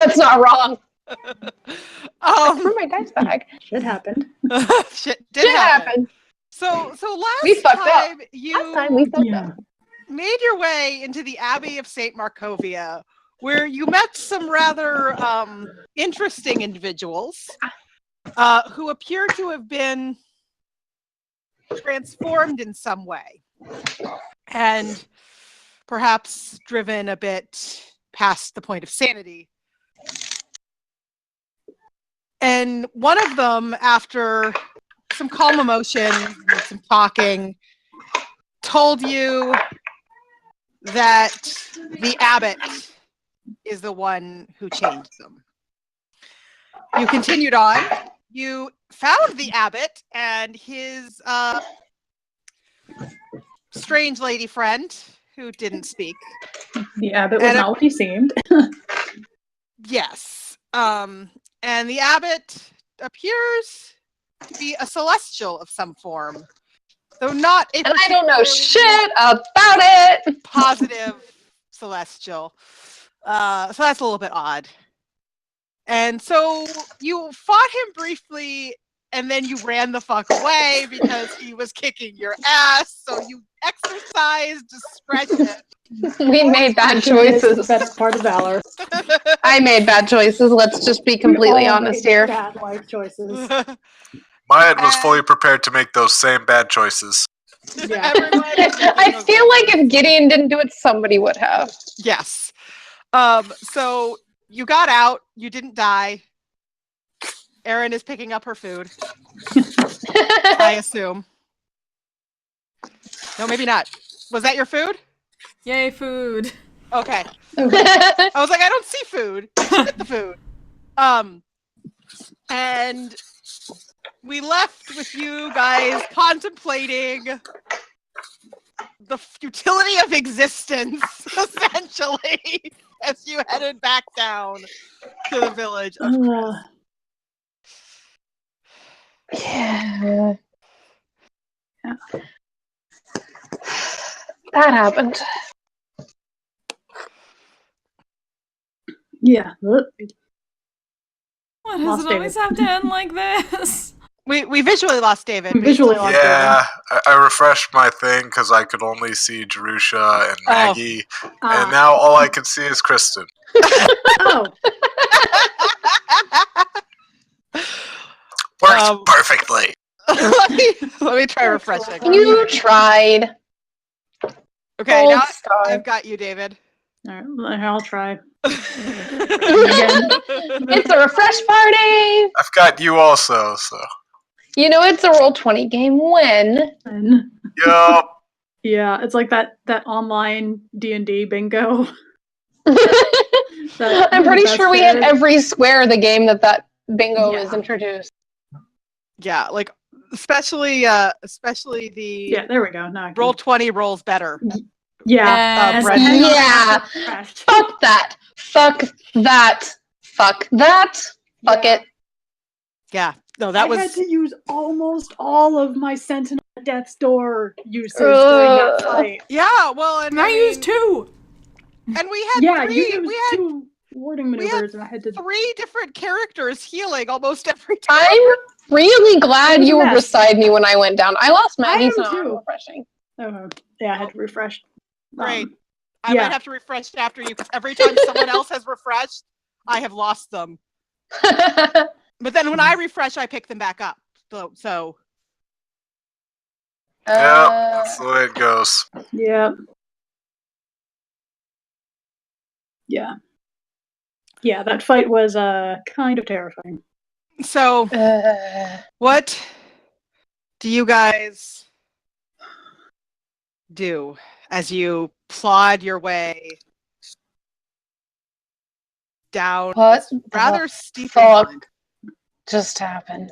That's not wrong. For my dice bag. Shit happened. Shit did happen. So we last fucked up. time you we fucked up. made your way into the Abbey of St. Markovia, where you met some rather interesting individuals who appeared to have been transformed in some way and perhaps driven a bit past the point of sanity. And one of them, after some calm emotion and some talking, told you that the abbot is the one who changed them. You continued on. You found the abbot and his strange lady friend who didn't speak. The abbot was not what he seemed. Yes. And the abbot appears to be a celestial of some form, though not a. And I don't know shit about it. Positive celestial. So that's a little bit odd. And so you fought him briefly, and then you ran the fuck away because he was kicking your ass. So you exercised discretion. We made bad choices. The best part of valor. I made bad choices. Let's just be completely honest here. Bad life choices. Maya was fully prepared to make those same bad choices. Yeah. I feel like if Gideon didn't do it, somebody would have. Yes. So you got out. You didn't die. Erin is picking up her food. I assume. No, maybe not. Was that your food? Yay, food. Okay. I was like, I don't see food. Get the food. And we left with you guys contemplating the futility of existence, essentially, as you headed back down to the village of Yeah. That happened. Yeah. What does it always have to end like this? We visually lost David. Yeah, I refreshed my thing because I could only see Jerusha and Maggie, and now all I can see is Kristen. Works perfectly. Let me try refreshing. You tried. Okay, now I've got you, David. All right, I'll try. It's a refresh party. I've got you also, so. You know it's a Roll20 game when. Yup. Yeah, it's like that online D&D bingo. I'm pretty sure we had every square of the game that bingo is introduced. Yeah, like especially the there we go. No, Roll20 rolls better. Yeah. Fuck that. Fuck that. Fuck that. Fuck it. Yeah. No, that was. I had to use almost all of my Sentinel at Death's Door usage during that fight. Yeah, well, and I used 2. And we had three. We had 2 warding maneuvers, and I had to 3 different characters healing almost every time. I'm really glad you were beside me when I went down. I lost Maggie, so I'm refreshing. Yeah, I had to refresh. Right. I might have to refresh after you, because every time someone else has refreshed, I have lost them. But then when I refresh, I pick them back up. So. Yeah, that's the way it goes. Yeah. Yeah. Yeah, that fight was kind of terrifying. So, what do you guys do as you plod your way down this rather steep incline? Just happened.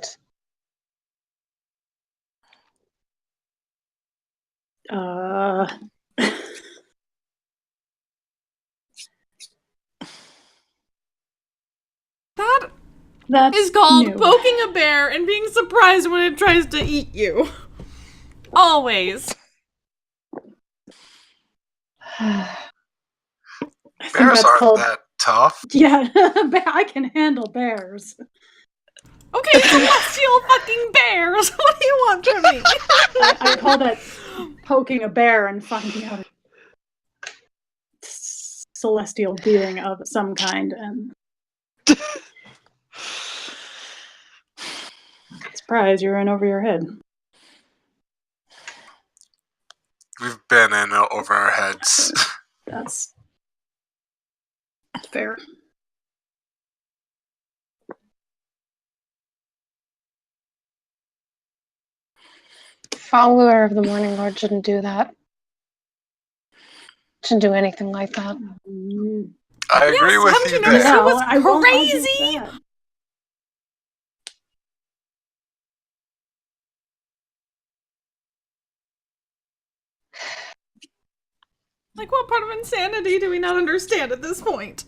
That is called poking a bear and being surprised when it tries to eat you. Always. Bears aren't that tough? Yeah, I can handle bears. Okay, celestial fucking bears. What do you want from me? I call that poking a bear and finding out a celestial being of some kind. And surprise, you're in over your head. We've been in over our heads. That's fair. Follower of the Morning Lord shouldn't do that. Shouldn't do anything like that. I agree with haven't you you noticed there. he was I won't argue crazy? that. Like, what part of insanity do we not understand at this point?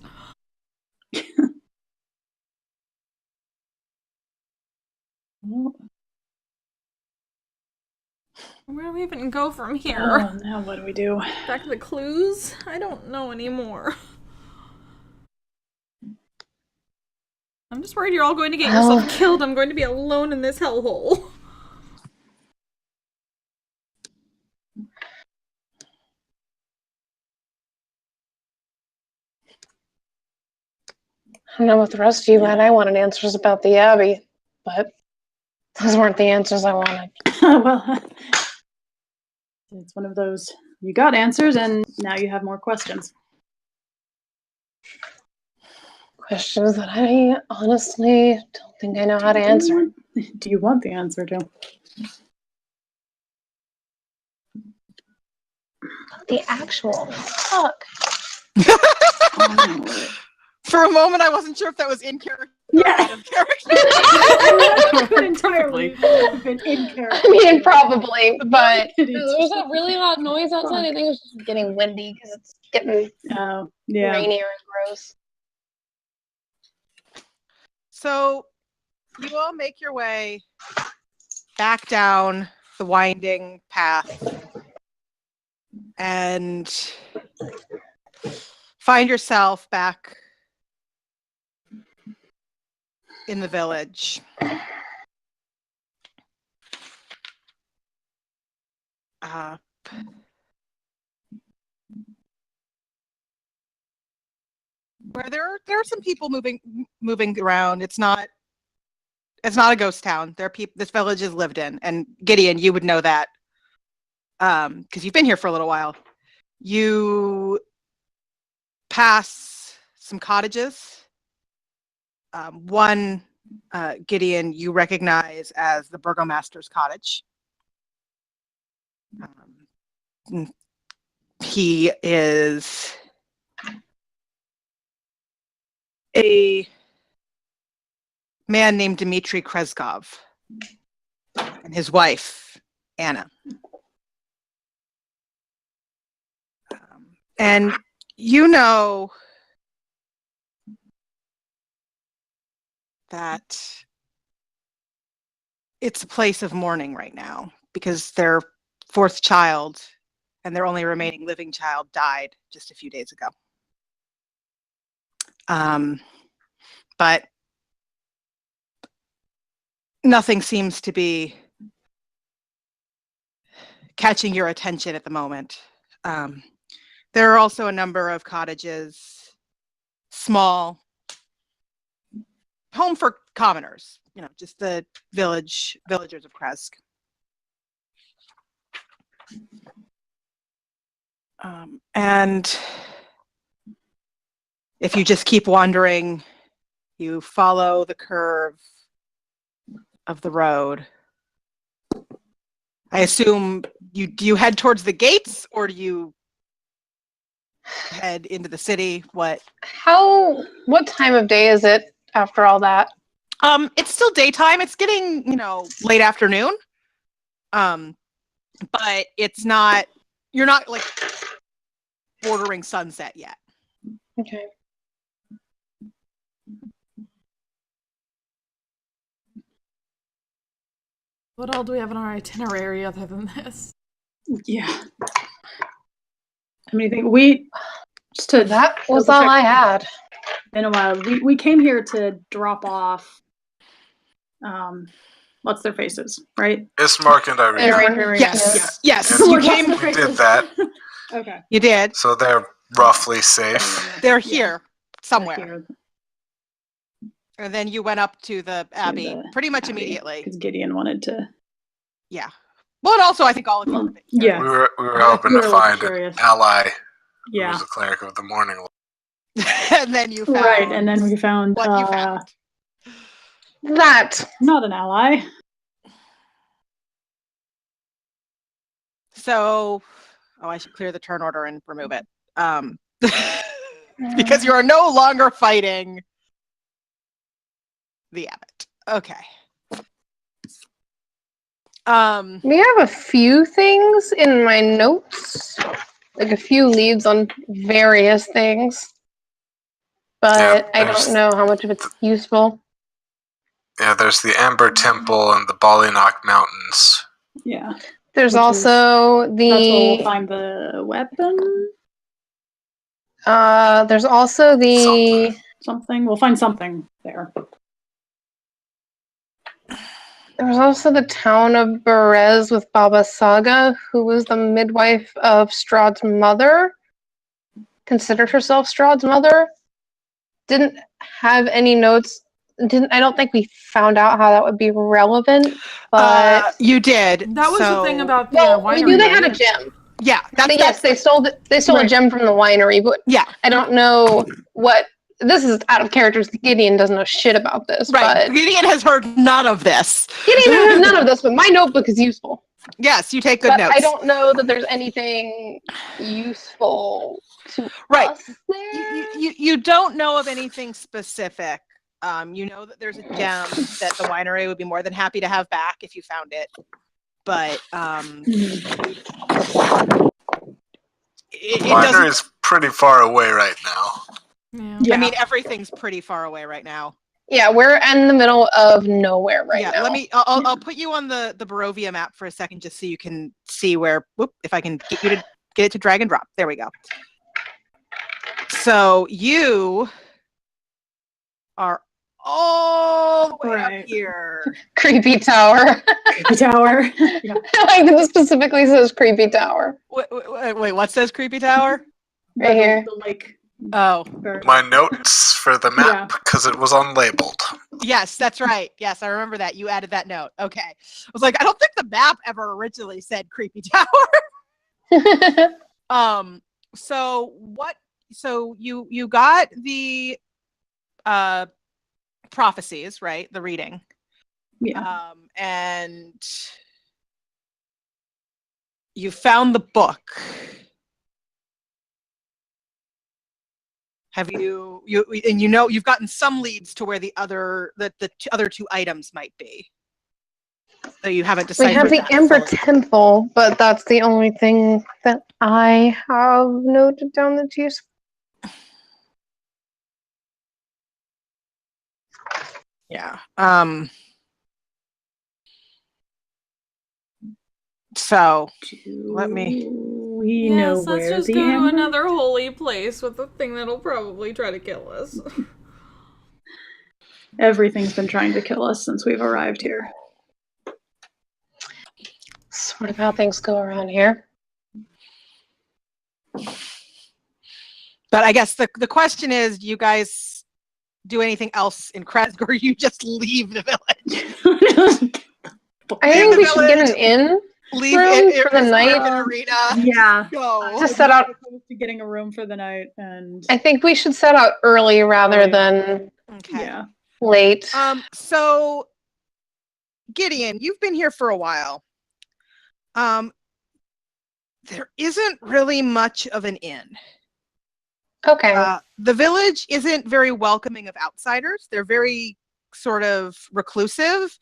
Where do we even go from here? Oh, now what do we do? Back to the clues? I don't know anymore. I'm just worried you're all going to get yourself killed. I'm going to be alone in this hellhole. I don't know what the rest of you had. I wanted answers about the Abbey, but those weren't the answers I wanted. Well, it's one of those, you got answers and now you have more questions. Questions that I honestly don't think I know how to answer. Do you want the answer to? The actual fuck. For a moment, I wasn't sure if that was in character. Yeah. Out of character. That could entirely have been in character. I mean, probably, but Kitty there was a really loud noise outside. I think it was just getting windy because it's getting rainier and gross. So, you all make your way back down the winding path and find yourself back in the village. Where there are some people moving around. It's not a ghost town. There are people. This village is lived in, and Gideon, you would know that because you've been here for a little while. You pass some cottages. One, Gideon, you recognize as the burgomaster's cottage. He is a man named Dmitry Krezkov and his wife, Anna. And you know that it's a place of mourning right now because their fourth child and their only remaining living child died just a few days ago. But nothing seems to be catching your attention at the moment. There are also a number of cottages, small, home for commoners, just the villagers of Kresk. And if you just keep wandering, you follow the curve of the road. I assume do you head towards the gates or do you head into the city? What time of day is it after all that? It's still daytime. It's getting, late afternoon. But it's not, you're not like bordering sunset yet. Okay. What all do we have in our itinerary other than this? Yeah. How many things that was all I had. in a while. We came here to drop off. What's their faces, right? Ismark and Irene. Yes. Yes. So You came. We did that. Okay. You did. So they're roughly safe. They're here somewhere. They're here. And then you went up to the Abbey pretty much immediately. Because Gideon wanted to. Yeah. Well, and also I think all of you. Yeah. We were hoping to find an ally. Yeah. Who was a cleric of the morning. And then you found. Right, and then we found. What you found. That. Not an ally. So, I should clear the turn order and remove it. Because you are no longer fighting the abbot. Okay. We have a few things in my notes, like a few leads on various things, but I don't know how much of it's useful. Yeah, there's the Amber Temple and the Ballynock Mountains. Yeah. There's also That's where the. we'll find the weapon. There's also the. Something. We'll find something there. There's also the town of Berez with Baba Saga, who was the midwife of Strahd's mother. Considered herself Strahd's mother. Didn't have any notes. I don't think we found out how that would be relevant, but you did. That was the thing about the winery. We knew they had a gem. Yeah, they stole a gem from the winery, but yeah, I don't know what. This is out of character. Gideon doesn't know shit about this. Right, but Gideon has heard none of this. Gideon has heard none of this, but my notebook is useful. Yes, you take good notes. I don't know that there's anything useful to us there. You don't know of anything specific. You know that there's a gem that the winery would be more than happy to have back if you found it. But the winery is pretty far away right now. Yeah. I mean, everything's pretty far away right now. Yeah, we're in the middle of nowhere right now. Yeah, I'll put you on the Barovia map for a second just so you can see where, if I can get you to get it to drag and drop. There we go. So you are all the way up here. Creepy tower. Creepy tower. Yeah. I like that this specifically says creepy tower. Wait, what says creepy tower? Right here. The lake. Oh. My notes for the map, because it was unlabeled. Yes, that's right. Yes, I remember that. You added that note. Okay. I was like, I don't think the map ever originally said creepy tower. So you got the prophecies, right? The reading. Yeah. And you found the book. Have you've gotten some leads to where the other two items might be. So you haven't decided. We have the Amber Temple, but that's the only thing that I have noted down that's useful. Yeah. So let me. Let's just go to another holy place with the thing that'll probably try to kill us. Everything's been trying to kill us since we've arrived here. Sort of how things go around here. But I guess the question is, do you guys do anything else in Kresk, or you just leave the village? I think we should get an inn. Leave it for the night. Arena. Yeah. Go. Just set out. To getting a room for the night, and I think we should set out early rather than late. So Gideon, you've been here for a while. There isn't really much of an inn. Okay. The village isn't very welcoming of outsiders. They're very sort of reclusive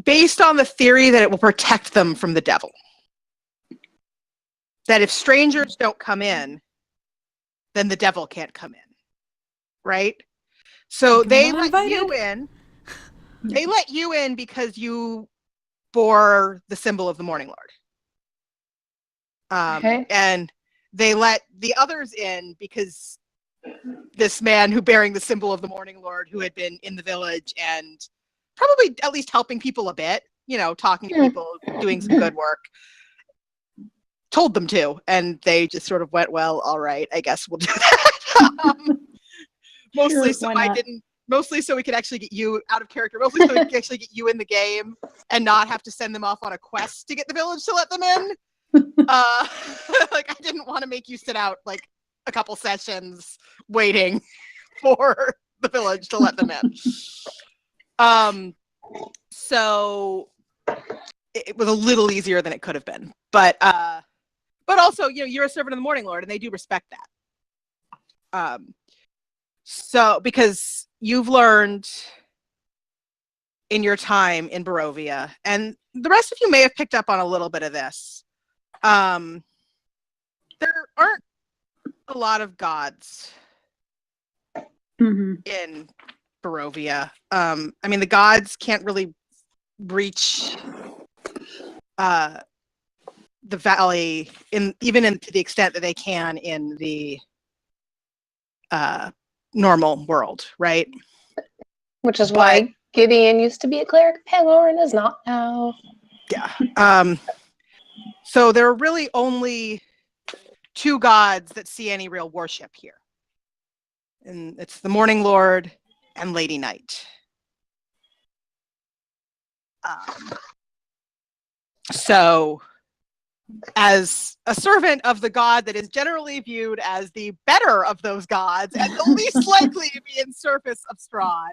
based on the theory that it will protect them from the devil. That if strangers don't come in, then the devil can't come in. Right? So they let you in. They let you in because you bore the symbol of the Morning Lord. And they let the others in because this man who bearing the symbol of the Morning Lord, who had been in the village and probably at least helping people a bit, talking to people, doing some good work, told them to, and they just sort of went, well, all right, I guess we'll do that. Mostly so we could actually get you out of character, mostly so we could actually get you in the game and not have to send them off on a quest to get the village to let them in. I didn't want to make you sit out like a couple sessions waiting for the village to let them in. So it was a little easier than it could have been, but also, you're a servant of the Morning Lord, and they do respect that. So because you've learned in your time in Barovia, and the rest of you may have picked up on a little bit of this, there aren't a lot of gods in Barovia. The gods can't really reach the valley even to the extent that they can in the normal world, right? Which is why Gideon used to be a cleric of Pelor and is not now. Yeah. So there are really only two gods that see any real worship here. And it's the Morning Lord and Lady Night. So as a servant of the god that is generally viewed as the better of those gods and the least likely to be in service of Strahd,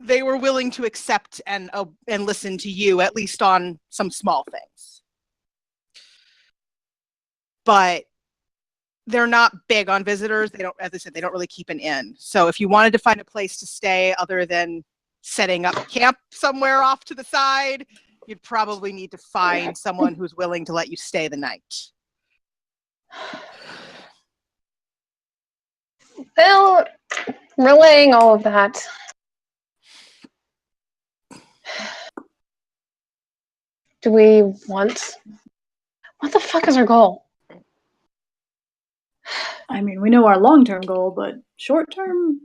they were willing to accept and listen to you, at least on some small things. But they're not big on visitors. They don't, as I said, they don't really keep an inn. So if you wanted to find a place to stay other than setting up camp somewhere off to the side, you'd probably need to find someone who's willing to let you stay the night. Well, relaying all of that, do we want... What the fuck is our goal? I mean, we know our long-term goal, but short-term?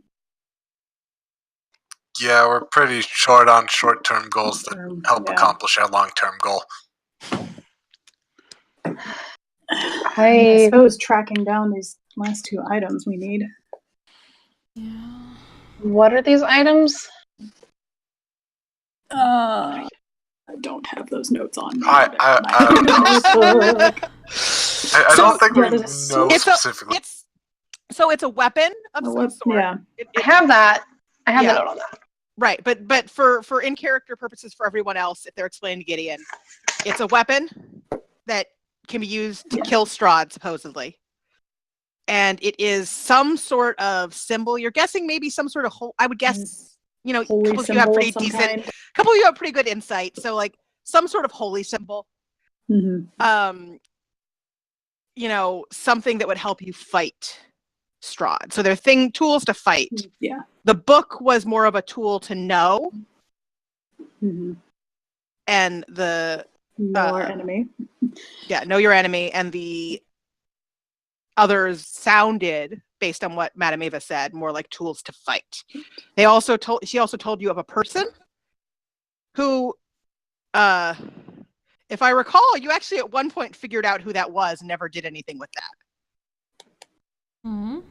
Yeah, we're pretty short on short-term goals that help accomplish our long-term goal. I suppose tracking down these last two items we need. Yeah. What are these items? I don't have those notes on me. I don't think we know specifically. It's a weapon of some sort. Yeah. I have that. I have the note on that. Right, but for in-character purposes for everyone else, if they're explaining to Gideon, it's a weapon that can be used to kill Strahd, supposedly. And it is some sort of symbol. You're guessing maybe some sort of I would guess, a couple of you have pretty decent, couple of you have pretty good insight. So like some sort of holy symbol. Mm-hmm. Something that would help you fight Strahd. So they're tools to fight. Yeah. The book was more of a tool to know. Mm-hmm. And the know our enemy. Yeah, know your enemy, and the others sounded, based on what Madame Eva said, more like tools to fight. She also told you of a person who, if I recall, you actually at one point figured out who that was and never did anything with that. Mm-hmm.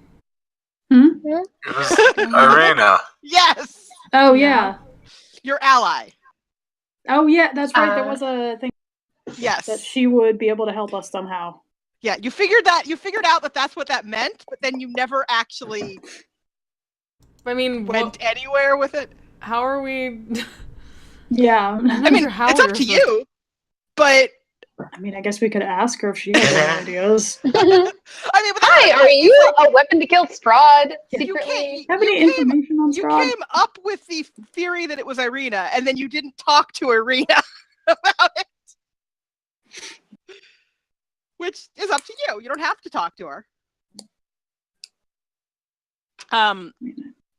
It was Irina. Yes! Oh, yeah. Your ally. Oh, yeah, that's right. There was a thing. Yes. That she would be able to help us somehow. Yeah, you figured out that that's what that meant, but then you never actually went anywhere with it. How are we... Yeah. It's up to you, but... I guess we could ask her if she has any ideas. Hi, are you a weapon to kill Strahd? Secretly? Have any information on Strahd? You came up with the theory that it was Irina, and then you didn't talk to Irina about it. Which is up to you. You don't have to talk to her.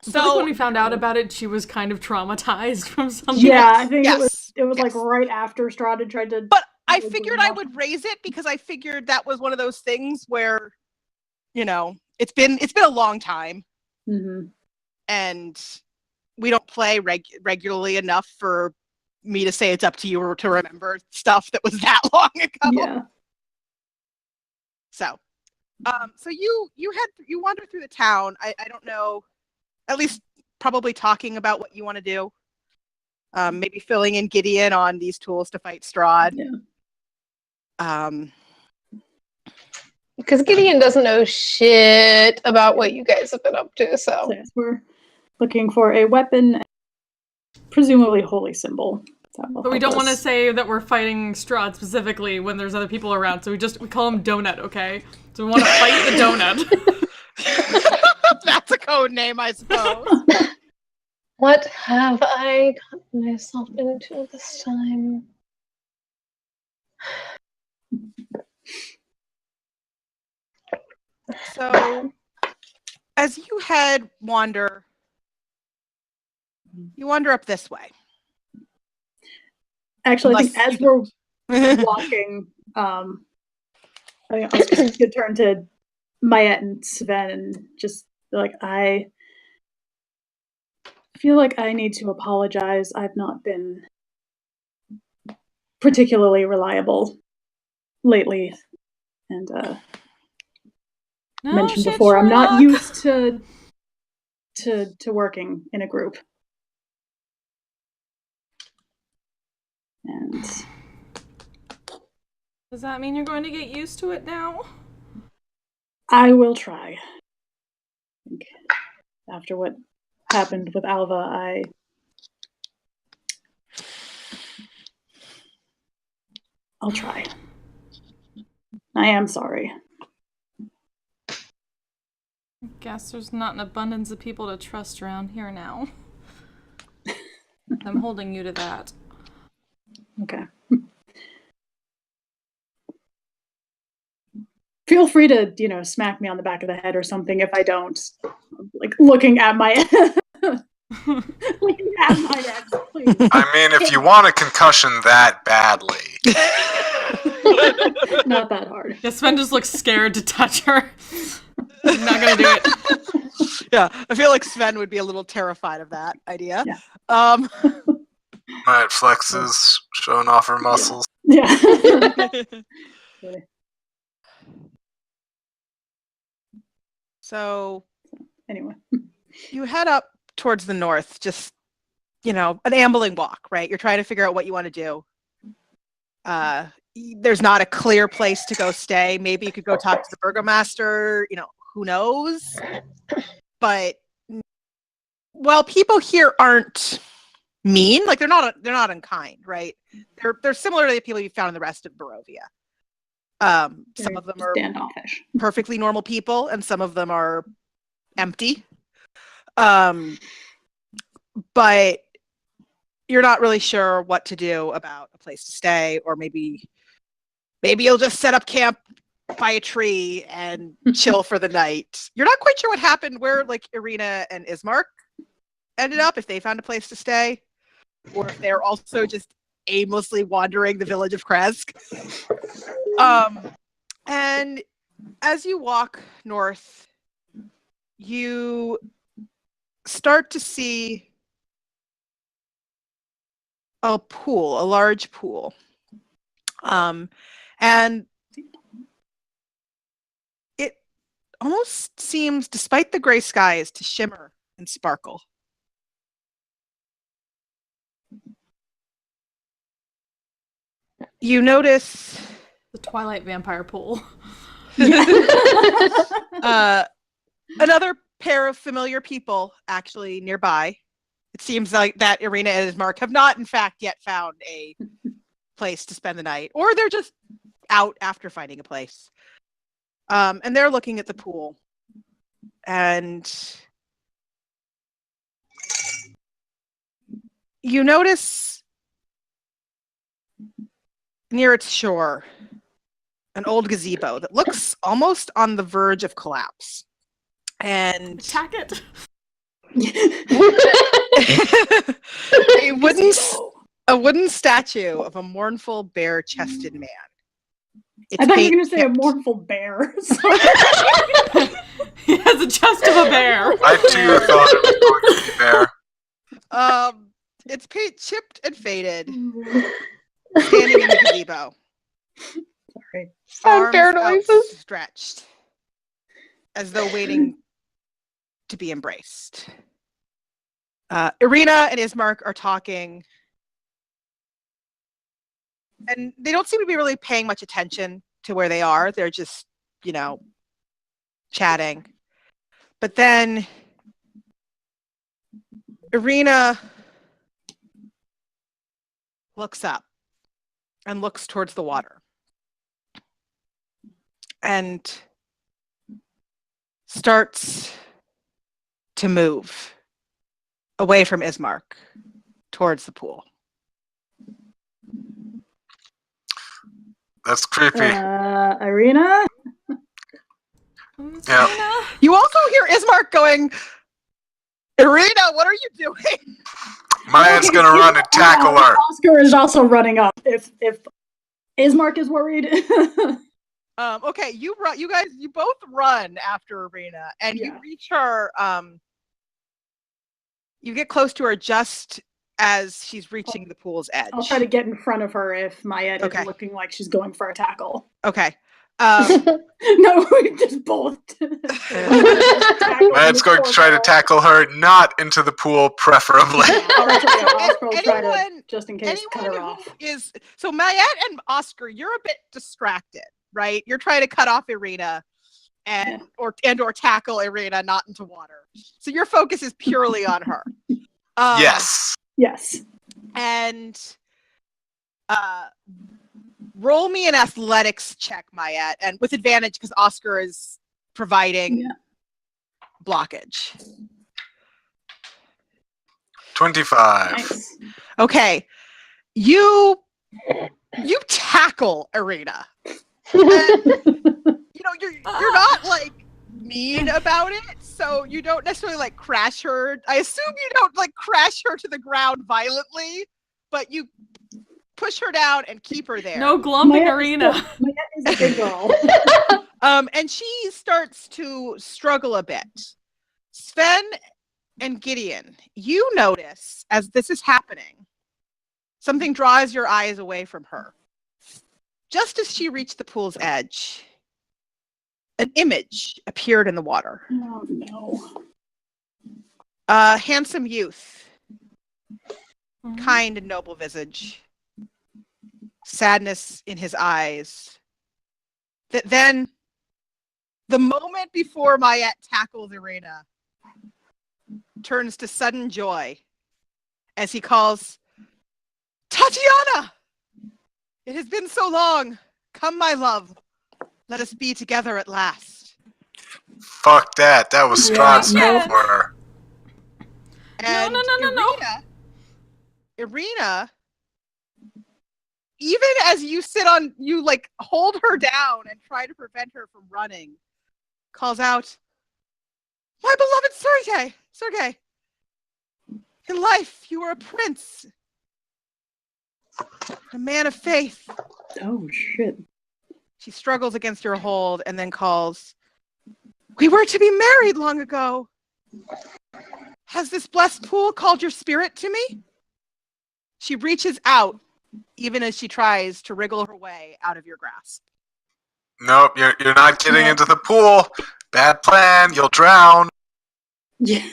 So when we found out about it, she was kind of traumatized from something. Yeah, I think it was like right after Strahd had tried to. But I figured I would raise it because I figured that was one of those things where, it's been a long time, and we don't play regularly enough for me to say it's up to you to remember stuff that was that long ago. Yeah. So, so you wander through the town. I don't know, at least probably talking about what you want to do. Maybe filling in Gideon on these tools to fight Strahd. Yeah. Because Gideon doesn't know shit about what you guys have been up to, so. Yes, we're looking for a weapon, presumably holy symbol. But we don't want to say that we're fighting Strahd specifically when there's other people around, so we call him Donut, okay? So we want to fight the Donut. That's a code name, I suppose. What have I gotten myself into this time? So, as you wander up this way. Actually, I think as we're walking, I think I was just going to turn to Mayette and Sven and just be like, I feel like I need to apologize. I've not been particularly reliable lately. And mentioned before, I'm not used to working in a group. And does that mean you're going to get used to it now? I will try. I think after what happened with Alva, I'll try. I am sorry. I guess there's not an abundance of people to trust around here now. I'm holding you to that. Okay. Feel free to, smack me on the back of the head or something if I don't. Like, looking at my ex, please. I mean, if you want a concussion that badly. Not that hard. Yeah, Sven just looks scared to touch her. I'm not gonna do it. Yeah, I feel like Sven would be a little terrified of that idea. Yeah. Right, flexes, showing off her muscles. Yeah. So, anyway, you head up towards the north, just, an ambling walk, right? You're trying to figure out what you want to do. There's not a clear place to go stay. Maybe you could go talk to the burgomaster, who knows? But, well, people here aren't mean. Like, they're not unkind, right? They're similar to the people you found in the rest of Barovia. Some of them are standoffish, perfectly normal people, and some of them are empty. But you're not really sure what to do about a place to stay, or maybe you'll just set up camp by a tree and chill for the night. You're not quite sure what happened, where like Irina and Ismark ended up, if they found a place to stay, or if they're also just aimlessly wandering the village of Kresk. And as you walk north, you start to see a large pool. And it almost seems, despite the gray skies, to shimmer and sparkle. You notice the Twilight vampire pool. Another pair of familiar people actually nearby. It seems like that Irina and Ismark have not, in fact, yet found a place to spend the night, or they're just out after finding a place. And they're looking at the pool, and you notice near its shore an old gazebo that looks almost on the verge of collapse. And attack it. a A wooden statue of a mournful, bare-chested man. I thought you were going to say a paint-chipped. mournful bear. He has a chest of a bear. I too thought it was going to be bear. It's paint chipped and faded, standing in the gazebo. Sorry. Sound bear noises. Outstretched, as though waiting to be embraced. Irina and Ismark are talking, and they don't seem to be really paying much attention to where they are. They're just, chatting. But then Irina looks up and looks towards the water and starts to move away from Ismark towards the pool. That's creepy. Irina? Yeah. You also hear Ismark going, Irina, what are you doing? Maya's gonna run and tackle her. Oscar is also running up. If Ismark is worried. Okay, you both run after Irina, and you reach her. You get close to her just as she's reaching the pool's edge. I'll try to get in front of her if Mayette is looking like she's going for a tackle. Okay. No, we just both. Maya's going to try to tackle her, not into the pool, preferably. Oscar will try to, just in case, cut her off. So Mayette and Oscar, you're a bit distracted, right? You're trying to cut off Irina or tackle Irina not into water. So your focus is purely on her. Yes. Yes. And roll me an athletics check, Mayette, and with advantage because Oscar is providing blockage. 25. Nice. Okay. You tackle Irina. And, you're not like mean about it, so you don't necessarily like crash her. I assume you don't like crash her to the ground violently, but you push her down and keep her there. No glumping Irina. Mayette is a good girl. And she starts to struggle a bit. Sven and Gideon, you notice as this is happening, something draws your eyes away from her. Just as she reached the pool's edge, an image appeared in the water. Oh, no. A handsome youth, kind and noble visage, sadness in his eyes. That then, the moment before Mayette tackles Irina, turns to sudden joy as he calls, Tatiana! It has been so long. Come, my love. Let us be together at last. Fuck that. That was Strahd's fault for her. And No. Irina, even as you hold her down and try to prevent her from running, calls out, my beloved Sergei, in life you were a prince, a man of faith. Oh, shit. She struggles against your hold and then calls, we were to be married long ago. Has this blessed pool called your spirit to me? She reaches out, even as she tries to wriggle her way out of your grasp. Nope, you're not getting into the pool. Bad plan. You'll drown. Yeah.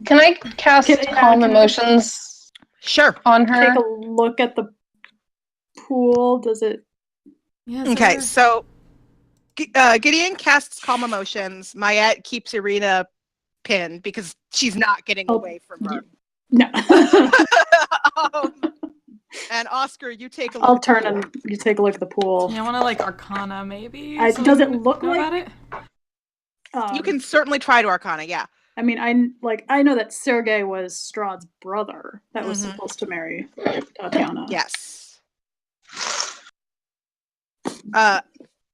Can I cast Calm Emotions? Sure. On her. Take a look at the pool. Does it? Yes, Okay, sir. so Gideon casts Calm Emotions. Mayette keeps Irina pinned because she's not getting away from her. No. And Oscar, you take a look. I'll turn and you take a look at the pool. You want to like Arcana maybe? Does it look know like? about it? You can certainly try to Arcana, yeah. I mean, I know that Sergei was Strahd's brother that was supposed to marry Tatiana. Yes.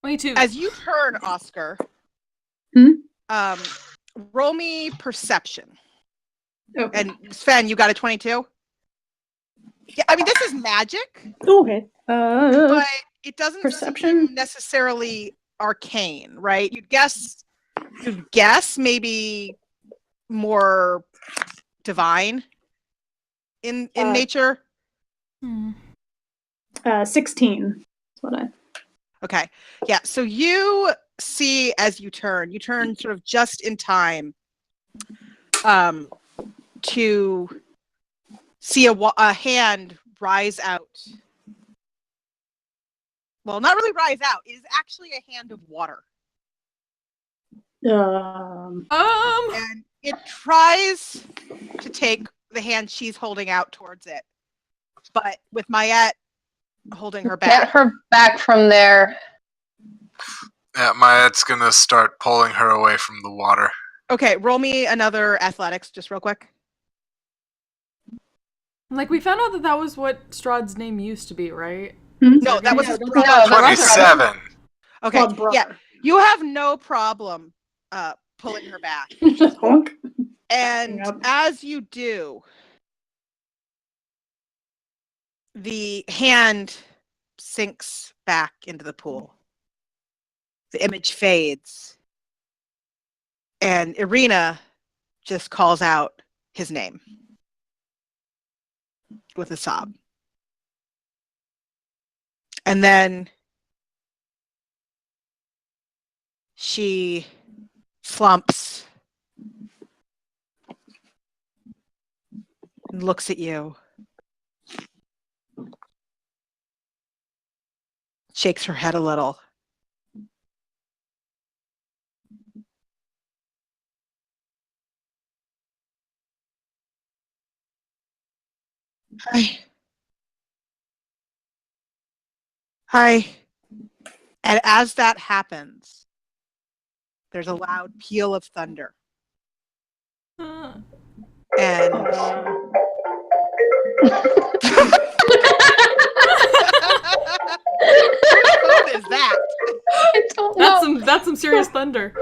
22. As you turn, Oscar, roll me perception. Okay. And Sven, you got a 22? Yeah, I mean, this is magic, Okay. but it doesn't Perception? seem necessarily arcane, right? You'd guess maybe more divine in nature. 16. That's what I. Okay. Yeah. So you see as you turn sort of just in time to see a hand rise out. Well, not really rise out. It is actually a hand of water. And it tries to take the hand she's holding out towards it. But with Mayette holding her back. Get her back from there. Yeah, Mayette's gonna start pulling her away from the water. Okay, roll me another athletics, just real quick. Like, we found out that was what Strahd's name used to be, right? No, that was his brother. No, 27. Okay, yeah. You have no problem pulling her back. Just honk. And as you do, the hand sinks back into the pool. The image fades. And Irina just calls out his name with a sob. And then she slumps and looks at you, shakes her head a little. Hi. And as that happens, there's a loud peal of thunder. And what is that? I don't know. That's some serious thunder.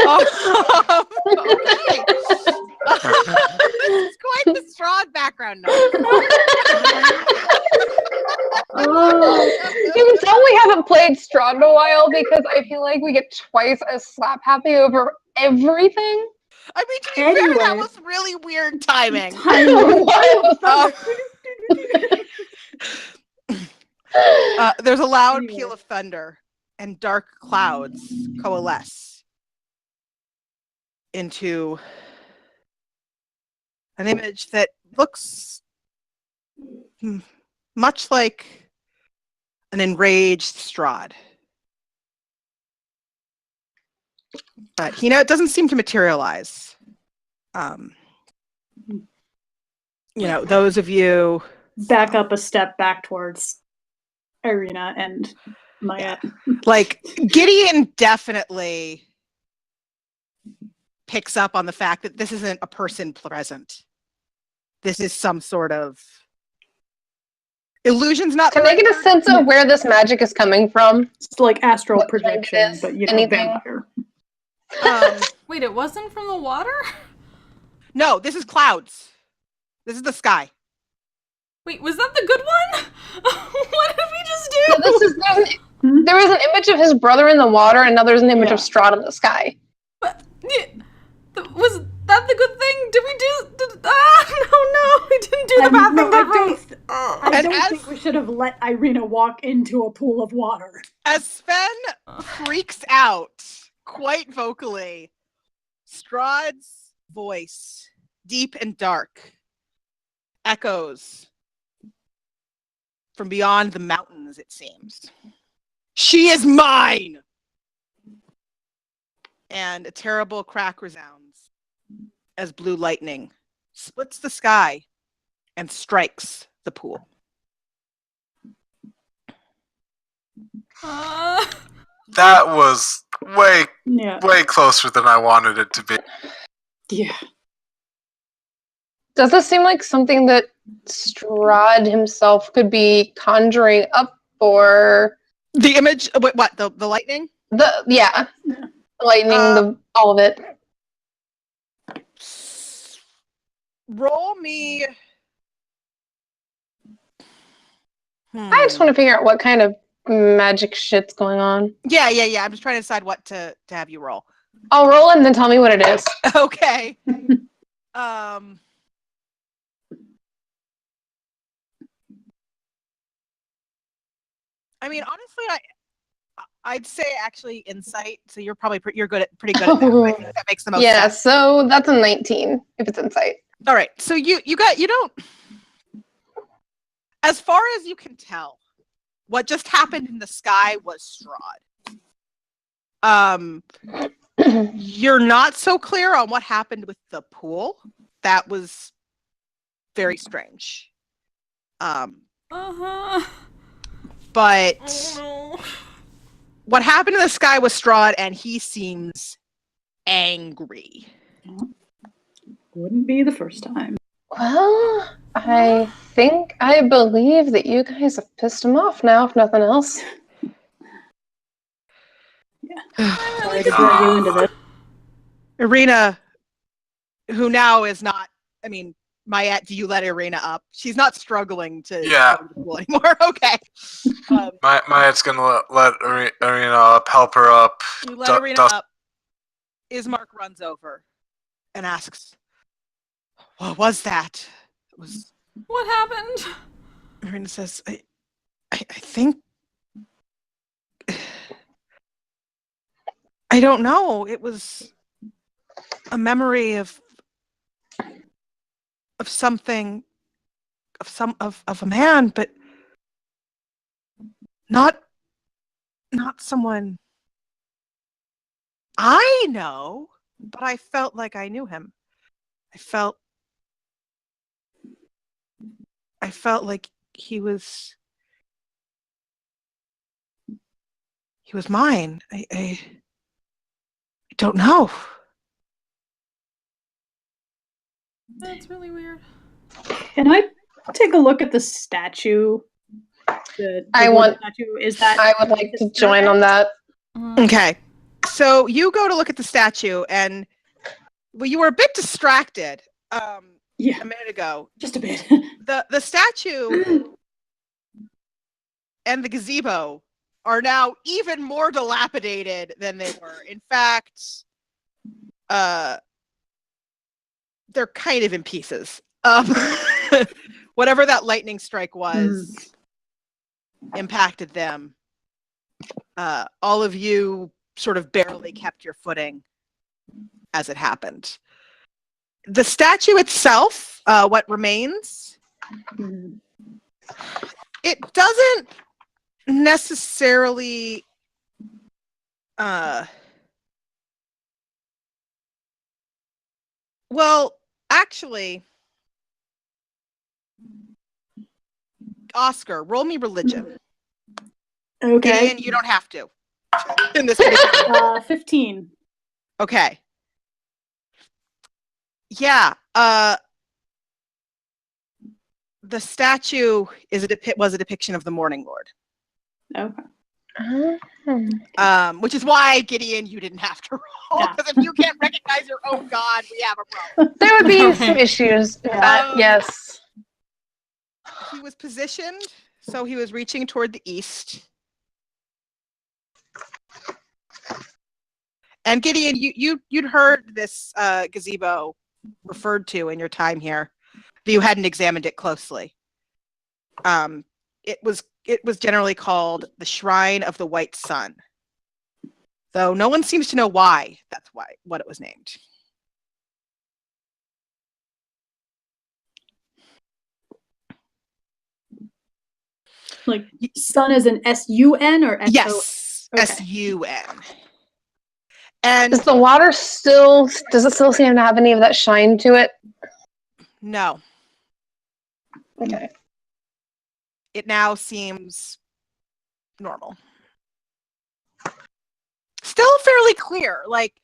Okay. This is quite the Strahd background noise. You can tell we haven't played Strahd in a while because I feel like we get twice as slap happy over everything. I mean, to be fair, that was really weird timing. There's a loud peal of thunder, and dark clouds coalesce into an image that looks much like an enraged Strahd. But, it doesn't seem to materialize. Those of you... Back up a step back towards Irina and Maya. Yeah. Like, Gideon definitely picks up on the fact that this isn't a person present. This is some sort of illusion's not. Can I get a sense of where this magic is coming from? It's like astral projection, but anything? Vampire. Wait, it wasn't from the water? No, this is clouds. This is the sky. Wait, was that the good one? What did we just do? No, there was an image of his brother in the water, and now there's an image of Strahd in the sky. But, was that the good thing? Did we do? No, we didn't do the bad thing. I don't think we should have let Irina walk into a pool of water. As Sven freaks out quite vocally, Strahd's voice, deep and dark, echoes from beyond the mountains, it seems. She is mine! And a terrible crack resounds as blue lightning splits the sky and strikes the pool. That was way closer than I wanted it to be. Yeah. Does this seem like something that Strahd himself could be conjuring up, or the image? What? The lightning? Yeah. lightning, all of it. Roll me. I just want to figure out what kind of magic shit's going on. Yeah. I'm just trying to decide what to have you roll. I'll roll it and then tell me what it is. Okay. I mean, honestly, I'd say actually insight. So you're probably you're pretty good at that. I think that makes the most sense. So that's a 19 if it's insight. All right. So you don't. As far as you can tell, what just happened in the sky was Strahd. You're not so clear on what happened with the pool. That was very strange. But what happened in the sky was Strahd, and he seems angry. Wouldn't be the first time. Well, I believe that you guys have pissed him off now, if nothing else. Sorry to drag you into this. Irina, who now is not, I mean, Mayette, do you let Irina up? She's not struggling to go to the pool anymore. Okay. Mayette's gonna let Irina up, help her up. You let Irina up. Ismark runs over and asks, "What was that?" What happened? Irina says, I think I don't know. It was a memory of something, of a man, but not someone I know, but I felt like I knew him. I felt like he was mine. I don't know. That's really weird. Can I take a look at the statue? Statue is that? I would like to join on that. Okay, so you go to look at the statue, and you were a bit distracted. A minute ago. Just a bit. The statue and the gazebo are now even more dilapidated than they were. In fact, they're kind of in pieces. Whatever that lightning strike was impacted them. All of you sort of barely kept your footing as it happened. The statue itself, what remains, it doesn't necessarily well, actually, Oscar, roll me religion. Okay. Gideon, you don't have to. In this case. 15. Okay. Yeah. The statue was a depiction of the Morning Lord. Okay. Which is why, Gideon, you didn't have to roll. Because if you can't recognize your own god, we have a problem. There would be some issues. Yes. He was positioned, so he was reaching toward the east. And Gideon, you'd heard this gazebo referred to in your time here, but you hadn't examined it closely. It was generally called the Shrine of the White Sun, though no one seems to know why that's what it was named. Like sun is an S-U-N or S-O-N? Yes, okay. S-U-N. And does the water still seem to have any of that shine to it? No. Okay. It now seems normal. Still fairly clear. Like,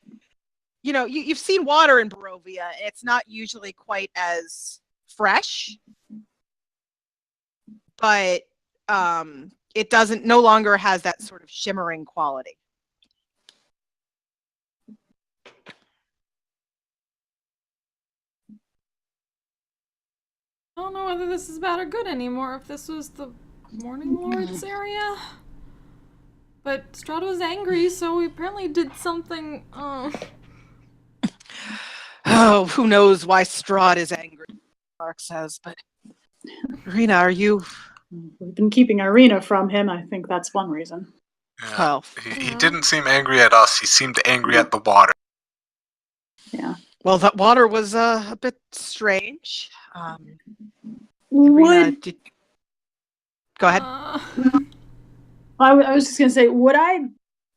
you've seen water in Barovia. It's not usually quite as fresh, but it no longer has that sort of shimmering quality. I don't know whether this is bad or good anymore, if this was the Morning Lord's area. But Strahd was angry, so we apparently did something. Oh, who knows why Strahd is angry, Mark says, but Irina, are you... We've been keeping Irina from him. I think that's one reason. Yeah. Well, He didn't seem angry at us. He seemed angry at the water. Yeah. well, that water was a bit strange. Would Irina, go ahead. I was just gonna say, would I,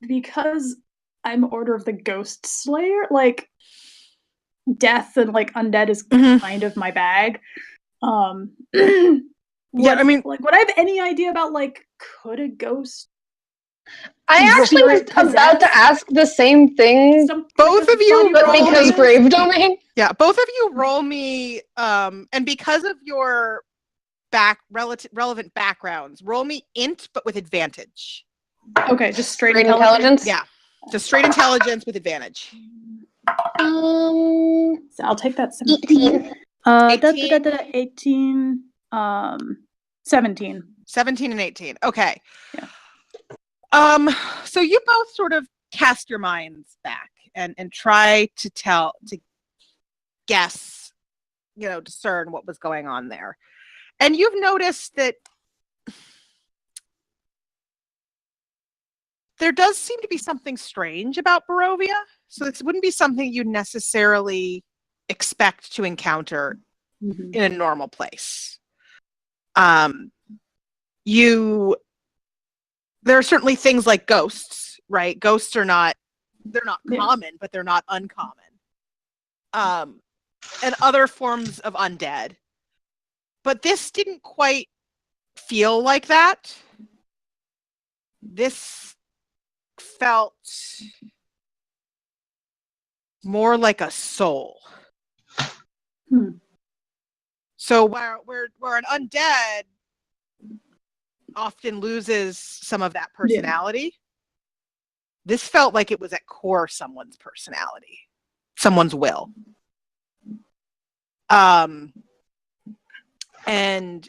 because I'm Order of the Ghost Slayer, like death and like undead is kind of my bag. Yeah, I mean, like, would I have any idea about like, could a ghost? I actually was about to ask the same thing. Both of you, but because grave domain. Yeah, both of you roll me, and because of your relevant backgrounds, roll me int, but with advantage. Okay, just straight intelligence. Yeah, just straight intelligence with advantage. So I'll take that. 18. 18. 17. 17 and 18. Okay. Yeah. So you both sort of cast your minds back and try to guess, discern what was going on there. And you've noticed that there does seem to be something strange about Barovia. So this wouldn't be something you'd necessarily expect to encounter in a normal place. There are certainly things like ghosts, right? Ghosts are they're not common, but they're not uncommon. And other forms of undead. But this didn't quite feel like that. This felt more like a soul. So where an undead often loses some of that personality, this felt like it was at core someone's personality, someone's will. And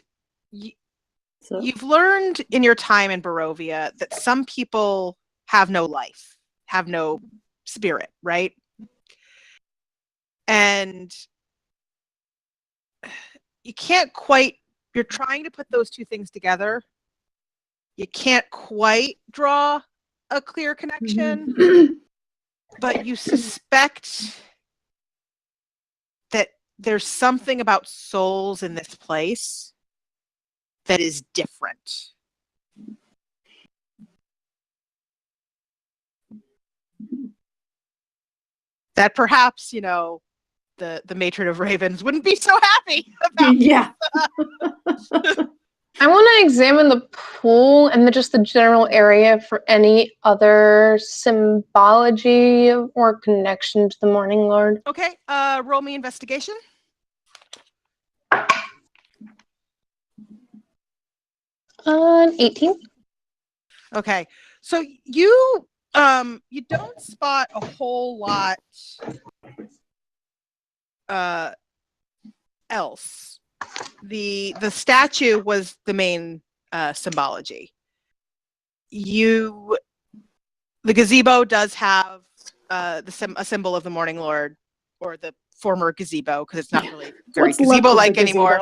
you've learned in your time in Barovia that some people have no life, have no spirit, right? And you can't quite, you're trying to put those two things together. You can't quite draw a clear connection, but you suspect that there's something about souls in this place that is different. That perhaps, the matron of ravens wouldn't be so happy about. Yeah. I want to examine the pool and just the general area for any other symbology or connection to the Morning Lord. Okay, roll me investigation. 18. Okay, so you don't spot a whole lot else. The statue was the main symbology. The gazebo does have a symbol of the Morning Lord, or the former gazebo, because it's not really very gazebo-like anymore.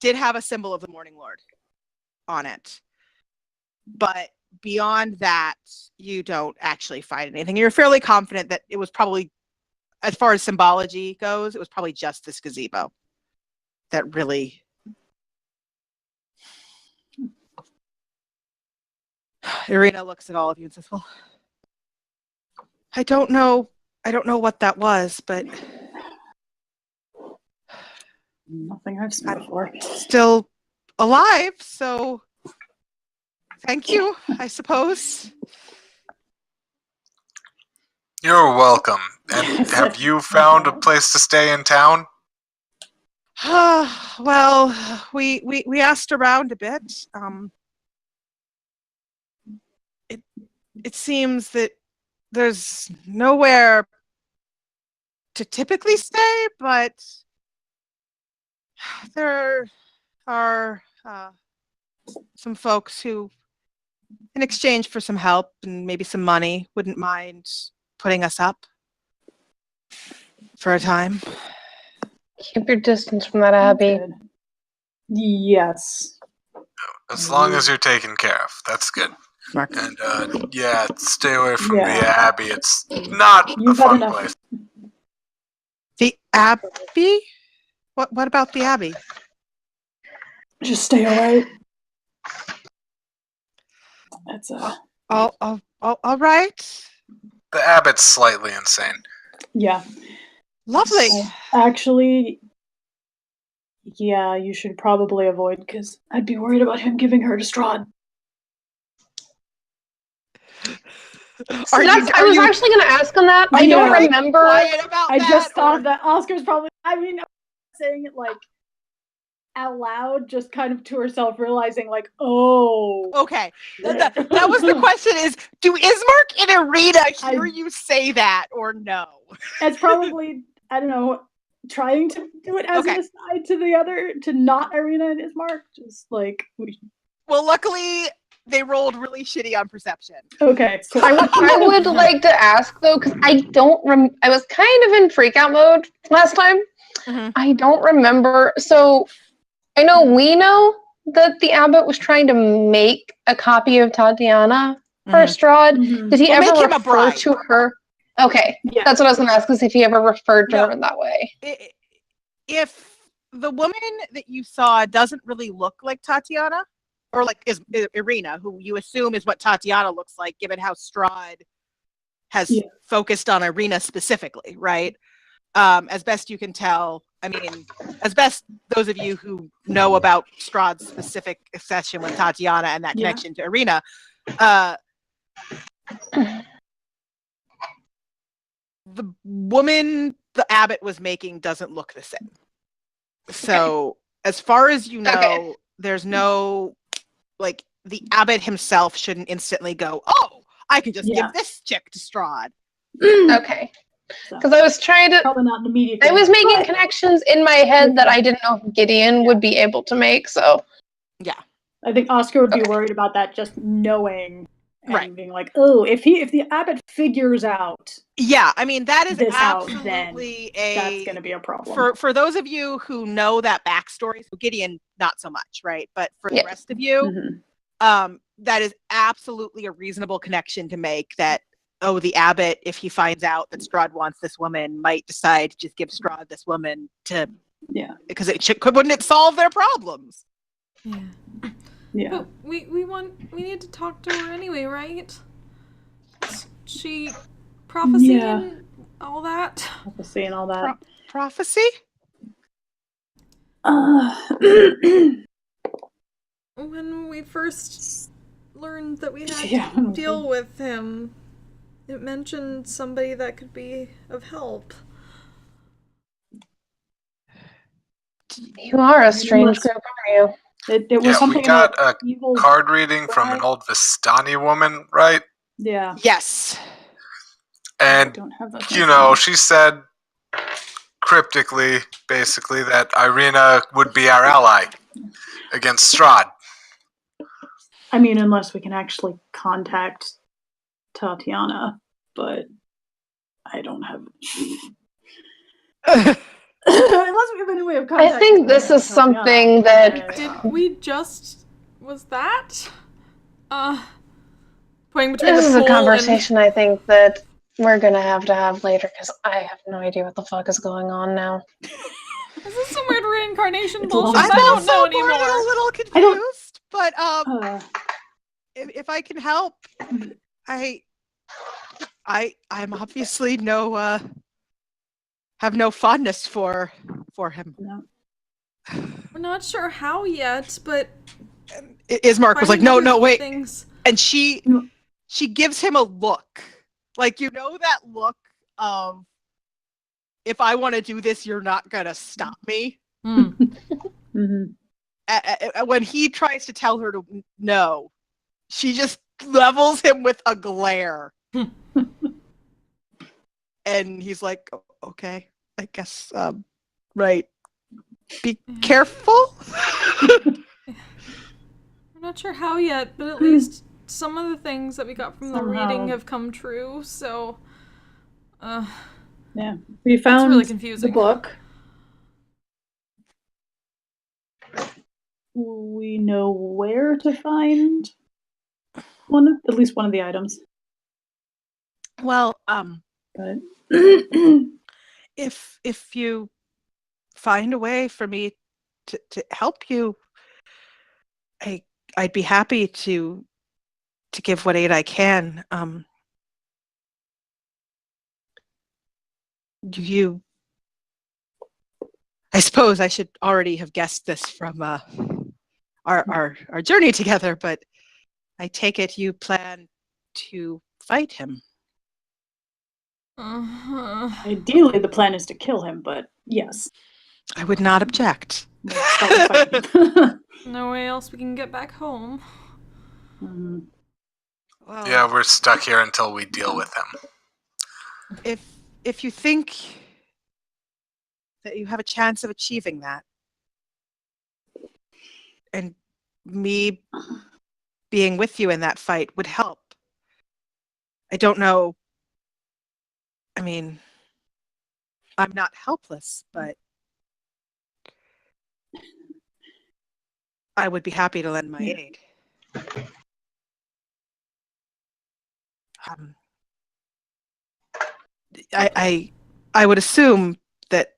Did have a symbol of the Morning Lord on it. But beyond that, you don't actually find anything. You're fairly confident that it was probably, as far as symbology goes, it was probably just this gazebo that really... Irina looks at all of you and says, well, I don't know what that was, but nothing I've seen before. Still alive, so thank you, I suppose. You're welcome. And have you found a place to stay in town? Well, we asked around a bit. It seems that there's nowhere to typically stay, but There are some folks who, in exchange for some help and maybe some money, wouldn't mind putting us up for a time. Keep your distance from that abbey. Good. Yes. As long as you're taken care of, that's good. Mark. And yeah, stay away from Yeah. the abbey. It's not You've a had fun enough. place. The Abbey? What about the Abbey? Just stay away. That's All right. The abbot's slightly insane. yeah. Lovely. Actually, yeah, you should probably avoid because I'd be worried about him giving her to Strahd. I was actually going to ask on that. I don't remember. I just thought that Oscar's probably. I mean, saying it like out loud, just kind of to herself, realizing like, oh. Okay, that was the question: is do Ismark and Irina hear you say that or no? It's probably I don't know. Trying to do it as an aside to the other, to not Irina and Ismark, just like. Well, luckily. They rolled really shitty on perception. Okay. Cool. I would like to ask though, because I don't I was kind of in freak out mode last time. Mm-hmm. I don't remember. So I know we know that the abbot was trying to make a copy of Tatiana for Strahd. Mm-hmm. Did he ever make him a refer bride. to her? Okay, yeah. That's what I was going to ask. Is if he ever referred to her in that way? If the woman that you saw doesn't really look like Tatiana. Or like is Irina, who you assume is what Tatiana looks like, given how Strahd has focused on Irina specifically, right? As best you can tell, I mean, as best those of you who know about Strahd's specific obsession with Tatiana and that connection to Irina, the woman the abbot was making doesn't look the same. So, as far as you know, there's no. Like, the abbot himself shouldn't instantly go, oh, I can just give this chick to Strahd. Okay. Because I was trying to... Probably not immediately. I was making connections in my head that I didn't know if Gideon would be able to make, so... Yeah. I think Oscar would be worried about that, just knowing and being like, oh, if the abbot figures out... Yeah, I mean, that is absolutely that's going to be a problem. For those of you who know that backstory, so Gideon, not so much, right? But for the rest of you, that is absolutely a reasonable connection to make that, oh, the abbot, if he finds out that Strahd wants this woman, might decide to just give Strahd this woman to... Yeah. Because wouldn't it solve their problems? Yeah. Yeah. But we need to talk to her anyway, right? She... Prophecy and all that. Prophecy and all that. Prophecy? When we first learned that we had to deal with him, it mentioned somebody that could be of help. You are a strange group, are you? It was something we got a evil card reading from an old Vistani woman, right? Yeah. Yes. And, you know, she said cryptically, basically, that Irina would be our ally against Strahd. I mean, unless we can actually contact Tatiana, but I don't have... Unless we have any way of contacting I think this is something that... Did we just... Was that? Pointing between this is a pool conversation I think that we're gonna have later, because I have no idea what the fuck is going on now. Is this some weird reincarnation bullshit? I'm I don't also know anymore. a little confused, but if I can help, I'm obviously have no fondness for him. No. We're not sure how yet, but Ismark was like, no, wait. Things. And she gives him a look. Like, you know that look of, if I want to do this, you're not going to stop me? When he tries to tell her to no, she just levels him with a glare. And he's like, okay, I guess, right. Be careful. I'm not sure how yet, but at least some of the things that we got from the reading have come true. So, yeah, we found really confusing. the book. We know where to find at least one of the items. Well, But if you find a way for me to help you, I'd be happy to give what aid I can. I suppose I should already have guessed this from our journey together, but I take it you plan to fight him. ideally, the plan is to kill him, but yes. I would not object. No way else we can get back home. Well, Yeah, we're stuck here until we deal with him. If you think that you have a chance of achieving that, and me being with you in that fight would help. I don't know. I mean, I'm not helpless, but I would be happy to lend my aid. I would assume that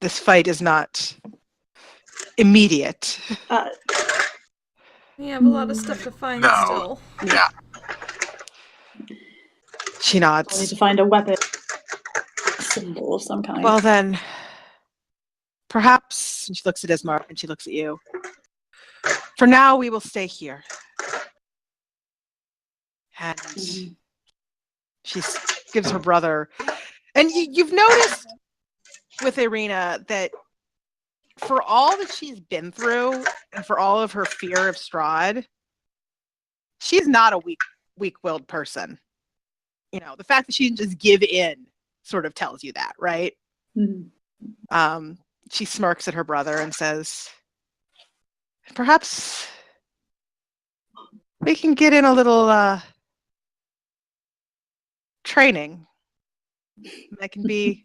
this fight is not immediate. We have a lot of stuff to find still. Yeah. She nods. I need to find a weapon symbol of some kind. Well then, perhaps, and she looks at Ismar and she looks at you. For now, we will stay here. And she gives her brother. And you've noticed with Irina that for all that she's been through and for all of her fear of Strahd, she's not a weak-willed person. You know, the fact that she can just give in sort of tells you that, right? Mm-hmm. She smirks at her brother and says, perhaps we can get in a little training that can be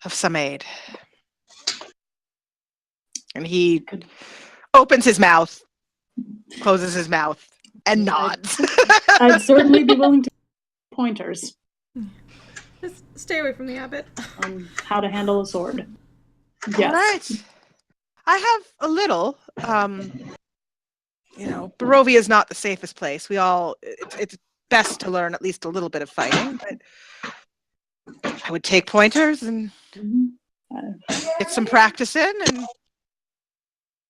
of some aid. And he opens his mouth, closes his mouth, and nods. I'd certainly be willing to pointers. Just stay away from the abbot. On how to handle a sword. Yes. All right. I have a little. You know, Barovia is not the safest place. It's best to learn at least a little bit of fighting, but I would take pointers and get some practice in. And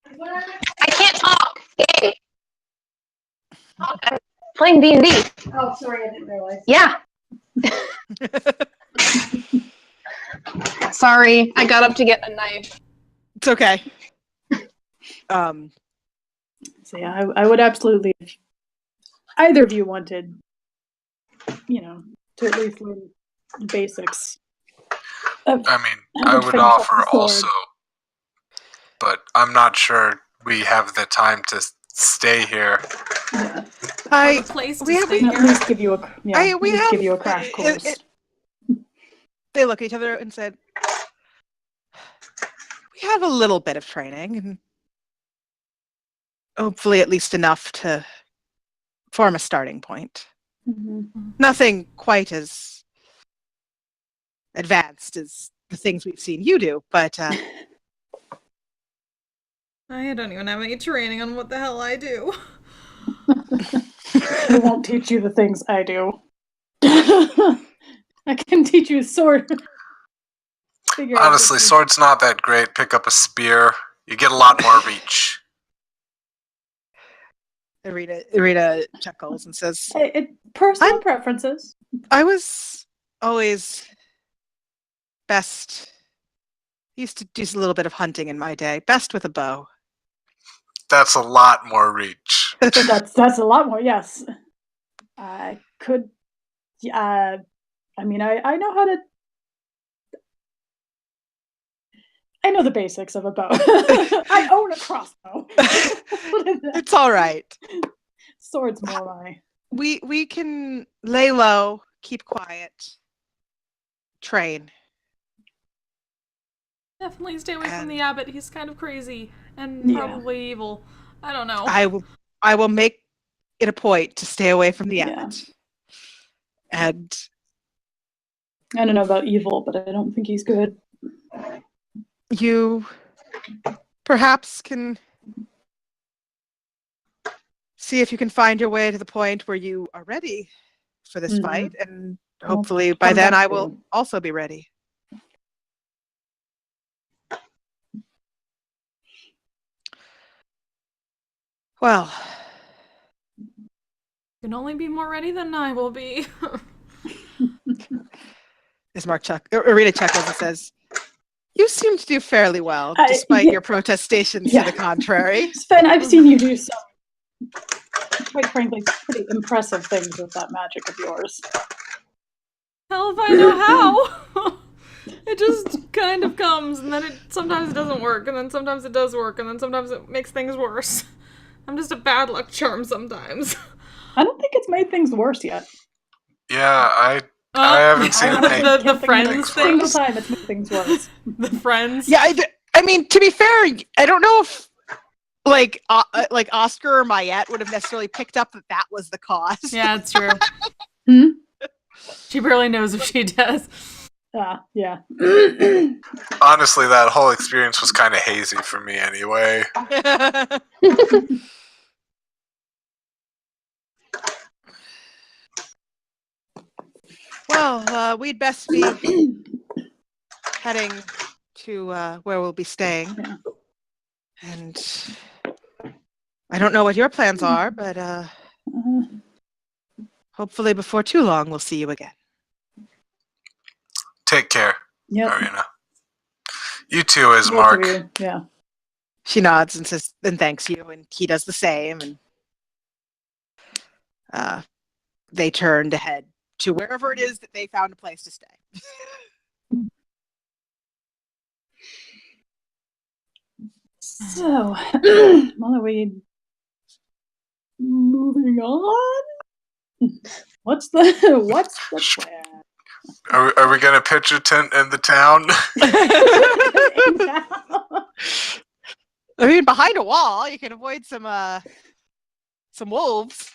I can't talk. Hey. I'm playing D&D. Oh, sorry, I didn't realize. Yeah. Sorry, I got up to get a knife. It's okay. So yeah, I would absolutely, if either of you wanted, you know, to at least learn the basics. I mean, I would offer also, but I'm not sure we have the time to stay here. Yeah. We have at least give you a give you a crash course. They look at each other and said, "We have a little bit of training, and hopefully at least enough to form a starting point. Nothing quite as advanced as the things we've seen you do, but I don't even have any training on what the hell I do. I won't teach you the things I do. I can teach you sword. Honestly, sword's not that great. Pick up a spear. You get a lot more reach. Irina chuckles and says, personal preferences. I was always best. Used to do a little bit of hunting in my day. Best with a bow. That's a lot more reach. That's a lot more. Yes, I could. I mean, I know how to. I know the basics of a bow. I own a crossbow. It's all right. Sword's more my. We can lay low, keep quiet, train. Definitely stay away from the abbot. He's kind of crazy and Yeah. probably evil. I don't know. I will make it a point to stay away from the Yeah. abbot. And I don't know about evil, but I don't think he's good. you perhaps can see if you can find your way to the point where you are ready for this fight, and hopefully by then I will also be ready. Well, You can only be more ready than I will be. as Arena chuckles and says, "You seem to do fairly well, despite your protestations to the contrary." Sven, I've seen you do some, quite frankly, pretty impressive things with that magic of yours. Hell if I know how. It just kind of comes, and then sometimes it doesn't work, and then sometimes it does work, and then sometimes it makes things worse. I'm just a bad luck charm sometimes. I don't think it's made things worse yet. Yeah, I haven't seen it make the friends thing. Single time it's made things worse. The friends. Yeah, I mean, to be fair, I don't know if like Oscar or Mayette would have necessarily picked up that was the cause. Yeah, it's true. She barely knows if she does. Yeah. Honestly, that whole experience was kind of hazy for me anyway. Well, we'd best be heading to where we'll be staying. Yeah. And I don't know what your plans are, but hopefully before too long we'll see you again. Take care, Yep. Arena. You too, as Both Mark. of you, yeah. She nods and says, and thanks you, and he does the same, and they turn to head to wherever it is that they found a place to stay. So, well, are we moving on? What's the plan? Are we gonna pitch a tent in the town? I mean, behind a wall, you can avoid some wolves.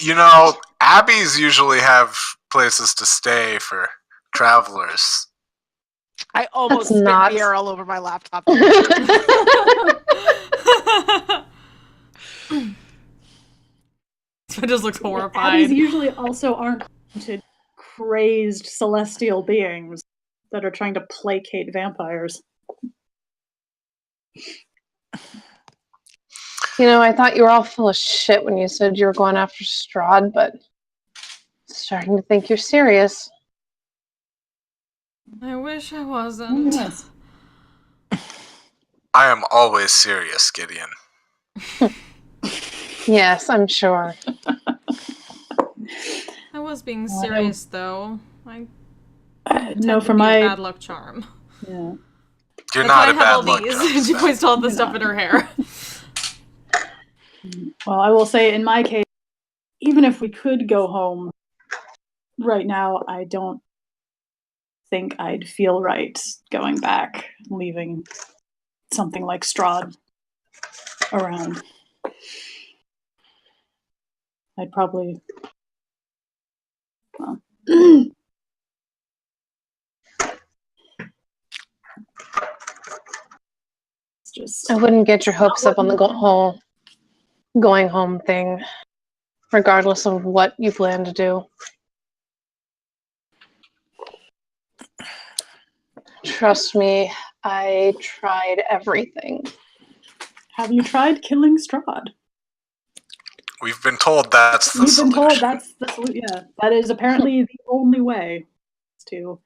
You know, abbeys usually have places to stay for travelers. I almost That's spit not- beer all over my laptop. It just looks Abbeys horrified. usually also aren't to crazed celestial beings that are trying to placate vampires. You know, I thought you were all full of shit when you said you were going after Strahd, but starting to think you're serious. I wish I wasn't. Yes. I am always serious, Gideon. Yes, I'm sure. I was being serious, though. I No, tend for to be my a bad luck charm. yeah. You're That's not why a I have bad all luck these. charm, She points to all the stuff in her hair. Well, I will say in my case, even if we could go home right now, I don't think I'd feel right going back, leaving something like Strahd around. I'd probably. Well, it's just. I wouldn't get your hopes up on the whole going home thing, regardless of what you plan to do. Trust me, I tried everything. Have you tried killing Strahd? We've been told that's the We've solution. been told that's the solution. Yeah, that is apparently the only way to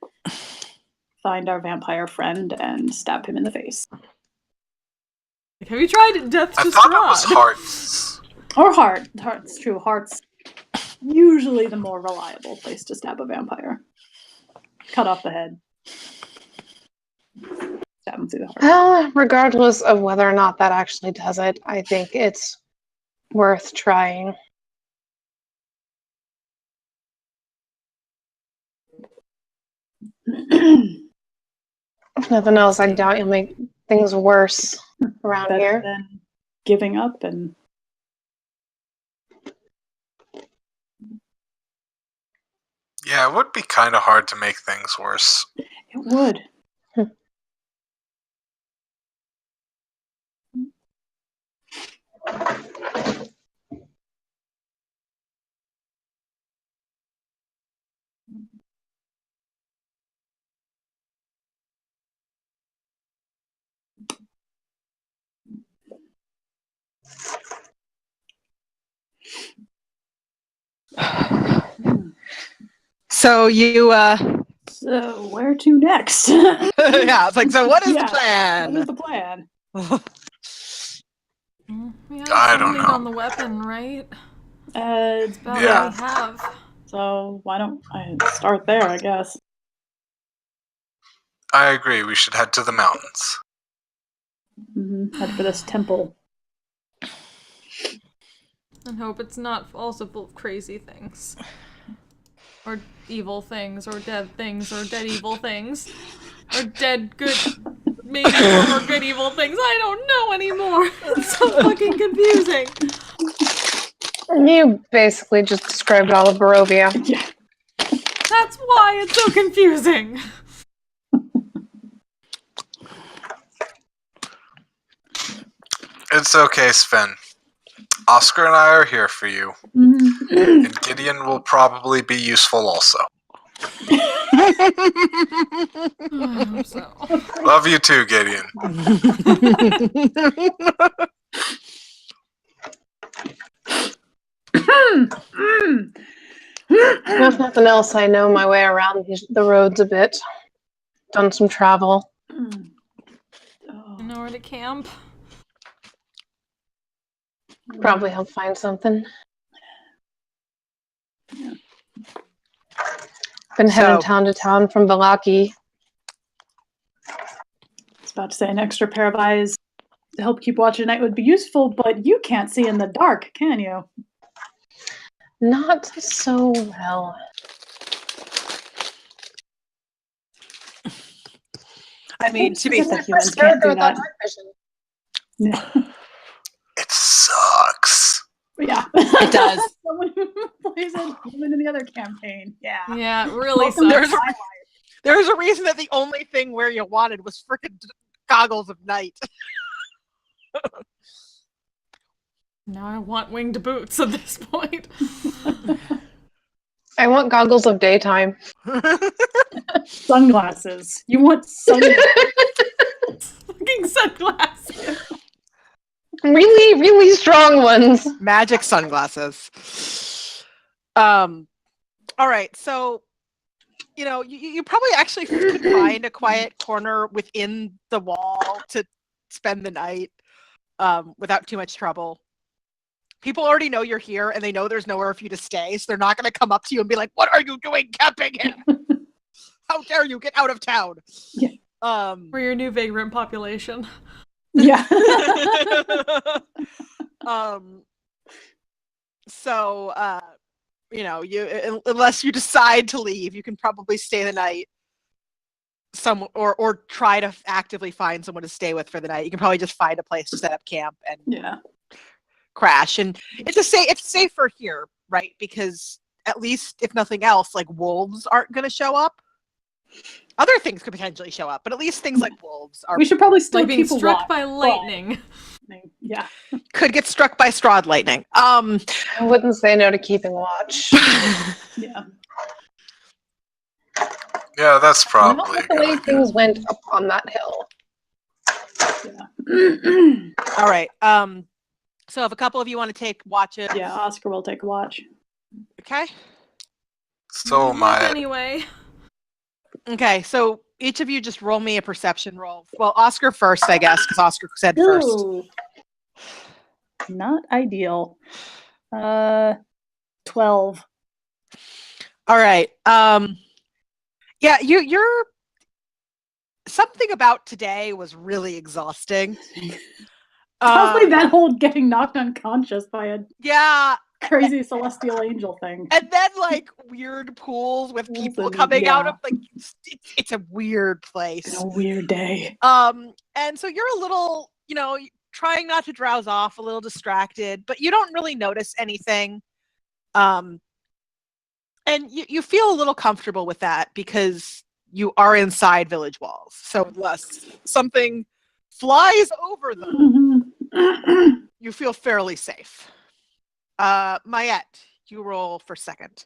find our vampire friend and stab him in the face. Have you tried death to I thought it was Strahd? hearts. Or heart. Heart's true. Heart's usually the more reliable place to stab a vampire. Cut off the head. stab him through the heart. Well, regardless of whether or not that actually does it, I think it's worth trying. If nothing else, I doubt you'll make things worse around Better here. than giving up and Yeah, it would be kind of hard to make things worse. it would. So you, So where to next? yeah, it's like, so what is the Yeah, plan? What is the plan? We have I some don't meat know. on the weapon, right? It's About Yeah. what we have. So why don't I start there? I guess. I agree. We should head to the mountains. Head for this temple. And hope it's not also full of crazy things. Or evil things, or dead things, or dead evil things. Or dead good, maybe former good evil things. I don't know anymore. It's so fucking confusing. You basically just described all of Barovia. Yeah. That's why it's so confusing. It's okay, Sven. Oscar and I are here for you. And Gideon will probably be useful also. I hope so. Love you too, Gideon. If nothing else, I know my way around the roads a bit. Done some travel. You know where to camp? Probably help find something. Been heading town to town from Balaki. I was about to say an extra pair of eyes to help keep watch at night would be useful, but you can't see in the dark, can you? Not so well. I mean, to be Except that humans can't do that. Yeah. It sucks. Yeah. It does. Someone who plays a human in the other campaign. Yeah. Yeah, it really Welcome to sucks. my life. There's a reason that the only thing where you wanted was freaking goggles of night. Now I want winged boots at this point. I want goggles of daytime. Sunglasses. You want sunglasses. Fucking sunglasses. Really, really strong ones. Magic sunglasses. All right, so you probably actually could find a quiet corner within the wall to spend the night without too much trouble. People already know you're here, and they know there's nowhere for you to stay, so they're not going to come up to you and be like, "What are you doing camping here? How dare you get out of town?" Yeah. We're your new vagrant population. Yeah. So you unless you decide to leave, you can probably stay the night or try to actively find someone to stay with for the night. You can probably just find a place to set up camp and crash. And it's safer here, right? Because at least if nothing else, like wolves aren't going to show up. Other things could potentially show up, but at least things like wolves are. We should probably still Like being keep a struck watch, by lightning. Yeah. Could get struck by Strahd lightning. I wouldn't say no to keeping watch. Yeah. Yeah, that's probably Not a with the good way idea. things went up on that hill. Yeah. All right. So if a couple of you want to take watches, Yeah, Oscar will take a watch. okay. So Need my help anyway. Okay, so each of you just roll me a perception roll. Well, Oscar first, I guess, because Oscar said first. Ooh. Not ideal. 12. All right. Yeah, you're something about today was really exhausting. Probably that whole getting knocked unconscious by a crazy celestial angel thing. And then like weird pools with people coming out of like it's a weird place. It's a weird day. And so you're a little, trying not to drowse off, a little distracted, but you don't really notice anything. And you feel a little comfortable with that because you are inside village walls. So unless something flies over them, you feel fairly safe. Mayette, you roll for second.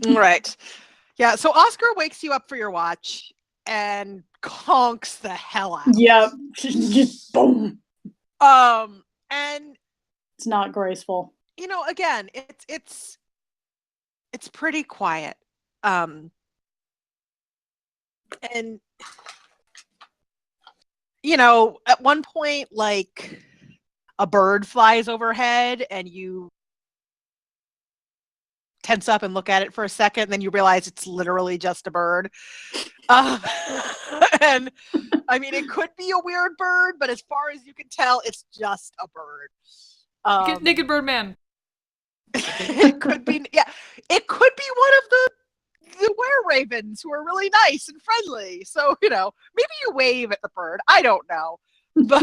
Right. Yeah, so Oscar wakes you up for your watch and conks the hell out. Yeah, just boom. And it's not graceful. Again, it's pretty quiet. And at one point, like a bird flies overhead and you tense up and look at it for a second, and then you realize it's literally just a bird. And I mean, it could be a weird bird, but as far as you can tell, it's just a bird. Naked bird man. It could be, it could be one of the were-ravens who are really nice and friendly. So, maybe you wave at the bird. I don't know. But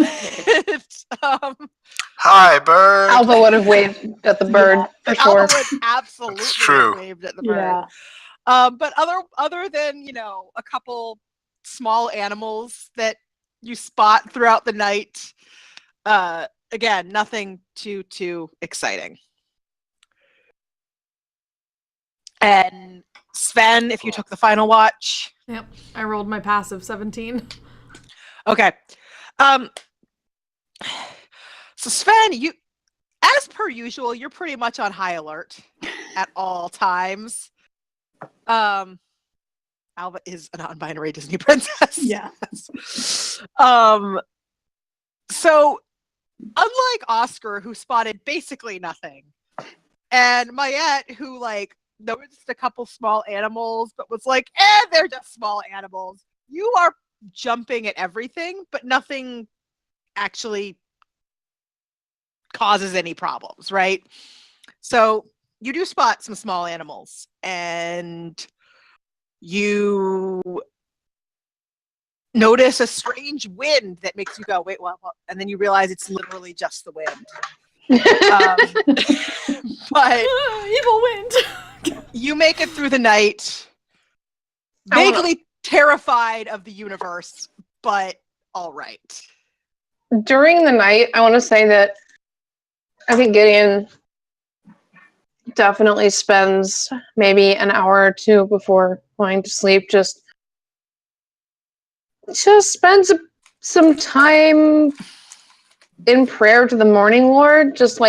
hi, bird. Alva would have waved at the bird for sure. Alva would absolutely have waved at the bird. But other than a couple small animals that you spot throughout the night, again, nothing too exciting. And Sven, if you took the final watch. Yep, I rolled my passive 17. Okay. So Sven, you, as per usual, you're pretty much on high alert at all times. Alva is a non-binary Disney princess. Yeah. So unlike Oscar, who spotted basically nothing, and Mayette, who noticed a couple small animals, but was like, they're just small animals. You are jumping at everything, but nothing actually causes any problems, right? So you do spot some small animals, and you notice a strange wind that makes you go, wait, what? And then you realize it's literally just the wind. But evil wind. You make it through the night, vaguely terrified of the universe, but all right. During the night, I want to say that I think Gideon definitely spends maybe an hour or two before going to sleep, just spends some time in prayer to the Morning Lord, just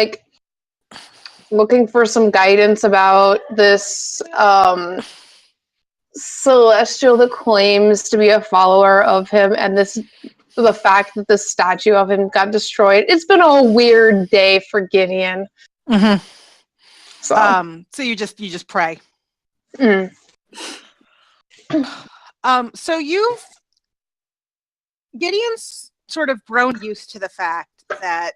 looking for some guidance about this celestial that claims to be a follower of him, and the fact that the statue of him got destroyed. It's been a weird day for Gideon. Mm-hmm. So you just pray. Mm. So Gideon's sort of grown used to the fact that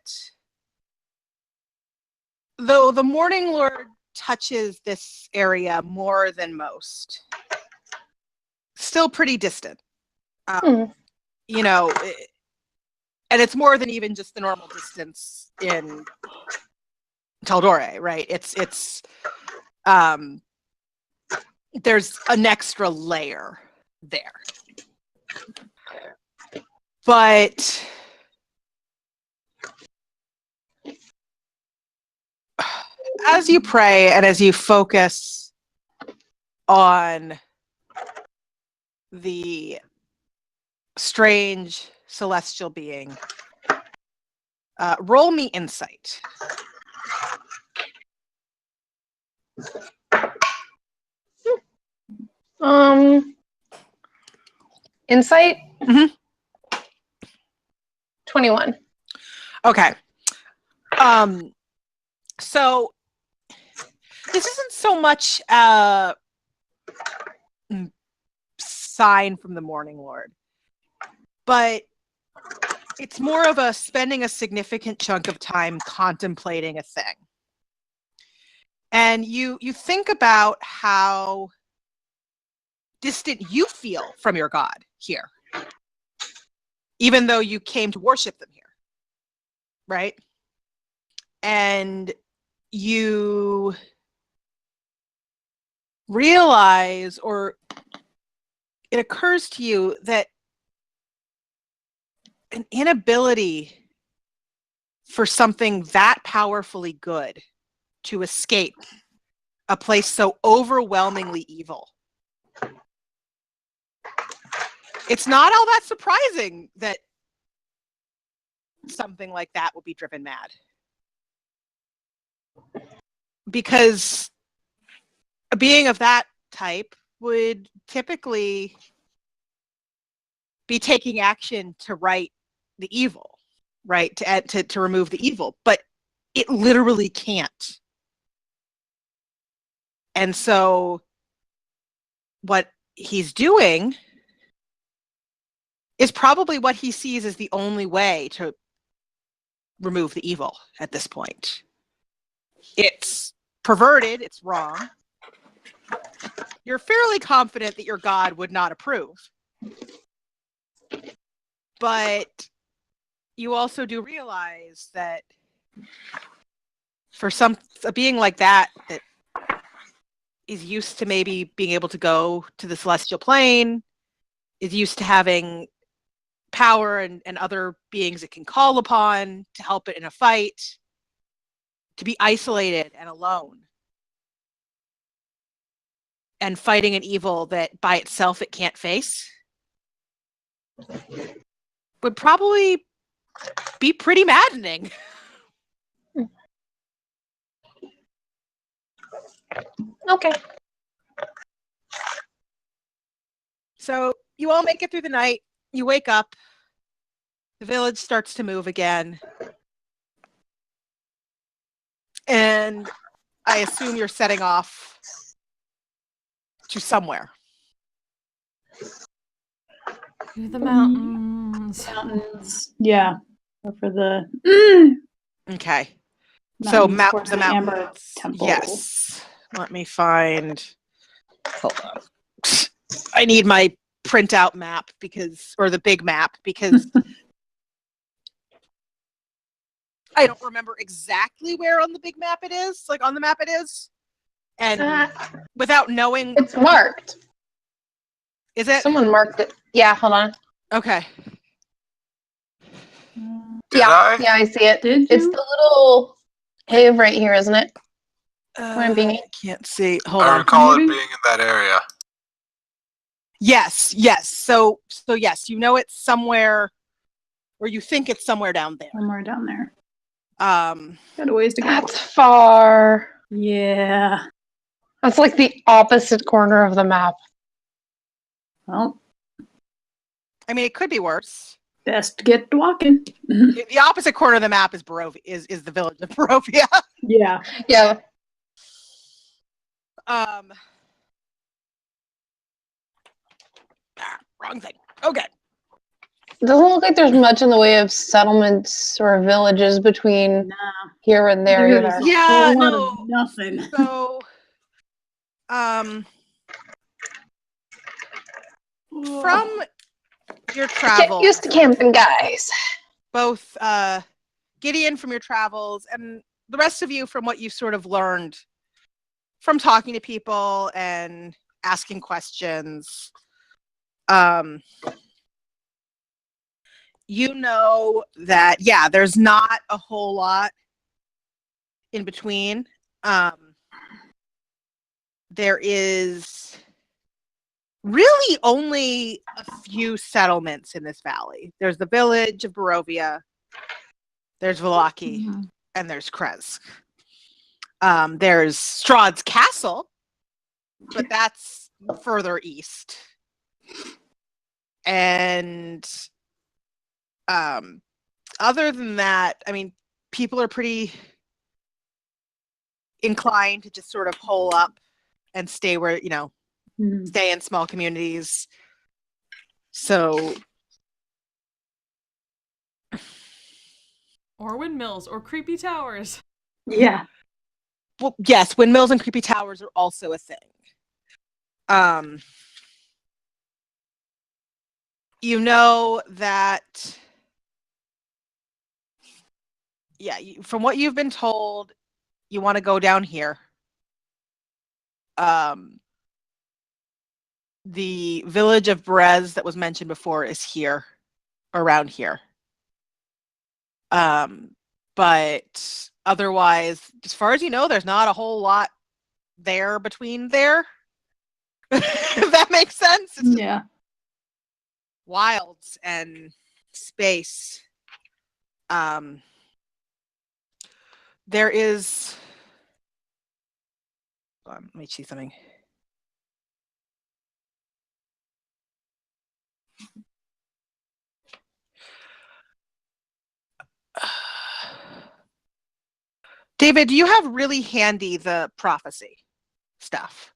though the Morning Lord touches this area more than most, still pretty distant. And it's more than even just the normal distance in Taldore, right? It's there's an extra layer there. But as you pray and as you focus on the strange celestial being, roll me insight. Insight? Mm-hmm. 21. Okay. So this isn't so much a sign from the Morning Lord, but it's more of a spending a significant chunk of time contemplating a thing. And you think about how distant you feel from your God here, even though you came to worship them here, right? And you realize, or it occurs to you, that an inability for something that powerfully good to escape a place so overwhelmingly evil. It's not all that surprising that something like that would be driven mad. Because a being of that type would typically be taking action to right the evil, right? To remove the evil, but it literally can't. And so what he's doing is probably what he sees as the only way to remove the evil at this point. It's perverted, it's wrong. You're fairly confident that your God would not approve. But you also do realize that for a being like that is used to maybe being able to go to the celestial plane, is used to having power and other beings it can call upon to help it in a fight, to be isolated and alone and fighting an evil that by itself it can't face, would probably be pretty maddening. Okay. So you all make it through the night. You wake up. The village starts to move again. And I assume you're setting off to somewhere. To the mountains. Mountains. Yeah. Or for the Okay. So towards the the Amber mountains. Temple. Yes. Let me find. Hold on. I need my printout map or the big map, because I don't remember exactly where on the big map it is. Like on the map it is. And without knowing. It's marked. Is it? Someone marked it. Yeah, hold on. Okay. Did I? Yeah, I see it. Did It's you? the little cave right here, isn't it? I can't see. Hold I on. recall it Maybe? being in that area. Yes. So yes, you know it's somewhere, or you think it's somewhere down there. Somewhere down there. Got a ways to go. That's far. Yeah. That's like the opposite corner of the map. Well, I mean, it could be worse. best get walking. The opposite corner of the map is Barovia, is the village of Barovia. Yeah. Yeah. Wrong thing. Okay. It doesn't look like there's much in the way of settlements or villages between Nah. here and there There's either. a Yeah, whole lot no. of nothing. So, from your Get travels, used to camping, guys. both Gideon from your travels and the rest of you from what you sort of learned from talking to people and asking questions, you know that, yeah, there's not a whole lot in between. There is really only a few settlements in this valley. There's the village of Barovia, there's Vallaki, and there's Kresk. There's Strahd's castle, but that's further east. And other than that, I mean, people are pretty inclined to just sort of hole up and stay where, Mhm. stay in small communities. So, Or windmills, or creepy towers. Yeah. well, yes, windmills and creepy towers are also a thing. You know that, from what you've been told, you want to go down here. The village of Brez that was mentioned before is here, around here. But otherwise, as far as you know, there's not a whole lot there between there. If that makes sense. It's Yeah. wilds and space. There is. Let me see something. David, do you have really handy the prophecy stuff?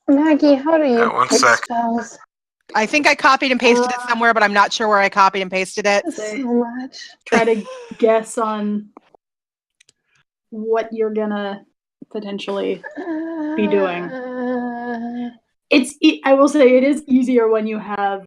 Maggie, how do you One pick sec. spells? I think I copied and pasted it somewhere, but I'm not sure where I copied and pasted it. So much. Try to guess on what you're gonna potentially be doing. I will say it is easier when you have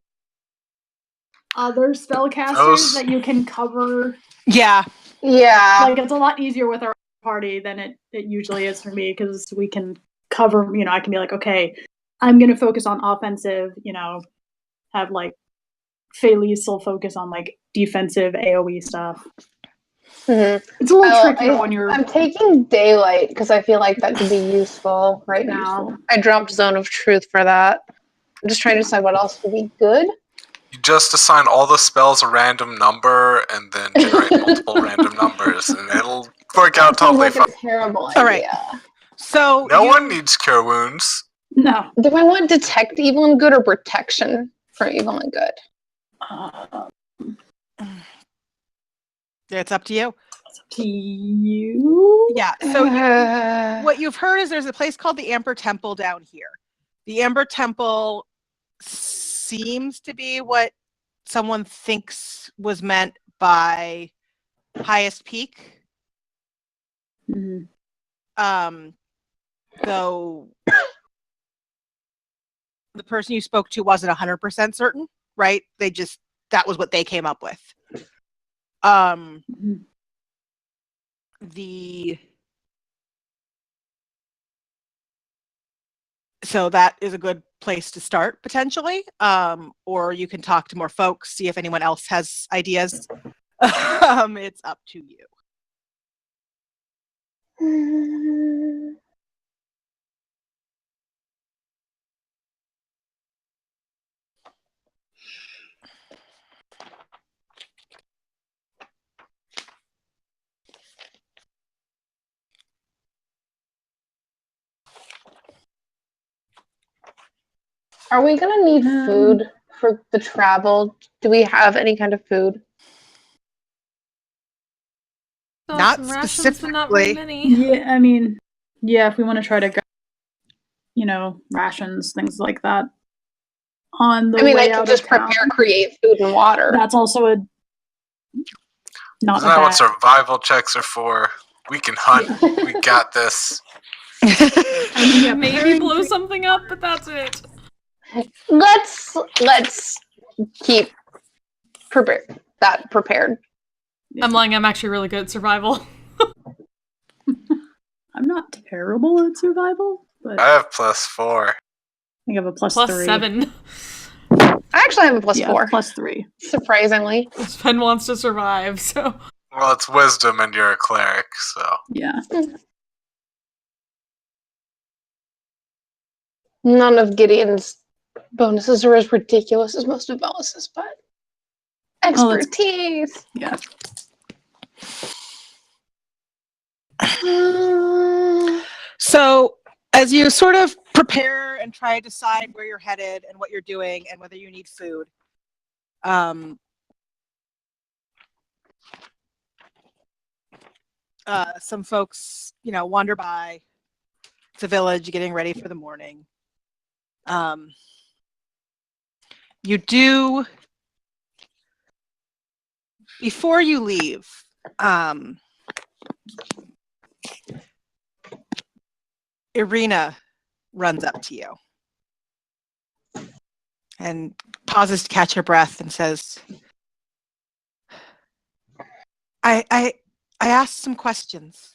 other spellcasters that you can cover. Yeah. Yeah. Like, it's a lot easier with our party than it usually is for me, because we can cover, I can be like, okay, I'm going to focus on offensive, have like Felice will focus on like defensive AoE stuff. Mm-hmm. It's a little trickier when you're... I'm taking daylight because I feel like that could be useful right now. I dropped Zone of Truth for that. I'm just trying to decide what else would be good. You just assign all the spells a random number and then generate multiple random numbers, and it'll work out totally fine. Like a terrible idea. All right. So No one needs cure wounds. No. Do I want Detect Evil and Good or Protection for Evil and Good? It's up to you. It's up to you. Yeah. So what you've heard is there's a place called the Amber Temple down here. The Amber Temple seems to be what someone thinks was meant by highest peak. Mm-hmm. Though the person you spoke to wasn't 100% certain, right? That was what they came up with. So that is a good place to start potentially. Or you can talk to more folks, see if anyone else has ideas. It's up to you. Are we gonna need food for the travel? Do we have any kind of food? Not some rations, but not very many. Yeah, I mean, if we want to try to go, rations, things like that. On the way I out can just of town. create food and water. That's also Isn't that what survival checks are for? We can hunt. We got this. Maybe blow something up, but that's it. Let's keep prepared. I'm lying. I'm actually really good at survival. I'm not terrible at survival, but I have +4. I think I have a +3. +7. I actually have a +4. +3. Surprisingly. Sven wants to survive, so. Well, it's wisdom and you're a cleric, so. Yeah. None of Gideon's bonuses are as ridiculous as most of Bellis's, but expertise. Yeah. So as you sort of prepare and try to decide where you're headed and what you're doing and whether you need food, some folks, wander by the village getting ready for the morning. You do, before you leave, Irina runs up to you and pauses to catch her breath and says, I asked some questions.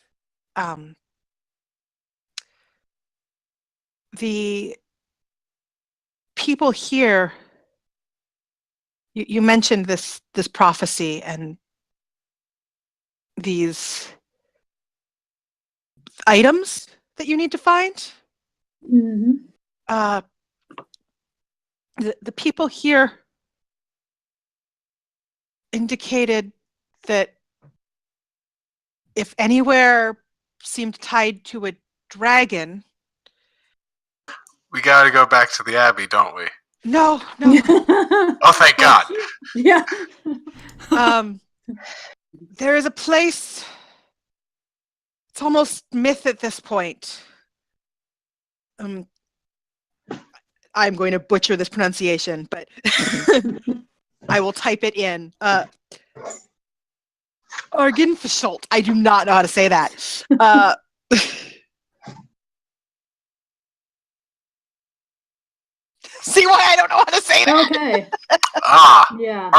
The people here, you mentioned this prophecy and these items that you need to find. Mm-hmm. The people here indicated that if anywhere seemed tied to a dragon. We gotta go back to the Abbey, don't we? No. Oh, thank God. Yeah. There is a place. It's almost myth at this point. I'm going to butcher this pronunciation, but I will type it in. Argenfisholt. I do not know how to say that. See why I don't know how to say that? Okay. Yeah.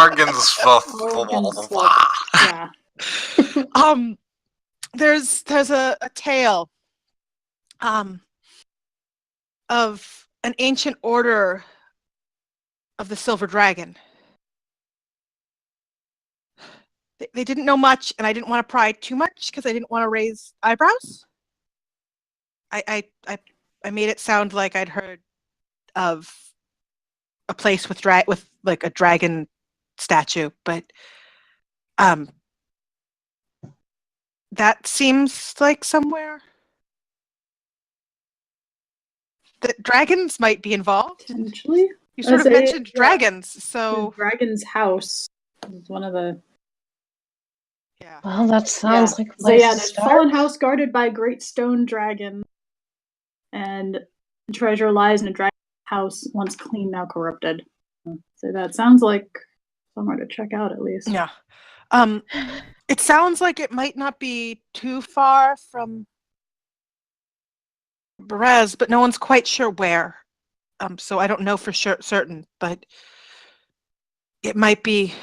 Yeah. There's a tale of an ancient order of the Silver Dragon. They didn't know much, and I didn't want to pry too much because I didn't want to raise eyebrows. I made it sound like I'd heard of a place with like a dragon statue, but that seems like somewhere that dragons might be involved. Potentially. You sort of mentioned dragons, so the dragon's house is one of the. Yeah. Well, that sounds like. So yeah, there's a fallen house guarded by a great stone dragon, and the treasure lies in a dragon house once clean, now corrupted. So that sounds like somewhere to check out at least. Yeah. It sounds like it might not be too far from Berez, but no one's quite sure where. So I don't know for certain, but it might be.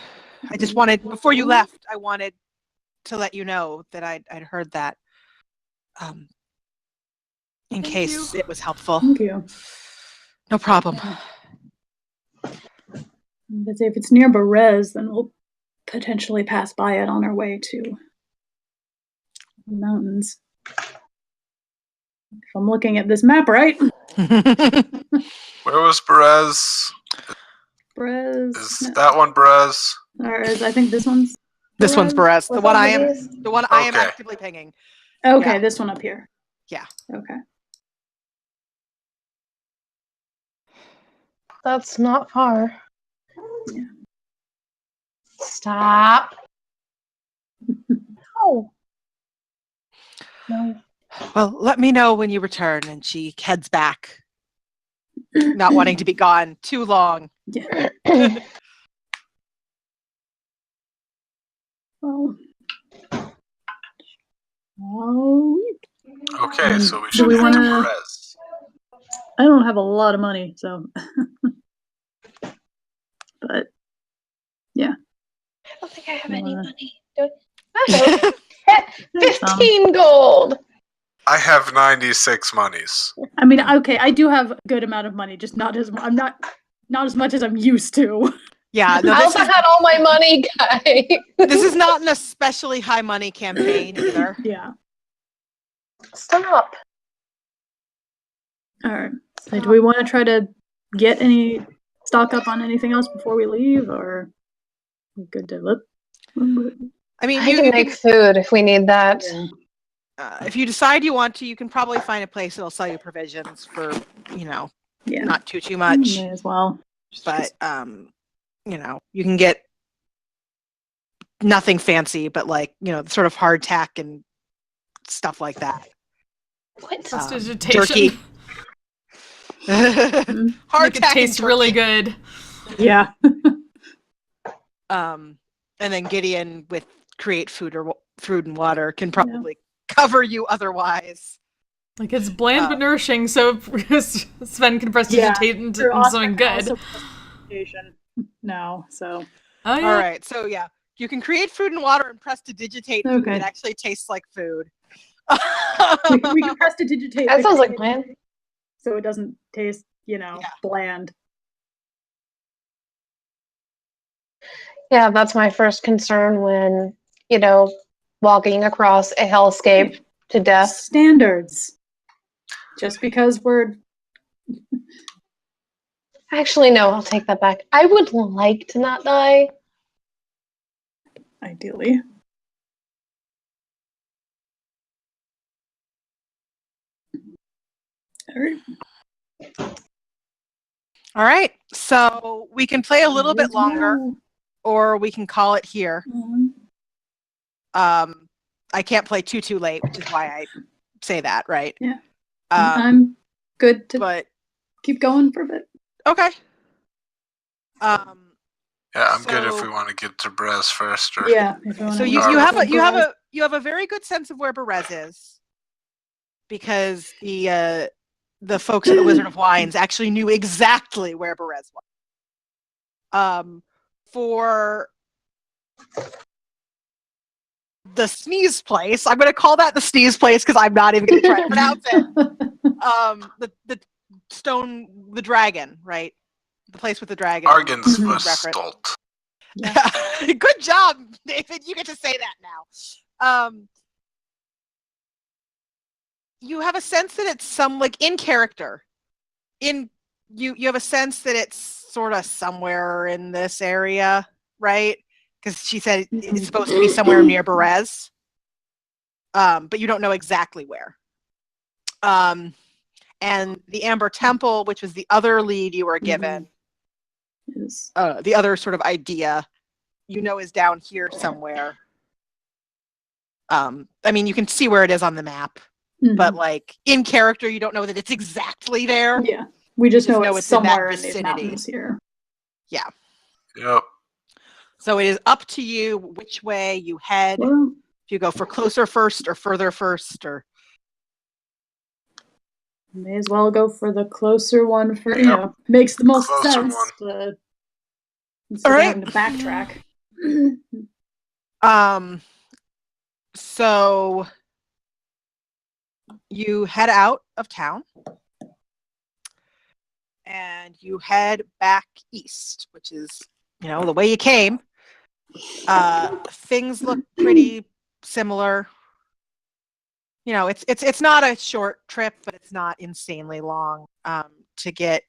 I just wanted, before you left, I wanted to let you know that I'd heard that. In case it was helpful. Thank you. No problem. But if it's near Berez, then we'll potentially pass by it on our way to the mountains. If I'm looking at this map right. Where was Berez? Berez. Is that one Berez? Or is, I think this one's. This one's Berez. The one I am Okay. actively pinging. Okay, Yeah. this one up here. Yeah. Okay. That's not far. Yeah. Stop. Oh. No. Well, let me know when you return. And she heads back, not wanting to be gone too long. Yeah. Well. Okay, so we Do should we head wanna- to Berez. I don't have a lot of money, so. But, yeah. I don't think I have You any wanna- money. I have 15 gold. I have 96 monies. I mean, okay, I do have a good amount of money, just not as I'm not as much as I'm used to. Yeah. No, I also had all my money, guys. this is not an especially high money campaign either. Yeah. Stop. All right. So do we want to try to get any stock up on anything else before we leave, or we good to look? I mean, I can make food if we need that. Yeah. if you decide you want to, you can probably find a place that'll sell you provisions for, Yeah. not too much. May as well. But you can get nothing fancy, but like, the sort of hardtack and stuff like that. What? Prestidigitation. Turkey. Make it taste really good. Yeah. And then Gideon with create food and water can probably cover you otherwise. Like it's bland but nourishing, so Sven can prestidigitate into something good. No, so. Oh, yeah. All right, so yeah, you can create food and water and prestidigitate food that actually tastes like food. we can prestidigitate. That sounds like bland. So it doesn't taste, bland. Yeah, that's my first concern when, walking across a hellscape to death. Standards. Just because we're... Actually, no, I'll take that back. I would like to not die. Ideally. All right, so we can play a little bit longer, or we can call it here. I can't play too late, which is why I say that, right? Yeah. I'm good to keep going for a bit. Okay. Yeah, I'm good if we want to get to Berez first. Or yeah. So you have a very good sense of where Berez is, because the folks at the Wizard of Wines actually knew exactly where Berez was. For the Sneeze Place, I'm going to call that the Sneeze Place because I'm not even going to try to pronounce it. The dragon, right? The place with the dragon. Argensvostholt. Yeah. Good job, David. You get to say that now. You have a sense that it's in character. You have a sense that it's sort of somewhere in this area, right? Because she said it's supposed to be somewhere near Berez. But you don't know exactly where. And the Amber Temple, which was the other lead you were given, the other sort of idea, is down here somewhere. You can see where it is on the map, but in character, you don't know that it's exactly there. Yeah, we just know it's somewhere in in these mountains here. Yeah. Yep. So it is up to you which way you head. Well, if you go for closer first or further first, or may as well go for the closer one for makes the most Closer sense. All right. Having to backtrack. So you head out of town and you head back east, which is, the way you came. Things look pretty similar. It's not a short trip, but it's not insanely long to get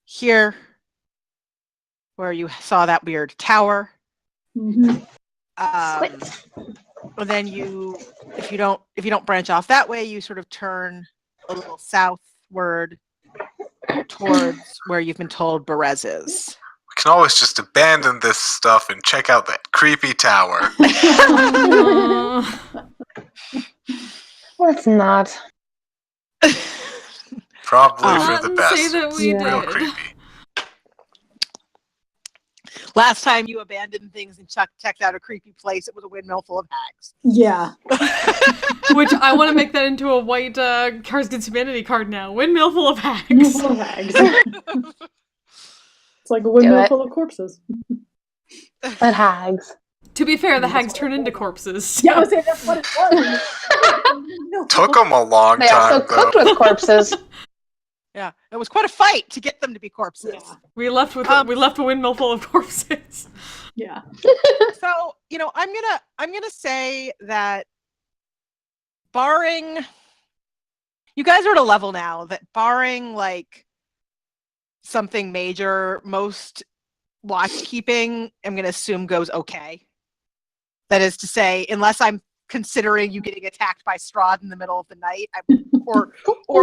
here, where you saw that weird tower. Mm-hmm. And then if you don't branch off that way, you sort of turn a little southward towards where you've been told Berez is. We can always just abandon this stuff and check out that creepy tower. Let's not. Probably for the best. Say that we Real did. creepy. Last time you abandoned things and checked out a creepy place, it was a windmill full of hags. Yeah. Which I want to make that into a white Cards Against Humanity card now. Windmill full of hags. Windmill full of hags. It's like a windmill full of corpses. But hags. To be fair, the hags turn into corpses. So. Yeah, I was saying that's what it was. Took them a long They time, also cooked with corpses. Yeah, it was quite a fight to get them to be corpses. Yeah. We left a windmill full of corpses. Yeah. So, I'm gonna say that barring, you guys are at a level now that barring something major, most watchkeeping, I'm gonna assume goes okay. That is to say, unless I'm considering you getting attacked by Strahd in the middle of the night, or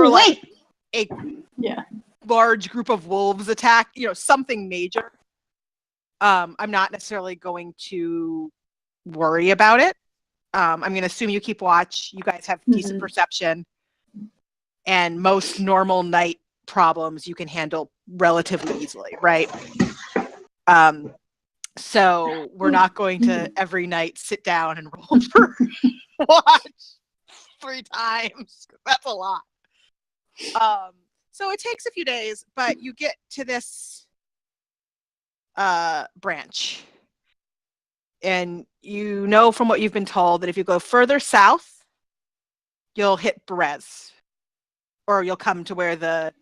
a large group of wolves attack, something major. I'm not necessarily going to worry about it. I'm going to assume you keep watch. You guys have decent perception. And most normal night problems you can handle relatively easily, right? So we're not going to every night sit down and roll for watch 3 times. That's a lot. So it takes a few days, but you get to this branch. And you know from what you've been told that if you go further south, you'll hit Berez. Or you'll come to where the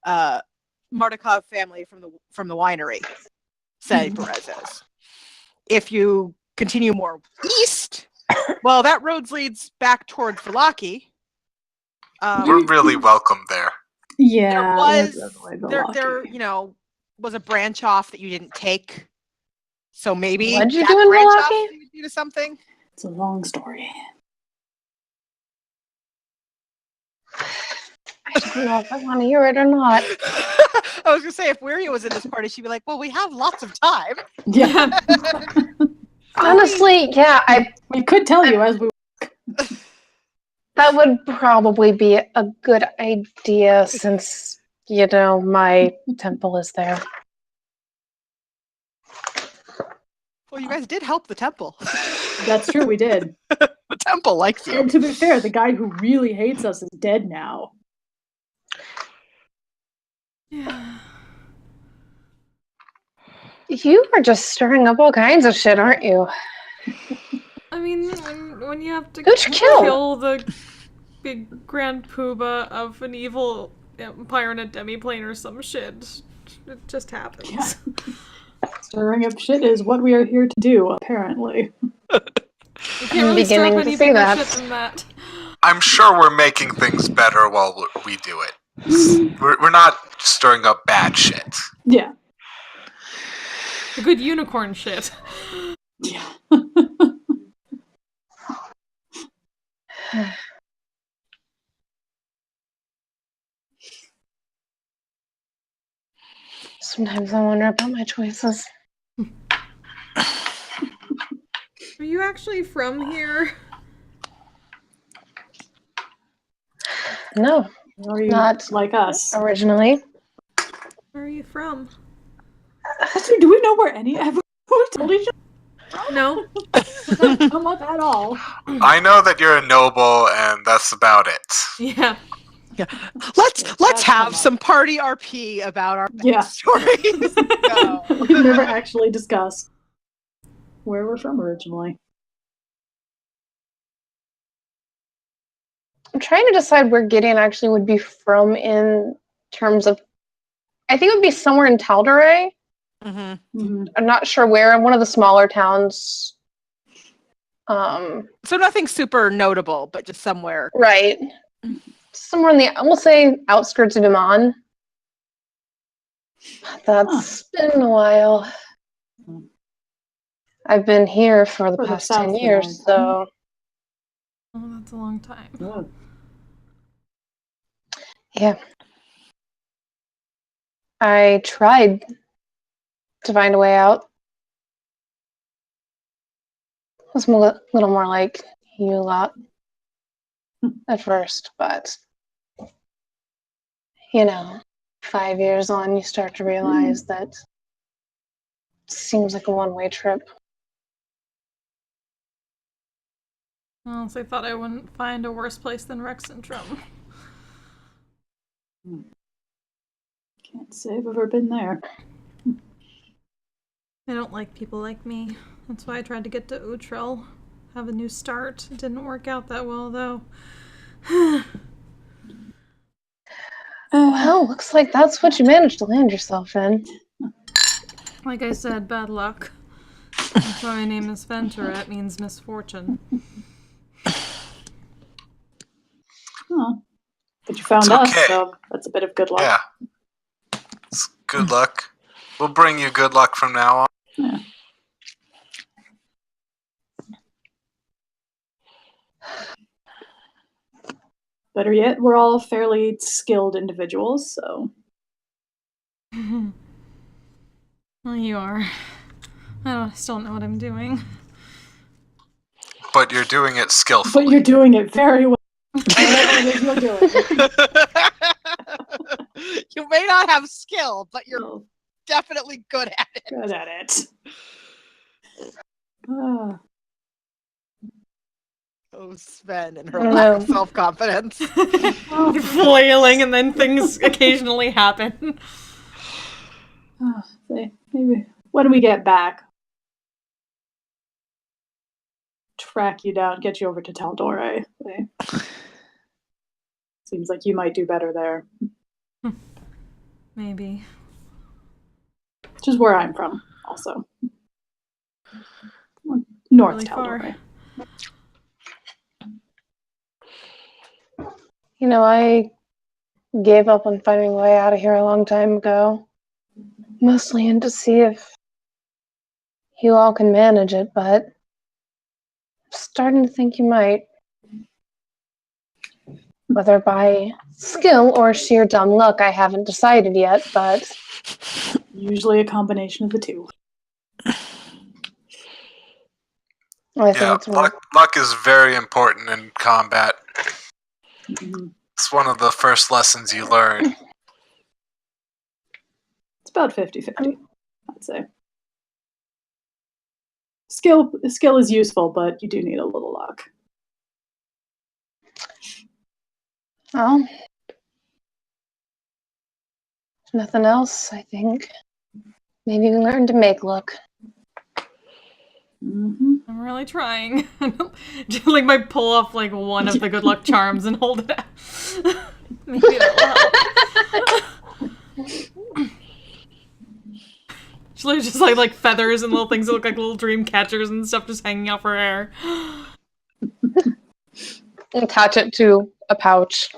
Martikov family from the winery say Berez is. If you continue more east, well, that road leads back towards Vallaki. We're really welcome there. Yeah, there was a branch off that you didn't take. So maybe what'd you that do in branch off Vallaki? leads you to something. It's a long story. I don't know if I want to hear it or not. I was gonna say, if Wiria was in this party, she'd be like, "Well, we have lots of time." Yeah. Honestly, yeah, we could tell you as we. that would probably be a good idea since, my temple is there. Well, you guys did help the temple. That's true, we did. The temple likes you. And to be fair, the guy who really hates us is dead now. Yeah. You are just stirring up all kinds of shit, aren't you? I mean, when you have to Who'd you kill? kill the big grand poobah of an evil empire in a demiplane or some shit, it just happens. Yeah. Stirring up shit is what we are here to do, apparently. You can't really stir up any bigger shit than that. I'm sure we're making things better while we do it. We're not stirring up bad shit. Yeah. The good unicorn shit. Yeah. Sometimes I wonder about my choices. Are you actually from here? No, Are you not like us? originally. Where are you from? Do we know where any? Have we told each other? No. Doesn't come up at all. I know that you're a noble, and that's about it. Yeah. Yeah. Let's have some party RP about our stories. No. We've never actually discussed where we're from originally. I'm trying to decide where Gideon actually would be from in terms of. I think it would be somewhere in Tal'Dorei. Mm-hmm. I'm not sure where. One of the smaller towns. So nothing super notable, but just somewhere. Right. Somewhere in the, we'll say, outskirts of Iman. That's been a while. I've been here for the past 10 years, so. Oh, that's a long time. Yeah. Yeah. I tried to find a way out. It was a little more like you lot at first, but 5 years on, you start to realize that it seems like a one-way trip. Well, so I thought I wouldn't find a worse place than Rexentrum. Can't say I've ever been there. I don't like people like me. That's why I tried to get to Utrell. Have a new start. It didn't work out that well, though. Well, looks like that's what you managed to land yourself in. Like I said, bad luck. That's why my name is Ventura. It means misfortune. Oh. But you found us, so that's a bit of good luck. Yeah. It's good luck. We'll bring you good luck from now on. Yeah. Better yet, we're all fairly skilled individuals, so. Well, you are. I still don't know what I'm doing. but you're doing it skillfully. But you're doing it very well. Whatever it is you're doing. You may not have skill, but you're Oh, definitely good at it. good at it. Ah. Oh, Sven and her I don't lack of know. self-confidence. You're flailing and then things occasionally happen. Maybe when we get back, track you down, get you over to Taldore. Seems like you might do better there. Maybe. Which is where I'm from, also. North Really Taldore. You know, I gave up on finding a way out of here a long time ago. Mostly in to see if you all can manage it, but I'm starting to think you might. Whether by skill or sheer dumb luck, I haven't decided yet, but Usually a combination of the two. I think Yeah, it's worth. luck is very important in combat. Mm-hmm. It's one of the first lessons you learn. It's about 50-50, I'd say. Skill is useful, but you do need a little luck. Well, if nothing else, I think maybe we learn to make luck. Mm-hmm. I'm really trying. Just like might pull off like one of the good luck charms and hold it out. Maybe that will help. She's literally just like feathers and little things that look like little dream catchers and stuff just hanging off her hair. Attach it to a pouch.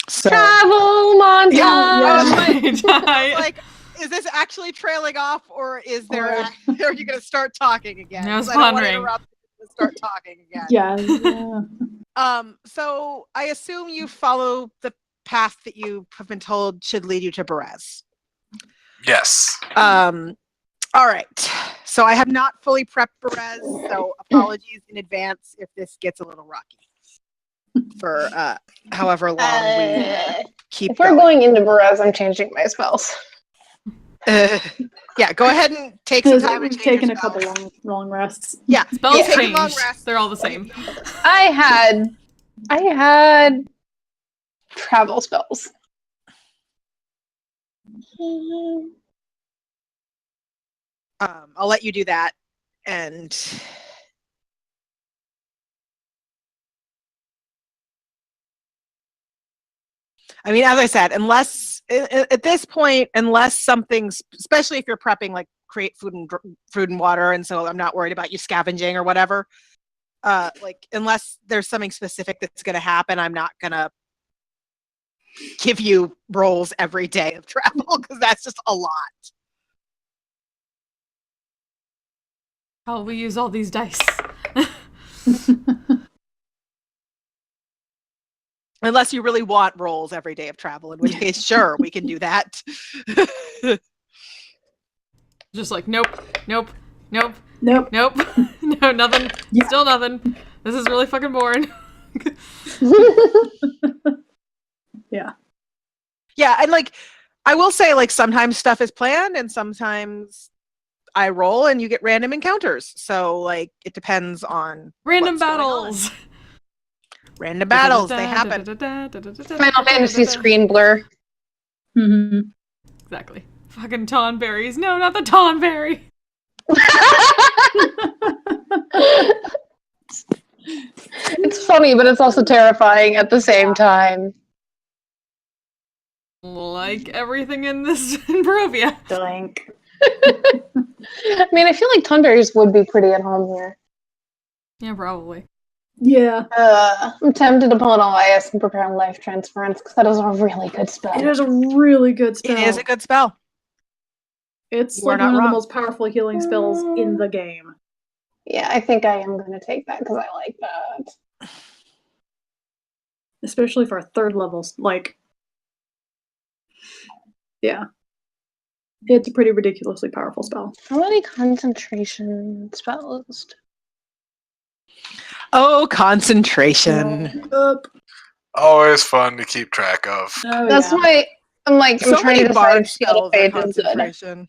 So, Travel montage! I was like, is this actually trailing off, or is there? Are you going to start talking again? I was I don't want to pondering. interrupt you to start talking again. Yeah. So I assume you follow the path that you have been told should lead you to Berez. Yes. All right. So I have not fully prepped Berez, so apologies in advance if this gets a little rocky for however long we keep If we're going into Berez, I'm changing my spells. Yeah, go ahead and take some time. We've taken a couple long rests. Yeah, Spells take change. long rests. They're all the same. I had travel spells. I'll let you do that, and I mean, as I said, unless at this point, unless something's, especially if you're prepping, like create food and water, and so I'm not worried about you scavenging or whatever. Like, unless there's something specific that's going to happen, I'm not going to give you rolls every day of travel because that's just a lot. How will we use all these dice? Unless you really want rolls every day of travel, in which case, sure, we can do that. Just like, nope, nope, nope, Nope. nope. No, nothing. Yeah. Still nothing. This is really fucking boring. Yeah. Yeah, and like, I will say, like, sometimes stuff is planned and sometimes I roll and you get random encounters. So, like, it depends on Random what's going on. battles. Random battles, they happen. Final Fantasy screen blur. Mm-hmm. Exactly. Fucking Tonberries. No, not the Tonberry. It's funny, but it's also terrifying at the same time. Like everything in this in Barovia. Doink. I mean, I feel like Tunberries would be pretty at home here. Yeah, probably. Yeah. I'm tempted to pull an Elias and prepare life transference because that is a really good spell. It is a really good spell. It is a good spell. It's You are like not one of wrong. the most powerful healing spells in the game. Yeah, I think I am going to take that because I like that. especially for a third level. Like, yeah, it's a pretty ridiculously powerful spell. How many concentration spells? Oh, concentration. Always fun to keep track of. Oh, That's yeah. why I'm like, I'm So trying many to decide bard if spells Scale are of Fate is good. concentration.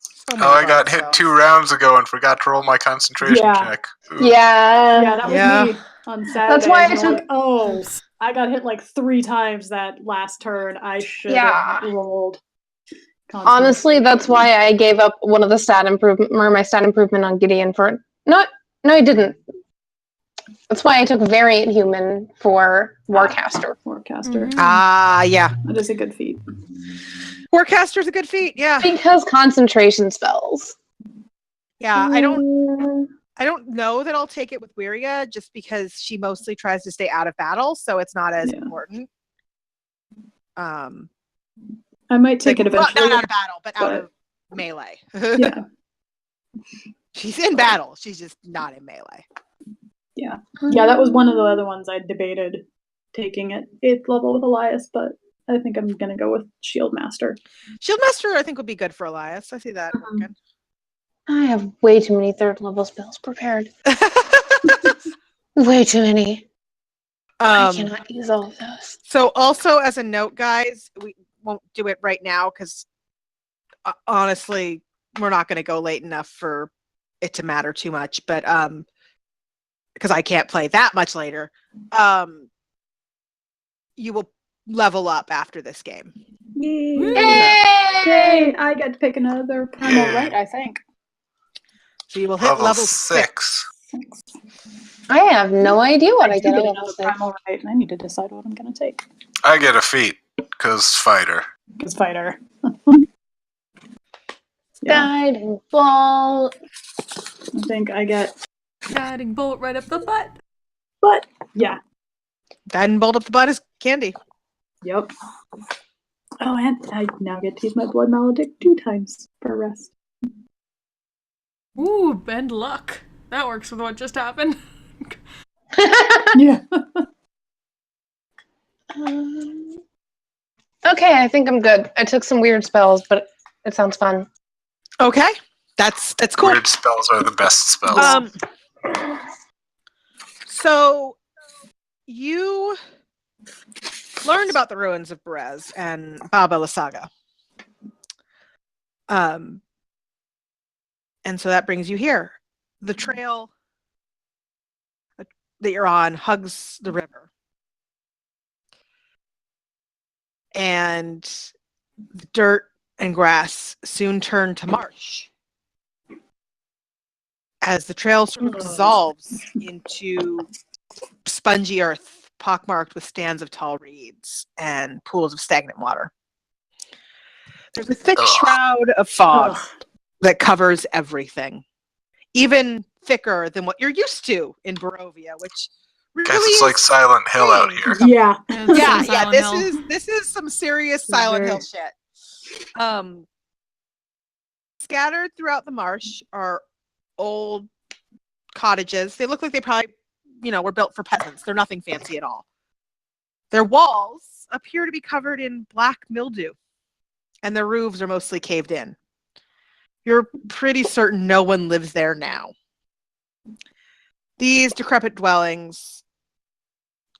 So many Oh, I bard got hit spells. 2 rounds ago and forgot to roll my concentration Yeah. check. Ooh. Yeah. Yeah, that was Yeah. me on Saturday. That's why I and took- like, oh, Oops. I got hit like 3 times that last turn. I should Yeah. have rolled. Honestly, that's why I gave up one of the stat improvement, or my stat improvement on Gideon for no, I didn't. That's why I took Variant Human for Warcaster. Warcaster. Mhm. Yeah. That is a good feat. Warcaster's a good feat. Yeah. Because concentration spells. Yeah. I don't know that I'll take it with Wiria just because she mostly tries to stay out of battle, so it's not as important. I might take it eventually. Not out of battle, but out of melee. Yeah. She's in battle. She's just not in melee. Yeah, that was one of the other ones I debated taking at 8th level with Elias, but I think I'm going to go with Shield Master. Shield Master, I think, would be good for Elias. I see that working. I have way too many 3rd level spells prepared. Way too many. I cannot use all of those. So also as a note, guys, we won't do it right now because honestly, we're not going to go late enough for it to matter too much. But because I can't play that much later, you will level up after this game. Yay! I get to pick another primal right, I think. So you will hit level 6. I have no idea what I get at level another 6. primal right, and I need to decide what I'm going to take. I get a feat, because fighter. Because fighter. Guiding Bolt. I think I get... Guiding bolt right up the butt. But, yeah. Guiding bolt up the butt is candy. Yep. Oh, and I now get to use my Blood Maledict 2 times for rest. Ooh, bend luck. That works with what just happened. Yeah. Okay, I think I'm good. I took some weird spells, but it sounds fun. Okay, that's cool. Weird spells are the best spells. So you learned about the ruins of Berez and Baba Lysaga. And so that brings you here. The trail that you're on hugs the river. And the dirt and grass soon turn to marsh as the trail sort of dissolves into spongy earth pockmarked with stands of tall reeds and pools of stagnant water. There's a thick shroud of fog that covers everything, even thicker than what you're used to in Barovia, which really Guess it's is like Silent Hill out here. Yeah. yeah. This is some serious Silent Hill shit. Scattered throughout the marsh are old cottages. They look like they probably, were built for peasants. They're nothing fancy at all. Their walls appear to be covered in black mildew, and their roofs are mostly caved in. You're pretty certain no one lives there now. These decrepit dwellings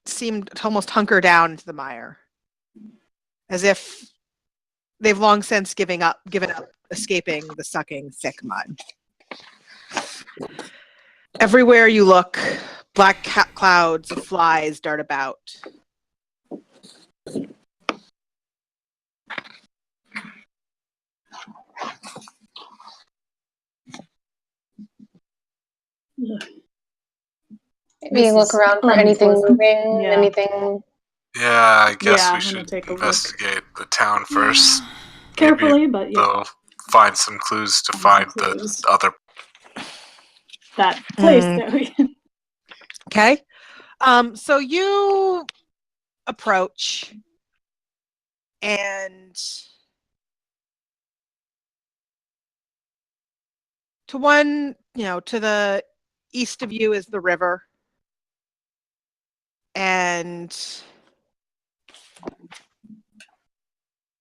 seem to almost hunker down into the mire, as if they've long since given up escaping the sucking thick mud. Everywhere you look, black clouds of flies dart about. Maybe look around for anything moving, Yeah. anything. Yeah, I guess we I'm gonna should take a look. investigate the town first. Carefully, but yeah. They'll find some clues to find clues. the other. That place that we... Okay. So you approach and to the east of you is the river.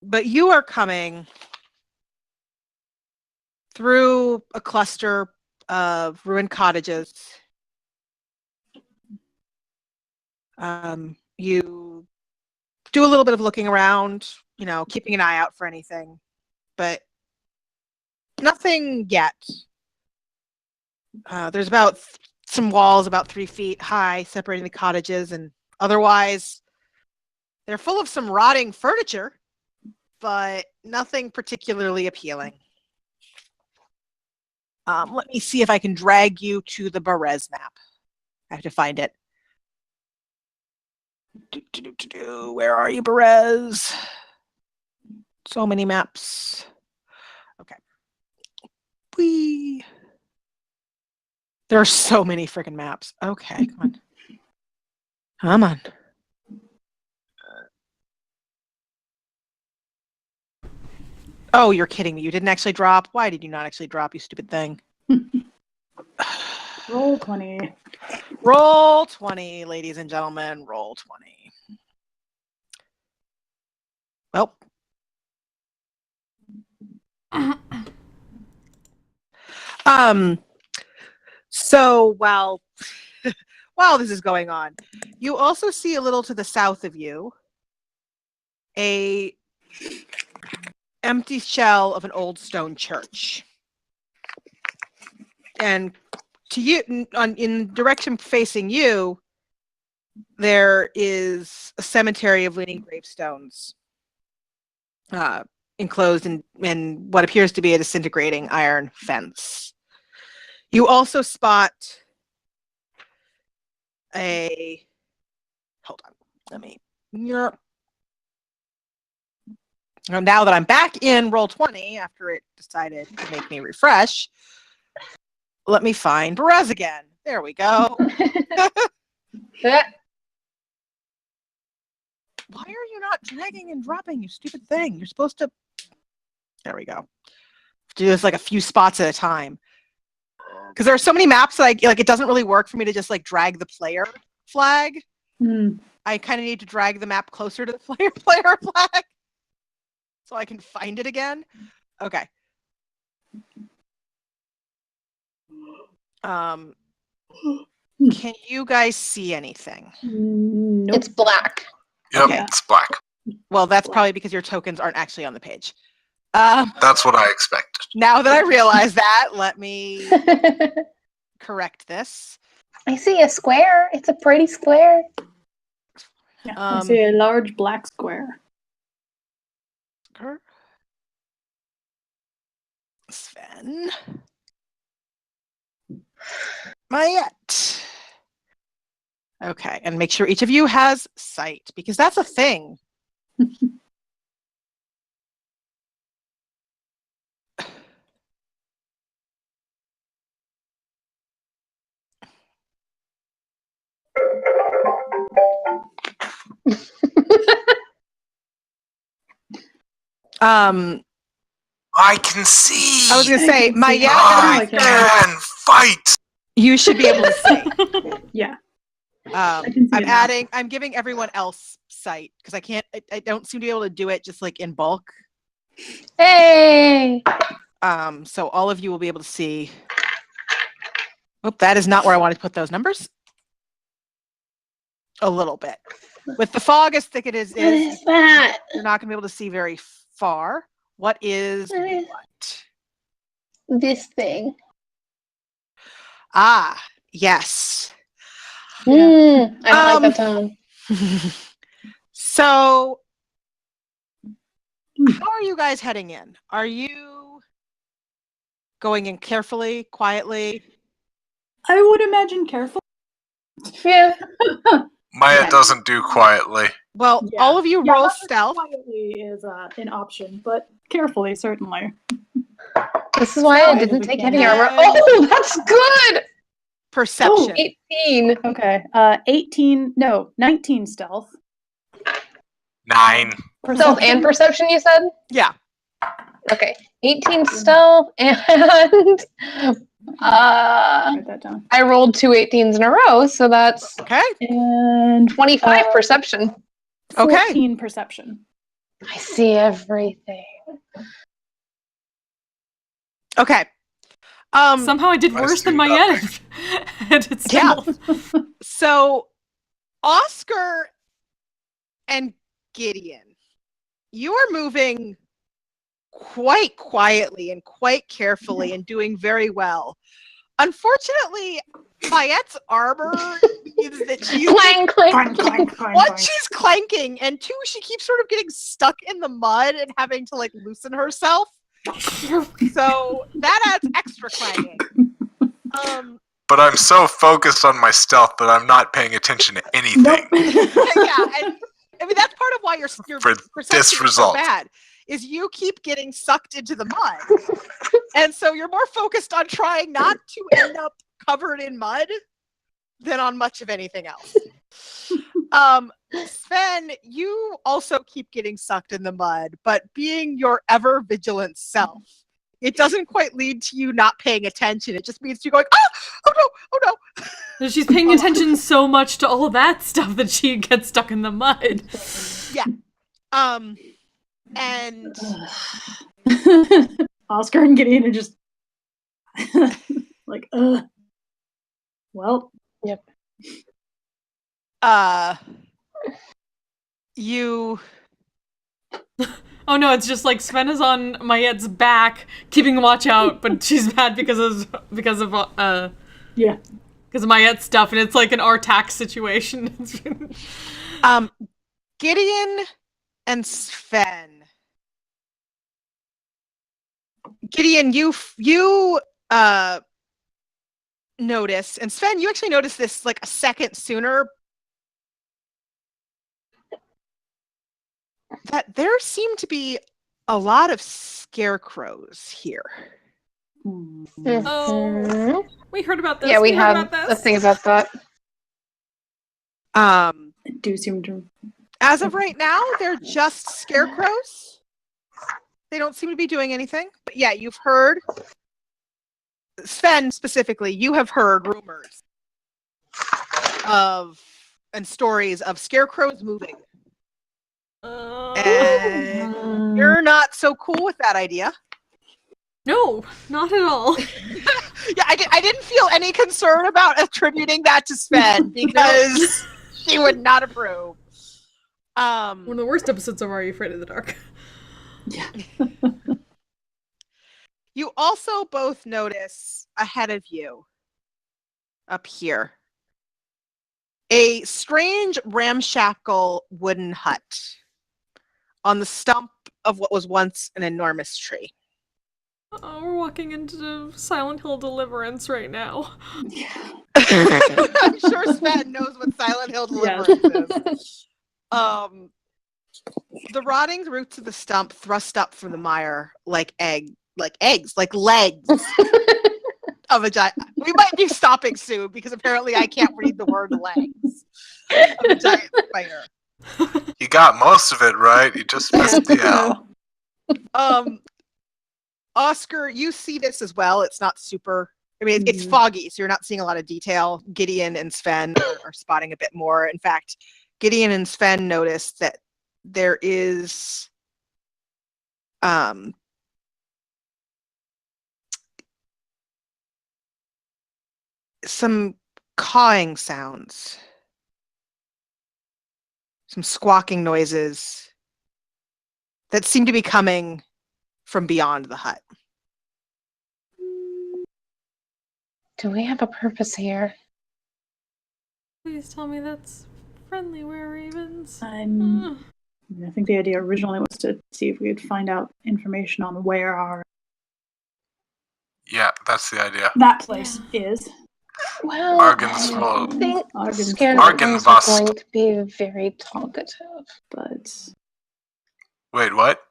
But you are coming through a cluster of ruined cottages. You do a little bit of looking around, keeping an eye out for anything, but nothing yet. There's about some walls about 3 feet high separating the cottages, and otherwise they're full of some rotting furniture, but nothing particularly appealing. Let me see if I can drag you to the Berez map. I have to find it. Where are you, Berez? So many maps. Okay. There are so many freaking maps. Okay, come on. Come on. Oh, you're kidding me. You didn't actually drop? Why did you not actually drop, you stupid thing? Roll 20. Roll 20, ladies and gentlemen. Roll 20. Well. So while this is going on, you also see a little to the south of you a empty shell of an old stone church. And to you, in direction facing you, there is a cemetery of leaning gravestones, enclosed in what appears to be a disintegrating iron fence. You also spot hold on, let me, now that I'm back in Roll20 after it decided to make me refresh, let me find Berez again. There we go. Why are you not dragging and dropping, you stupid thing? You're supposed to... There we go. Do this like a few spots at a time. Because there are so many maps that it doesn't really work for me to just drag the player flag. I kind of need to drag the map closer to the player flag so I can find it again. Okay. Can you guys see anything? Nope. It's black. Yep, Okay. it's black. Well, that's probably because your tokens aren't actually on the page. That's what I expected. Now that I realize that, let me correct this. I see a square. It's a pretty square. Yeah, I see a large black square. Sven. Mayette. Okay, and make sure each of you has sight, because that's a thing. I can see. I was going to say, Mayette I can fight. You should be able to see. Yeah. I'm giving everyone else sight because I don't seem to be able to do it just in bulk. Hey. So all of you will be able to see. Oh, that is not where I wanted to put those numbers. A little bit. With the fog as thick it is What is that? you're not going to be able to see very far. What is what? This thing. Ah, yes. I don't like that tone. So, how are you guys heading in? Are you going in carefully, quietly? I would imagine careful. Yeah. Maya doesn't do quietly. Well, all of you roll stealth. Quietly is an option, but carefully, certainly. This is why I didn't take heavy armor. Oh, that's good! Perception. Oh, 18. Okay. 19 stealth. 9. Stealth and perception, you said? Yeah. Okay. 18 stealth and Write that down. I rolled 2 18s in a row, so that's Okay. And 25 perception. Okay. 14 perception. I see everything. Okay. Somehow I did I worse see than my nothing. edit. It's Yeah. still- So, Oscar and Gideon, you are moving quite quietly and quite carefully and doing very well. Unfortunately, Mayette's armor is that she's Clang, clang, Clang, clang, clang. clang, one, clang. she's clanking, and two, she keeps sort of getting stuck in the mud and having to like loosen herself. So that adds extra clanging. But I'm so focused on my stealth that I'm not paying attention to anything. Nope. Yeah, and I mean that's part of why your For perception this is so result. bad. Is you keep getting sucked into the mud, and so you're more focused on trying not to end up covered in mud than on much of anything else. Sven, you also keep getting sucked in the mud, but being your ever vigilant self, it doesn't quite lead to you not paying attention. It just means you going, oh no, oh no. She's paying attention so much to all of that stuff that she gets stuck in the mud. Yeah. And Oscar and Gideon are just like, well, Yep. you Oh no, it's just like Sven is on Mayette's back, keeping watch out, but she's mad because of yeah. Mayette's stuff, and it's like an Artax situation. Gideon and Sven. Gideon, you notice, and Sven, you actually noticed this like a second sooner, that there seem to be a lot of scarecrows here. Oh, we heard about this. Yeah, we heard have about this. the things about that. Do seem to. As of right now, they're just scarecrows. They don't seem to be doing anything. But yeah, you've heard, Sven specifically, you have heard rumors of and stories of scarecrows moving. And you're not so cool with that idea. No, not at all. Yeah, I didn't feel any concern about attributing that to Sven because she would not approve. One of the worst episodes of Are You Afraid of the Dark? Yeah. You also both notice ahead of you, up here, a strange ramshackle wooden hut on the stump of what was once an enormous tree. Oh, we're walking into Silent Hill Deliverance right now. Yeah. I'm sure Sven knows what Silent Hill Deliverance is. The rotting roots of the stump thrust up from the mire like legs of a giant. We might be stopping soon because apparently I can't read the word legs of a giant spider. You got most of it right. You just missed the L. Oscar, you see this as well. It's not super. I mean, it's foggy, so you're not seeing a lot of detail. Gideon and Sven are spotting a bit more. In fact, Gideon and Sven notice that there is some cawing sounds, some squawking noises that seem to be coming from beyond the hut. Do we have a purpose here? Please tell me that's friendly were-ravens. I think the idea originally was to see if we could find out information on where our Yeah, that's the idea. that place is. Well, Argensvold. I think Argensvold. scarecrows are Argenvost. going to be very talkative. But Wait, what?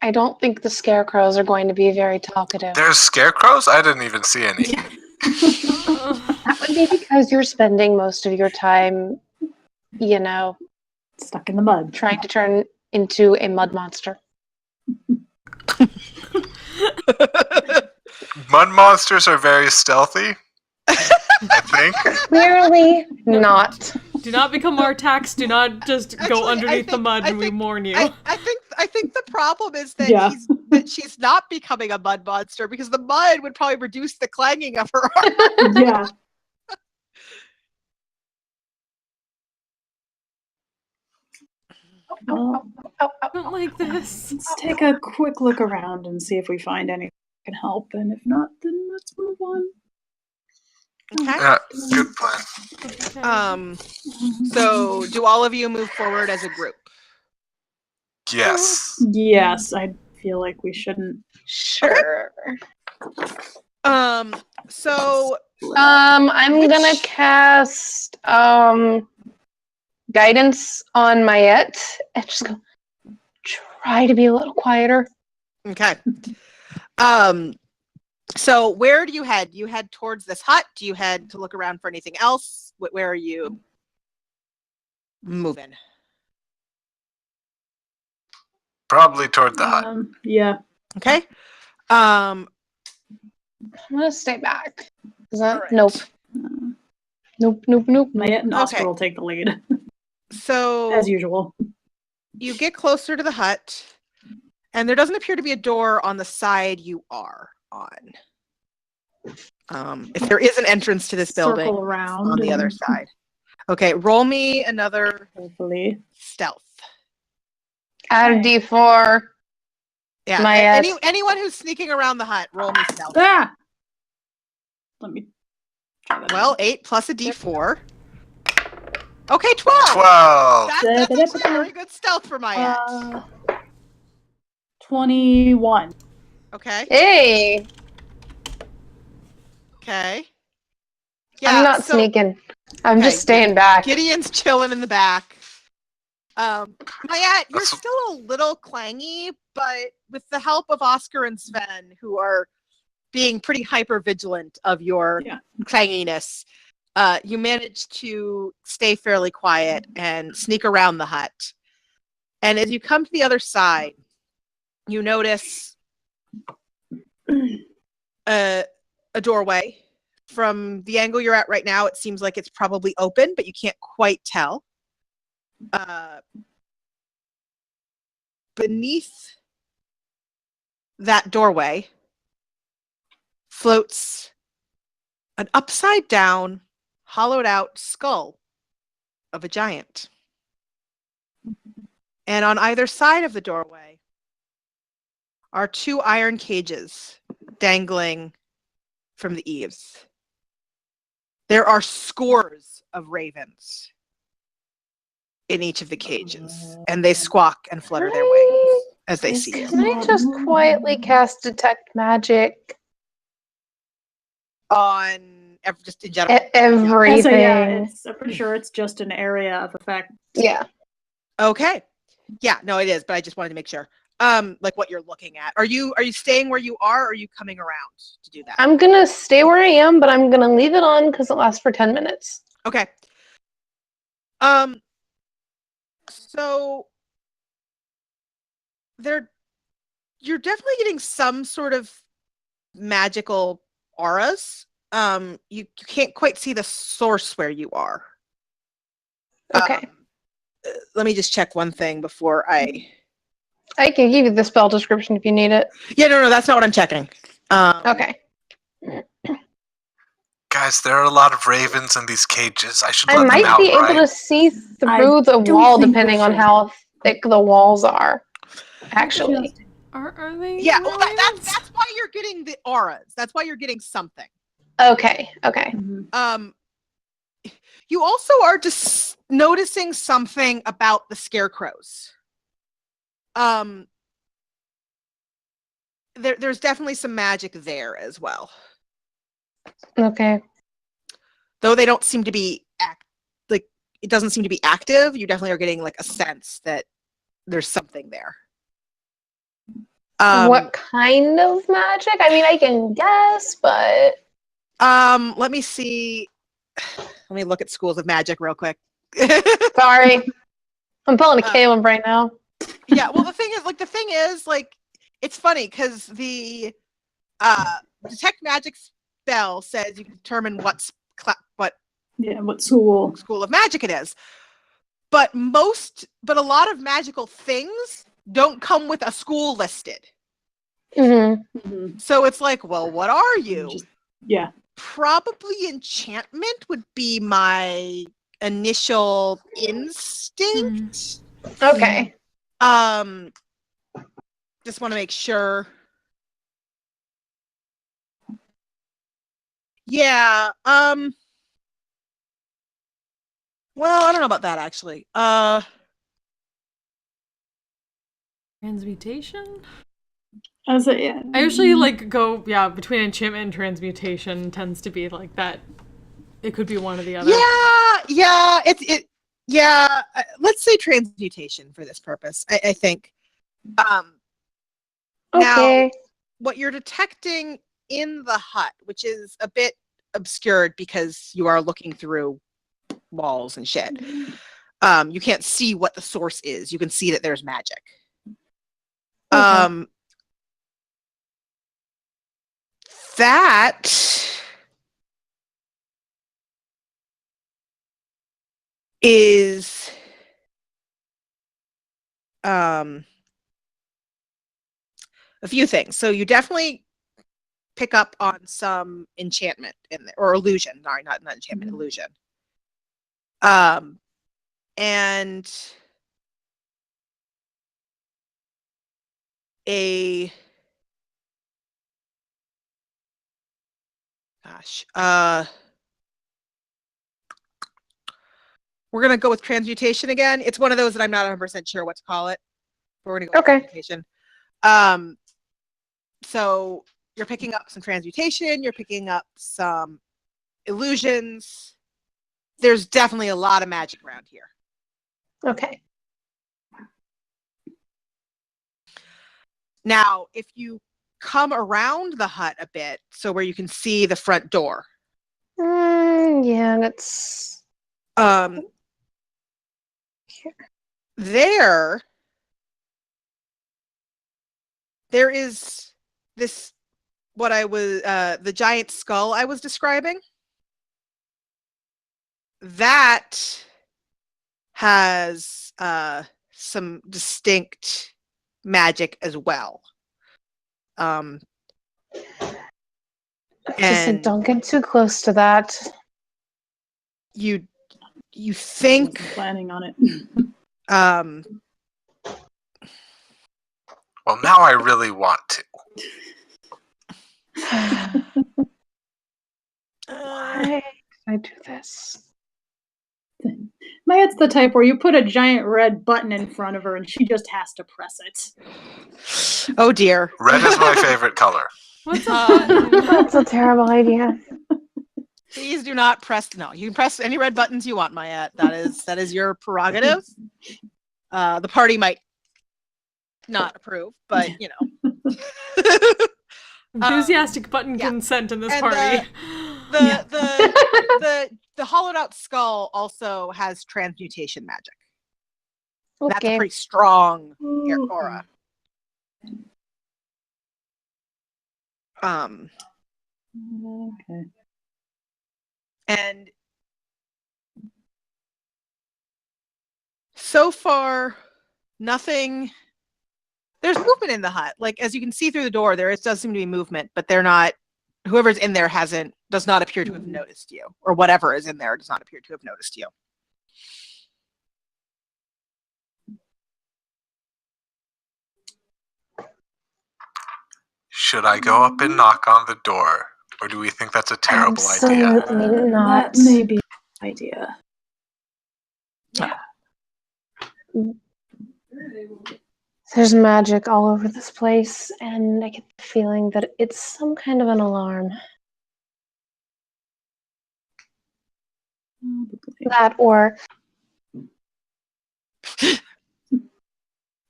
I don't think the scarecrows are going to be very talkative. There's scarecrows? I didn't even see any. That would be because you're spending most of your time, stuck in the mud. trying to turn into a mud monster. Mud monsters are very stealthy, I think. Clearly not. Do not become Artax. Do not just go Actually, underneath the mud, and we warn you. I think the problem is that she's not becoming a mud monster because the mud would probably reduce the clanging of her armor. Yeah. Well, Oh, I don't like this. let's take a quick look around and see if we find anything that can help. And if not, then let's move on. Okay. Yeah, good plan. Okay. So do all of you move forward as a group? Yes. Yes, I feel like we shouldn't. Sure. So I'm gonna cast guidance on Mayette and just go try to be a little quieter. okay. So where do you head? Do you head towards this hut? Do you head to look around for anything else? Where are you moving? Probably toward the hut. Yeah. Okay. I'm gonna stay back. Is that Alright. nope. Nope. Mayette and Oscar Okay. will take the lead, So as usual. you get closer to the hut, and there doesn't appear to be a door on the side you are on. If there is an entrance to this building, Circle around on the other and side. Okay, roll me another Hopefully. stealth. Add a D4. Yeah, My, anyone who's sneaking around the hut, roll me stealth. Ah! Let me try that. Well, 8 plus a D4. Okay, 12. 12. That's actually a very good stealth for my 21. Okay. Hey, Okay. I'm not so sneaking. I'm Okay, just staying back. Gideon's chilling in the back. Mayette, you're That's- still a little clangy, but with the help of Oscar and Sven, who are being pretty hyper vigilant of your clanginess, you managed to stay fairly quiet and sneak around the hut. And as you come to the other side, you notice a doorway. From the angle you're at right now, it seems like it's probably open, but you can't quite tell. Beneath that doorway floats an upside down, hollowed out skull of a giant. And on either side of the doorway are 2 iron cages dangling from the eaves. There are scores of ravens in each of the cages, and they squawk and flutter their wings as they see you. Can I just quietly cast Detect Magic? On just in general. Everything. So yeah, I'm pretty sure it's just an area of effect. Yeah. Okay. Yeah, no, it is, but I just wanted to make sure. Like what you're looking at. Are you staying where you are, or are you coming around to do that? I'm gonna stay where I am, but I'm gonna leave it on because it lasts for 10 minutes. Okay. So you're definitely getting some sort of magical auras. You can't quite see the source where you are. Okay. Let me just check one thing before I can give you the spell description if you need it. Yeah, no, that's not what I'm checking. Okay. Guys, there are a lot of ravens in these cages. I should let I them might out, be able right? to see through I the don't wall think we depending on should. how thick the walls are. Actually. Are they? Yeah, well, ravens? that's why you're getting the auras. That's why you're getting something. Okay. You also are just noticing something about the scarecrows. There's definitely some magic there as well. Okay. Though they don't seem to be it doesn't seem to be active. You definitely are getting like a sense that there's something there. What kind of magic? I mean, I can guess, but let me see. Let me look at schools of magic real quick. sorry. I'm pulling a Caleb right now. Yeah, well the thing is, it's funny because the detect magic spell says you can determine what school of magic it is. But a lot of magical things don't come with a school listed. Mm-hmm. So it's like, well, what are you? Yeah. Probably enchantment would be my initial instinct. Okay. Just want to make sure. Yeah. Well, I don't know about that actually. Transmutation? Yeah. I usually go between enchantment and transmutation tends to be like that. It could be one or the other. Yeah. Let's say transmutation for this purpose. I think. Okay. Now, what you're detecting in the hut, which is a bit obscured because you are looking through walls and shit. You can't see what the source is. You can see that there's magic. Okay. That is a few things. So you definitely pick up on some enchantment in there, or illusion. Sorry, not enchantment, illusion. And we're gonna go with transmutation again. It's one of those that I'm not 100% sure what to call it. We're gonna go with transmutation. So you're picking up some transmutation. You're picking up some illusions. There's definitely a lot of magic around here. Okay. Now, if you come around the hut a bit, so where you can see the front door. Yeah, that's there is this what I was the giant skull I was describing. That has some distinct magic as well. She said, "Don't get too close to that." You think planning on it. Well, now I really want to. Why did I do this? Mayette's the type where you put a giant red button in front of her and she just has to press it. Oh dear. Red is my favorite color. What's a button? That's a terrible idea. Please do not press. No, you can press any red buttons you want, Mayette. That is your prerogative. The party might not approve, but you know. Enthusiastic button consent in this and party. The hollowed out skull also has transmutation magic. Okay. That's a pretty strong aura. Okay. And so far, nothing. There's movement in the hut. Like, as you can see through the door, does seem to be movement, but they're not. Whoever's in there does not appear to have noticed you, or whatever is in there does not appear to have noticed you. Should I go up and knock on the door, or do we think that's a terrible idea? Absolutely not. That may be an idea. Yeah. There's magic all over this place, and I get the feeling that it's some kind of an alarm. That or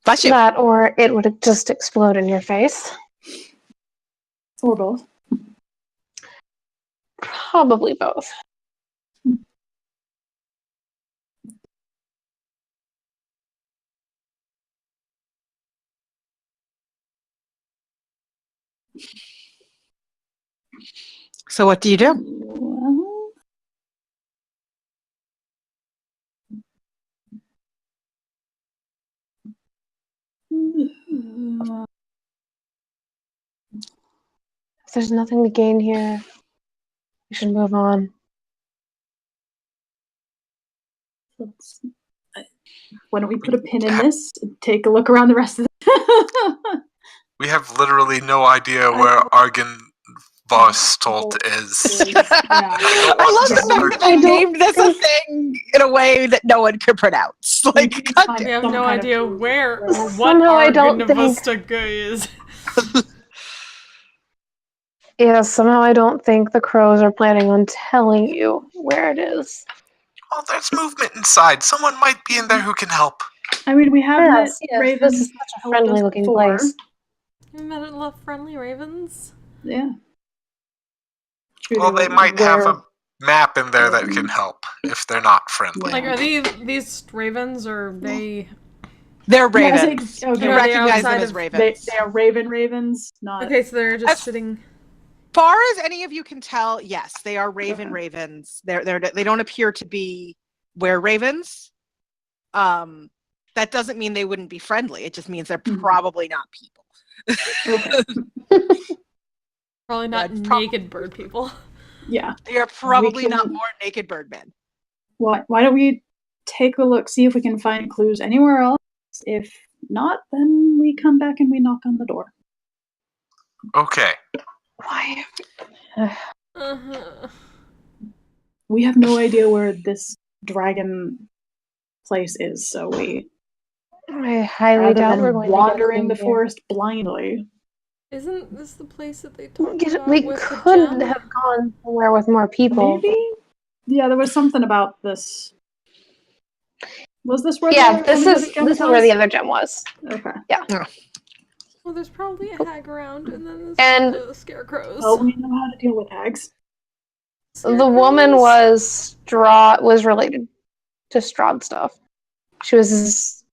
Bless you. that or it would just explode in your face. Or both. Probably both. So what do you do? Well, If there's nothing to gain here, we should move on. why don't we put a pin in this and take a look around the rest of the We have literally no idea where Argon Vostolt is. I love the fact that they named this a thing in a way that no one could pronounce. Like, We have no idea where or what Somehow I don't Arganavustaga is. Yeah, somehow I don't think the crows are planning on telling you where it is. Oh, there's movement inside. Someone might be in there who can help. I mean, we have met Yes, ravens. this is such a friendly-looking place. You met a lot of friendly ravens. Yeah. Well, they might have a map in there that can help if they're not friendly. Like, are these ravens or they? They're ravens. Okay. You recognize them as ravens. They are ravens, not. Okay, so they're just sitting. Far as any of you can tell, yes, they are ravens. They don't appear to be were-ravens. That doesn't mean they wouldn't be friendly. It just means they're probably not people. Okay. Probably not naked bird people. Yeah. They are probably not more naked birdmen. Why don't we take a look, see if we can find clues anywhere else? If not, then we come back and we knock on the door. Okay. Why? We have no idea where this dragon place is, so I highly doubt we're going wandering to the forest blindly. Isn't this the place that they talked about We with could the gem? have gone somewhere with more people. Maybe? Yeah, there was something about this. Was this where Yeah, the this other is gem where the other gem was. Okay. Yeah. Well, there's probably a hag around, and then And- the scarecrows. Oh, we know how to deal with hags. The woman was related to Strahd stuff. She was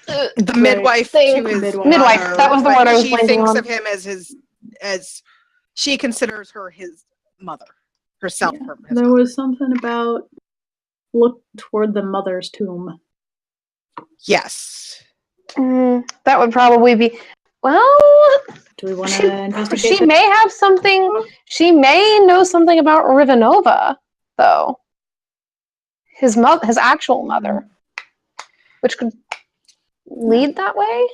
The midwife thing- to his Midwife. midwife. That was the word I was She blanking thinks on. of him as she considers her his mother, herself. Yeah. His There mother. was something about look toward the mother's tomb. Yes. That would probably be. Well, Do we want to investigate? she may have something. She may know something about Rivanova, though. His actual mother, which could lead that way.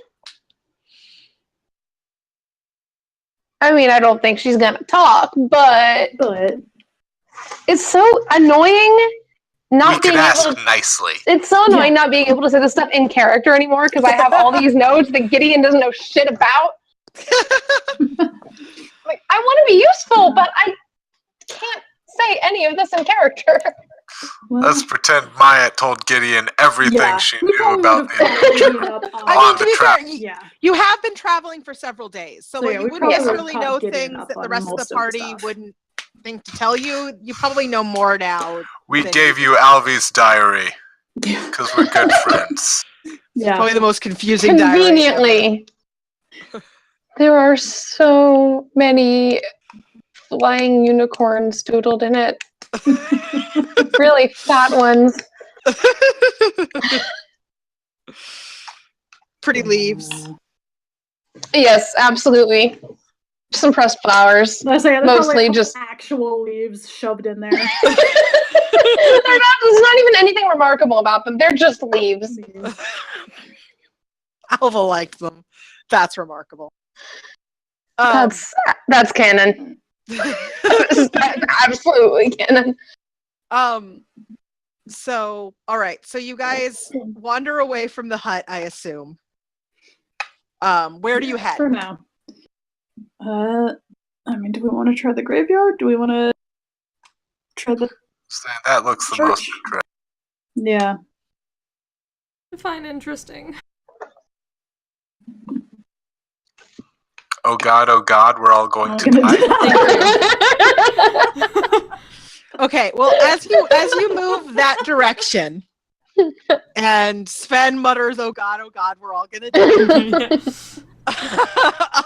I mean, I don't think she's gonna talk, but it's so annoying not We being can ask able to. nicely. It's so annoying not being able to say this stuff in character anymore because I have all these notes that Gideon doesn't know shit about. Like, I want to be useful, but I can't say any of this in character. Well, Let's pretend Maya told Gideon everything she we knew probably about would've the followed it up on- I mean, to be fair, yeah. you have been traveling for several days, so So, yeah, you we wouldn't probably necessarily would've know caught Gideon things up that the on rest of the most of the party stuff. wouldn't think to tell you. You probably know more now. We than gave you Alvy's diary Yeah. because we're good friends. Yeah. Probably the most confusing diary ever. Conveniently, there are so many flying unicorns doodled in it. Really fat ones. Pretty leaves. Yes, absolutely. Some pressed flowers. I say, Mostly just actual leaves shoved in there. There's not even anything remarkable about them. They're just leaves. Alva liked them. That's remarkable. That's canon. That's absolutely canon. So, all right. So you guys wander away from the hut, I assume. Where do you head? For now. I mean, do we want to try the graveyard? Do we want to try the That looks the church? most interesting. Yeah. I find interesting. Oh God, we're all going to die. Okay, well, as you move that direction, and Sven mutters, "Oh God, we're all gonna die."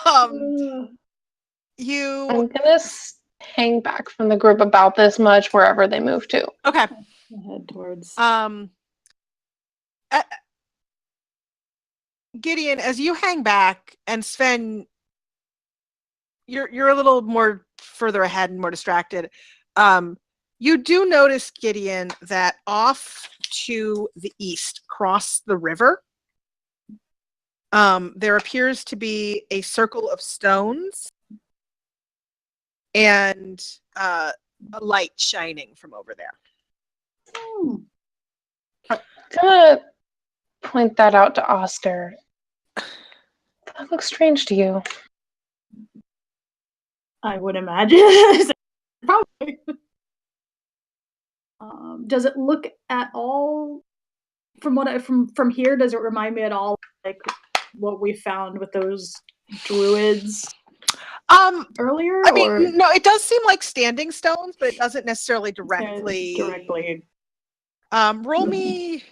I'm gonna hang back from the group about this much wherever they move to. Okay. Head towards. Gideon, as you hang back, and Sven, you're a little more further ahead and more distracted. You do notice, Gideon, that off to the east, across the river, there appears to be a circle of stones and a light shining from over there. I'm gonna point that out to Oster. That looks strange to you. I would imagine. Probably. Does it look at all from here? Does it remind me at all like what we found with those druids earlier? I mean, no, it does seem like standing stones, but it doesn't necessarily directly. Roll me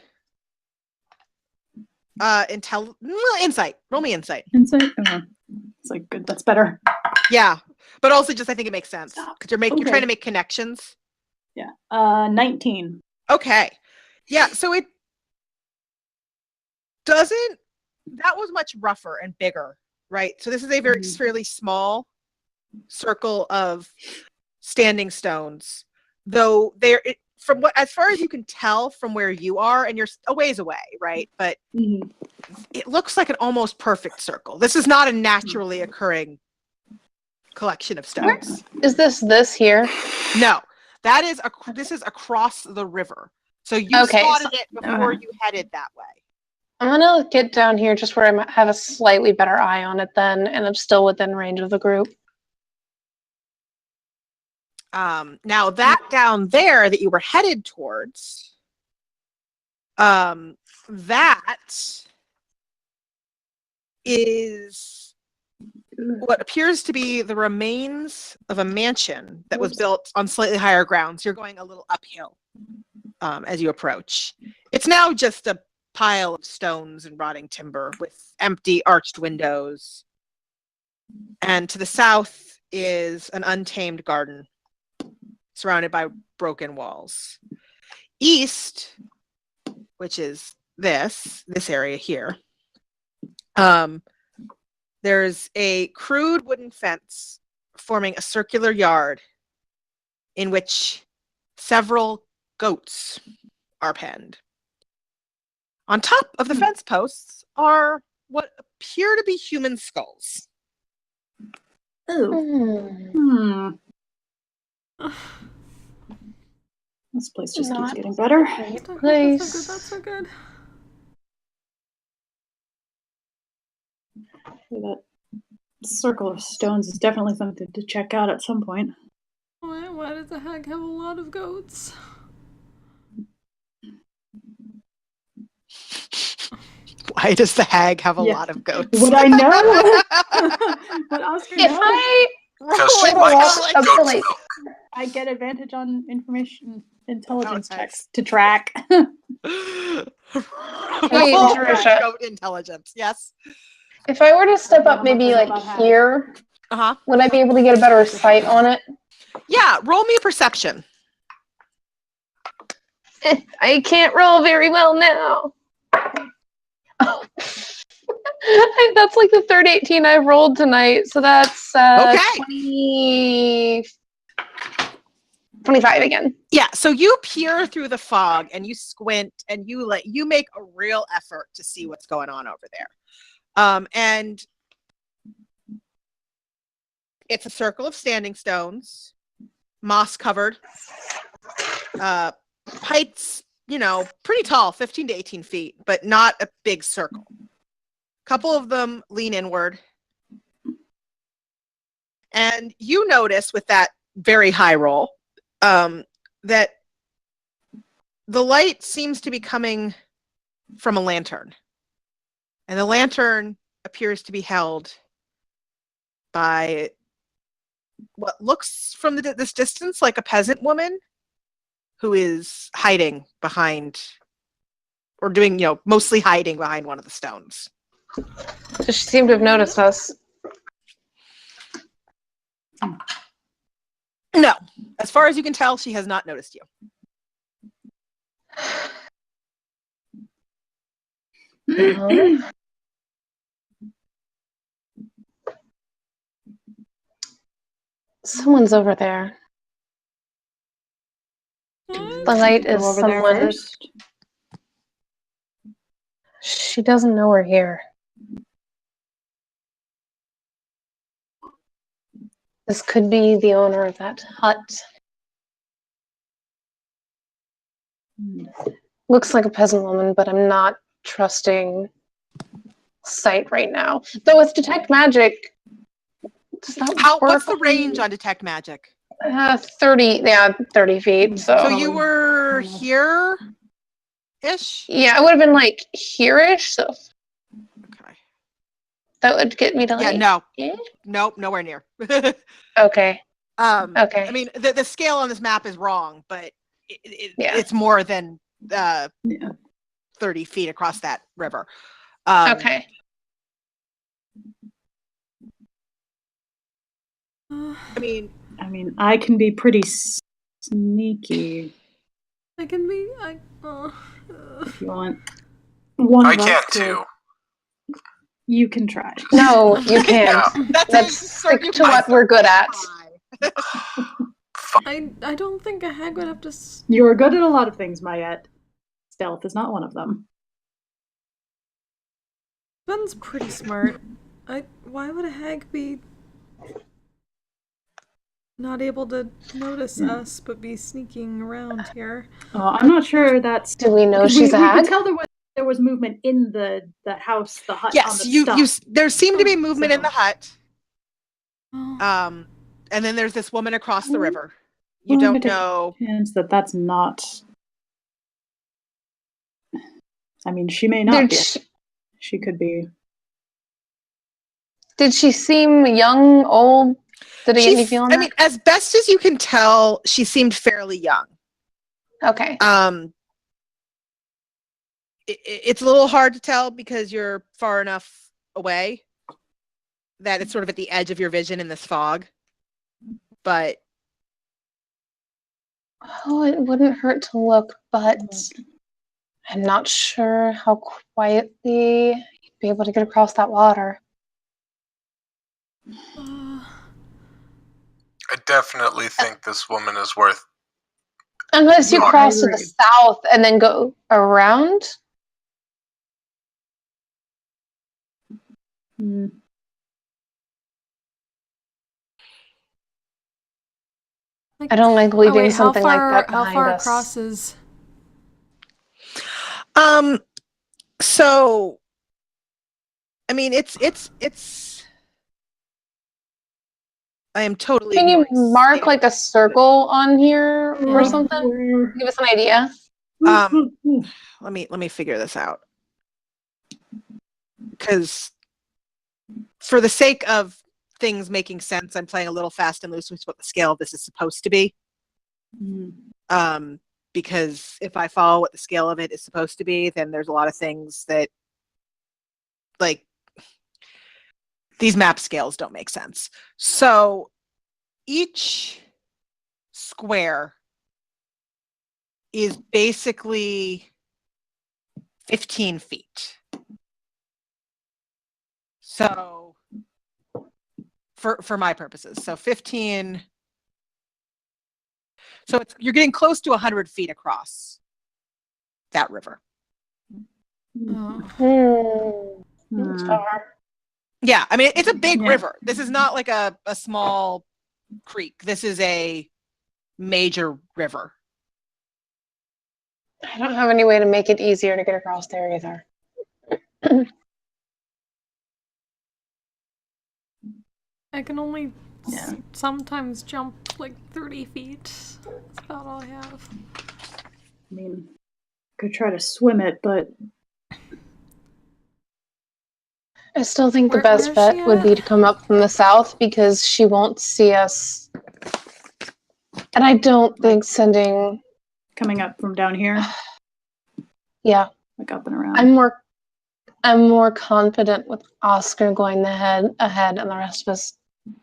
insight. Roll me insight. Insight. It's like good. That's better. Yeah, but also just I think it makes sense because you're trying to make connections. Yeah. 19. Okay. Yeah. So it doesn't. That was much rougher and bigger, right? So this is a very fairly small circle of standing stones, though they're as far as you can tell from where you are, and you're a ways away, right? But it looks like an almost perfect circle. This is not a naturally occurring collection of stones. Is this here? No, this is across the river. So you spotted it before you headed that way. I'm gonna get down here just where I might have a slightly better eye on it then, and I'm still within range of the group. Now that down there that you were headed towards, that is what appears to be the remains of a mansion that was built on slightly higher grounds. You're going a little uphill as you approach. It's now just a pile of stones and rotting timber with empty arched windows. And to the south is an untamed garden surrounded by broken walls. East, which is this area here, there's a crude wooden fence forming a circular yard in which several goats are penned. On top of the fence posts are what appear to be human skulls. This place just keeps getting better. That's so good. That circle of stones is definitely something to check out at some point. Why does the hag have a lot of goats? Why does the hag have a lot of goats? Would I know? Would Oscar know? Because she likes goat's milk. I get advantage on intelligence checks to track. Wait, goat intelligence, yes. If I were to step up maybe like here, would I be able to get a better sight on it? Yeah, roll me a perception. I can't roll very well now. Oh. That's like the third 18 I've rolled tonight, so that's 25 again. Yeah, so you peer through the fog and you squint and you make a real effort to see what's going on over there. And it's a circle of standing stones, moss covered, heights, pretty tall, 15 to 18 feet, but not a big circle. A couple of them lean inward. And you notice with that very high roll that the light seems to be coming from a lantern. And the lantern appears to be held by what looks from this distance like a peasant woman who is hiding behind, or doing, mostly hiding behind one of the stones. So she seemed to have noticed us. No. As far as you can tell, she has not noticed you. Someone's over there. The light Go is over there someone. first. She doesn't know we're here. This could be the owner of that hut. Looks like a peasant woman, but I'm not trusting sight right now. Though with detect magic, does that work? What's the range on detect magic? 30 feet. So you were here-ish? Yeah, I would have been like here-ish, so Okay. that would get me to like... Yeah, no. Eh? Nope, nowhere near. Okay. Okay. I mean, the scale on this map is wrong, but it's more than 30 feet across that river. Okay. I mean, I can be pretty sneaky. I can be. If you want one I of us can't to, too. You can try. No, you can't. Let's stick to what we're good at. I don't think a hag would have to. You're good at a lot of things, Mayette. Stealth is not one of them. Ben's pretty smart. Why would a hag be not able to notice us, but be sneaking around here? I'm not sure that's... Do we know she's a hag? We could tell there was movement in the house, the hut. Yes, on the stuff. there seemed to be movement in the hut. Oh. And then there's this woman across the river. You don't know. Chance that's not... I mean, she may not be. She could be. Did she seem young, old? Did it get any feeling? I mean, as best as you can tell, she seemed fairly young. Okay. It's a little hard to tell because you're far enough away that it's sort of at the edge of your vision in this fog. But it wouldn't hurt to look, but I'm not sure how quietly you'd be able to get across that water. I definitely think this woman is worth... Unless you cross to the south and then go around. I don't like leaving something like that behind How far us. across is... So, I mean, it's. I am totally. Can you mark like a circle on here or something? Give us an idea. Let me figure this out. Because for the sake of things making sense, I'm playing a little fast and loose with what the scale of this is supposed to be. Because if I follow what the scale of it is supposed to be, then there's a lot of things that, like, these map scales don't make sense. So each square is basically 15 feet. So for my purposes, so 15. So you're getting close to 100 feet across that river. That's far. Yeah, I mean, it's a big river. This is not like a small creek. This is a major river. I don't have any way to make it easier to get across there either. I can only sometimes jump like 30 feet. That's about all I have. I mean, could try to swim it, but I still think the best bet would be to come up from the south because she won't see us. And I don't think sending... Coming up from down here? Yeah. Like up and around. I'm more confident with Oscar going ahead and the rest of us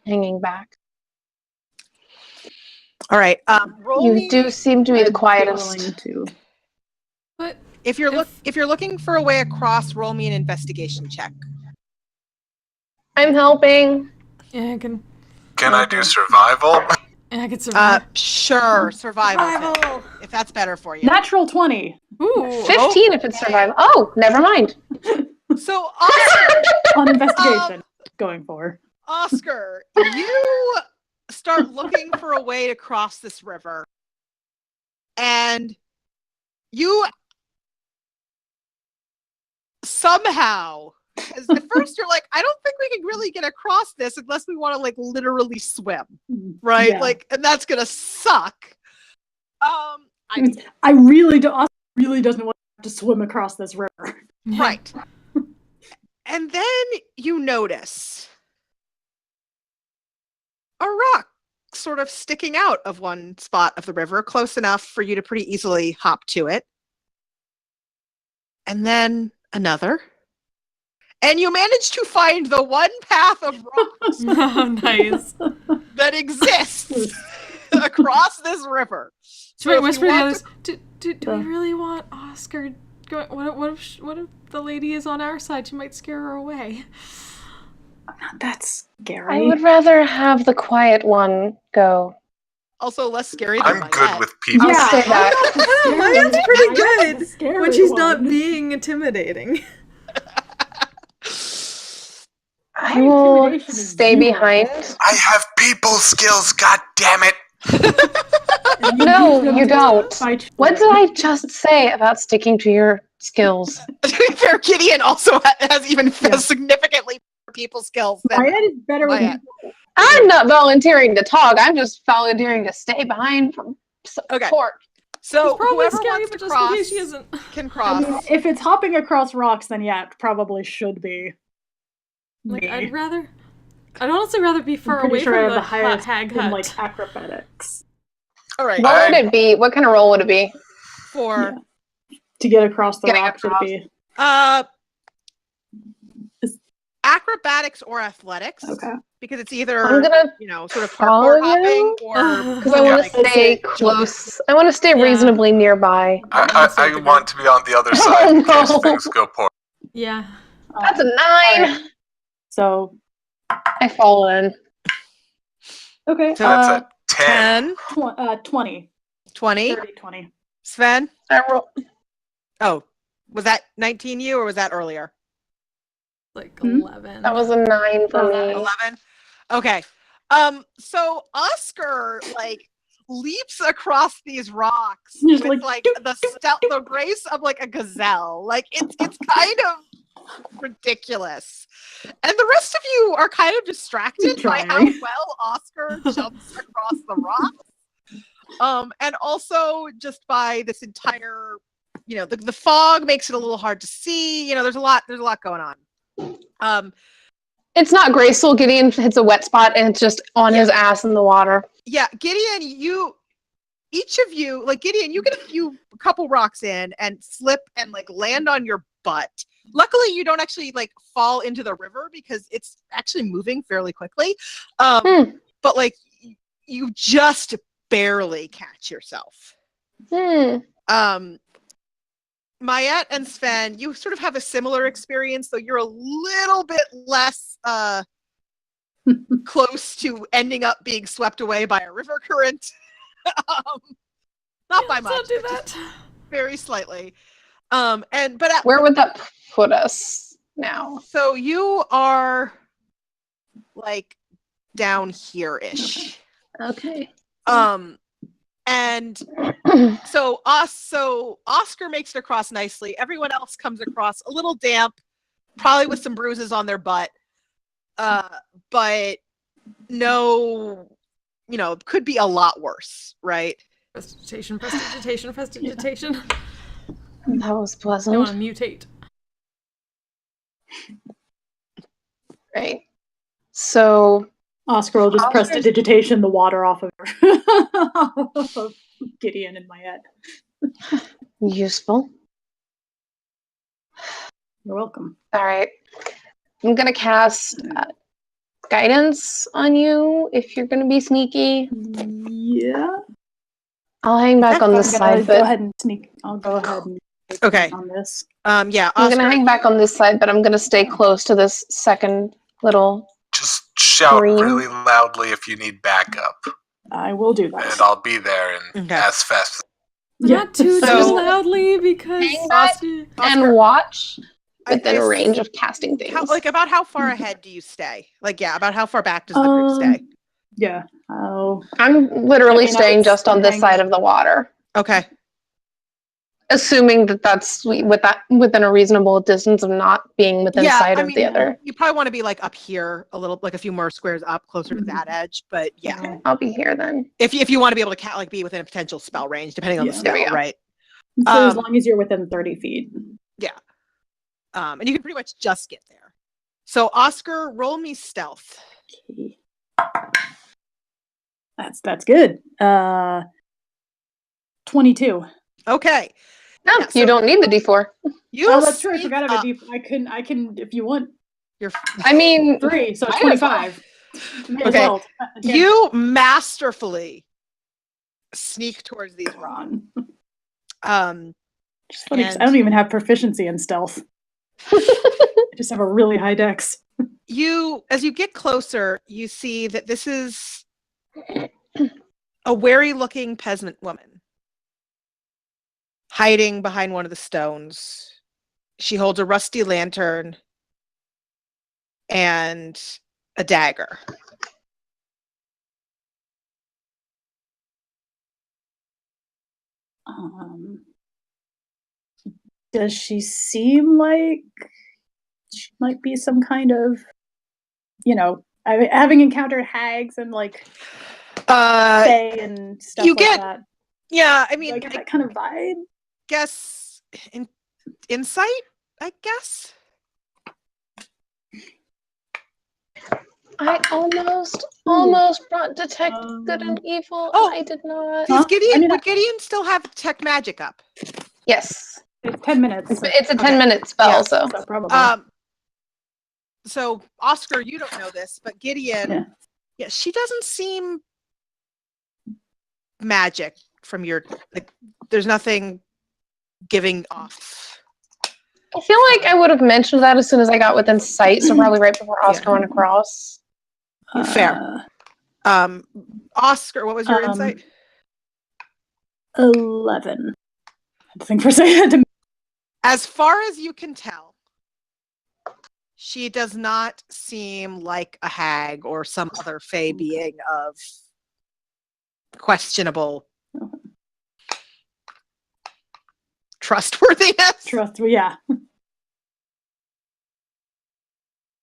hanging back. All right. Roll You me. do seem to be the I'd quietest. willing to. But If you're looking for a way across, roll me an investigation check. I'm helping. yeah, I can. Can I do survival? Yeah, I can survive. Sure, survival. Survival. If that's better for you. Natural 20 Ooh. 15 if it's survival. Oh, never mind. So Oscar, on investigation going for. Oscar, you start looking for a way to cross this river, and you somehow, as at first you're like, I don't think we can really get across this unless we want to like literally swim, right? Yeah. Like, and that's gonna suck. I really do. Oscar really doesn't want to swim across this river. Right. And then you notice a rock sort of sticking out of one spot of the river, close enough for you to pretty easily hop to it. And then another. And you manage to find the one path of rocks Oh, nice. that exists across this river. So wait, if you whisper to want others. Do we really want Oscar? What if the lady is on our side? She might scare her away. That's scary. I would rather have the quiet one go. Also less scary than I'm my good dad. with people. I'll say that. Maya's pretty good Scary when she's not one. being intimidating. I will intimidation is stay 0. behind. I have people skills, god damn it! And No, use them you to don't. fight What for did it. I just say about sticking to your skills? To be fair, Gideon also has even Yeah. significantly more people skills than My head is better with Maya. I'm not volunteering to talk. I'm just volunteering to stay behind for support. Okay. So Probably whoever scary, wants but to just cross in case she isn't. can I cross. mean, if it's hopping across rocks, then yeah, it probably should be. Like, me. I'd honestly rather be I'm far pretty away sure I from have the the highest hag in hut. like acrobatics All right. What would it be? What kind of role would it be? For to get across the Getting rock. Should across. be acrobatics or athletics. okay. Because it's either I'm gonna sort of follow parkour hopping you or because I want to Yeah. stay close. I want to stay Yeah. reasonably nearby. I want to be on the other side in case no. things go poor. Yeah. That's a 9. Alright. So I fall in. okay. So That's a 10. 20. 20. 30, 20. Sven? I roll. Oh, was that 19 you or was that earlier? Like Hmm? 11. That was a 9 for me. 11. Okay. So Oscar like leaps across these rocks Just with like, like the grace of like a gazelle. Like it's kind of ridiculous. And the rest of you are kind of distracted by how Trying. well Oscar jumps across the rocks. And also just by this entire, the fog makes it a little hard to see. There's a lot going on. It's not graceful. Gideon hits a wet spot and it's just on his ass in the water. Yeah, Gideon, each of you, like Gideon, you get a couple rocks in and slip and like land on your butt. Luckily, you don't actually like fall into the river because it's actually moving fairly quickly. But like you just barely catch yourself. Mayette and Sven, you sort of have a similar experience, though you're a little bit less close to ending up being swept away by a river current. Not by much. Don't do but just that. very slightly. Where would that put us now? So you are like down here-ish. Okay. And so Oscar makes it across nicely. Everyone else comes across a little damp, probably with some bruises on their butt. But no, could be a lot worse, right? Prestidigitation. That was I pleasant. want to mutate. Right. So Oscar will just prestidigitation the water off of Gideon in my head. useful. You're welcome. All right. I'm going to cast guidance on you if you're going to be sneaky. Yeah. I'll hang back on this I'm gonna side, go but ahead and sneak. I'll go ahead and take Okay. point on this. Yeah, I'm Oscar, gonna hang back on this side, but I'm gonna stay close to this second little Just shout Green. really loudly if you need backup, I will do that. and I'll be there in Okay. as fast. Not too So- loudly because Hang back Oscar, and watch within I- range of casting things. about how far ahead do you stay? Like, yeah, about how far back does the group stay? Yeah. Oh. I'm literally I mean, staying I'll just on this hang- side of the water, Okay. assuming that that's within a reasonable distance of not being within sight of the other. You probably want to be like up here a little, like a few more squares up, closer to Mhm. that edge. But yeah, Okay, I'll be here then. if you want to be able to be within a potential spell range, depending on the Yeah. There we spell, go. right? So as long as you're within 30 feet. And you can pretty much just get there. So Oscar, roll me stealth. Okay. That's good. 22. Okay. No, Yeah, so- you don't need the D4. You Oh, that's true. I sneak forgot up. about deep. I can if you want You're I mean, 3, so Might as 25. May as Okay. well. Again, you masterfully sneak towards these rocks. Ron. It's funny 'cause I And- don't even have proficiency in stealth. I just have a really high dex. As you get closer, you see that this is a wary-looking peasant woman hiding behind one of the stones. She holds a rusty lantern and a dagger. Does she seem like she might be some kind of, having encountered hags and like fae and stuff you like get- that? Yeah, I mean, Do I get I that kind of vibe? guess insight, I guess. I almost brought detect good and evil. Oh. and I did not. Huh? Would Gideon still have detect magic up? Yes, It's 10 minutes. it's a Okay. 10-minute spell, Yeah. so So probably. So Oscar, you don't know this, but Gideon, she doesn't seem magic from your, like, there's nothing giving off. I feel like I would have mentioned that as soon as I got within sight, so probably right before Oscar went across. Fair. Oscar, what was your insight? 11. I had to think for a second. As far as you can tell, she does not seem like a hag or some other fae being of questionable trustworthiness. Yeah.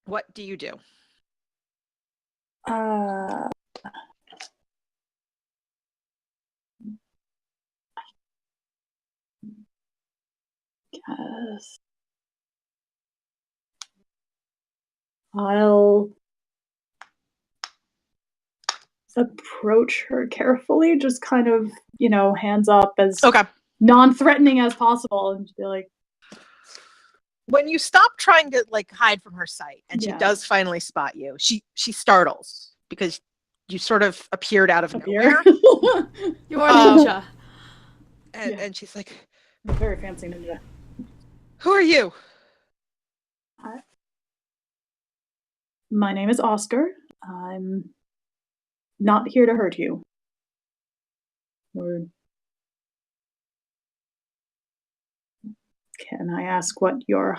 What do you do? Guess I'll approach her carefully, just kind of, hands up as Okay. non-threatening as possible, and just be like, When you stop trying to like hide from her sight and she Yeah. does finally spot you, she startles because you sort of appeared out of up nowhere. here. You are ninja. And she's like, Very fancy ninja. "Who are you?" My name is Oscar. I'm not here to hurt you. Or can I ask what you're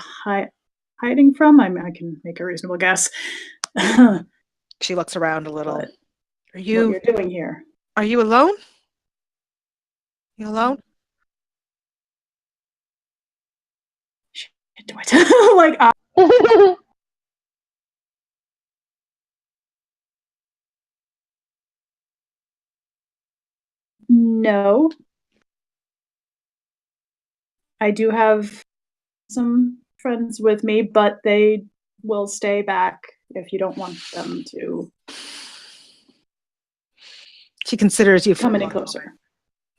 hiding from? I can make a reasonable guess. What She looks around a little. But- Are you you're doing here? alone? You alone? Do I like? No. I do have some friends with me, but they will stay back if you don't want them to She considers you come for a any long moment. closer.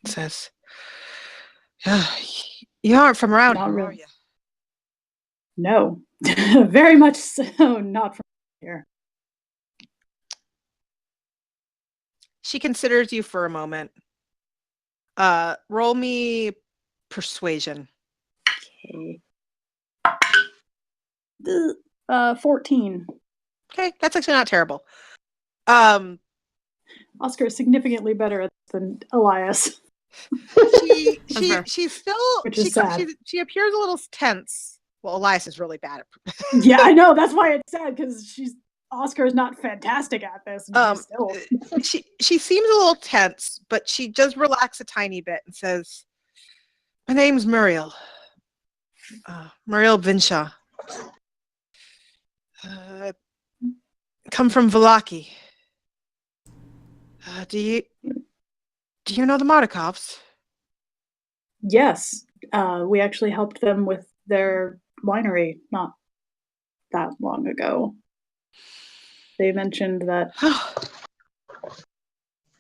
Says, "Yeah, you aren't from around Not here, are really. you?" No. Very much so, not from here. She considers you for a moment. Roll me persuasion. Okay. 14. Okay, that's actually not terrible. Oscar is significantly better than Elias. She's still Which is sad. she appears a little tense. Well, Elias is really bad at Yeah, I know. That's why it's sad, because Oscar is not fantastic at this. And she seems a little tense, but she does relax a tiny bit and says, "My name's Muriel. Muriel Vinshaw. Come from Vallaki. Do you know the Mardikovs?" Yes. We actually helped them with their winery not that long ago. They mentioned that.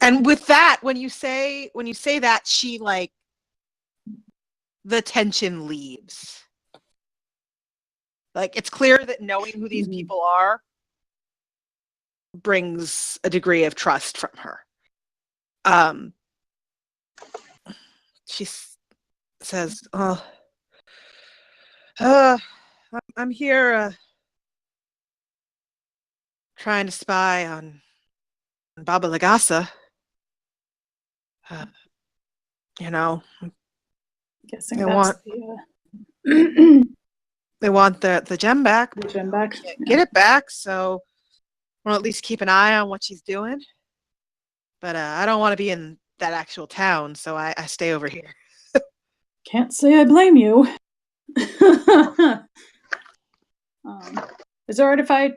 And with that, when you say that, she like the tension leaves. Like it's clear that knowing who these people are brings a degree of trust from her. She says, "Oh, I'm here trying to spy on Baba Lagasa. You know, Guessing they that's they want the gem back. The gem back. Get it back, so we'll at least keep an eye on what she's doing. But I don't want to be in that actual town, so I stay over here." Can't say I blame you. Is it alright if I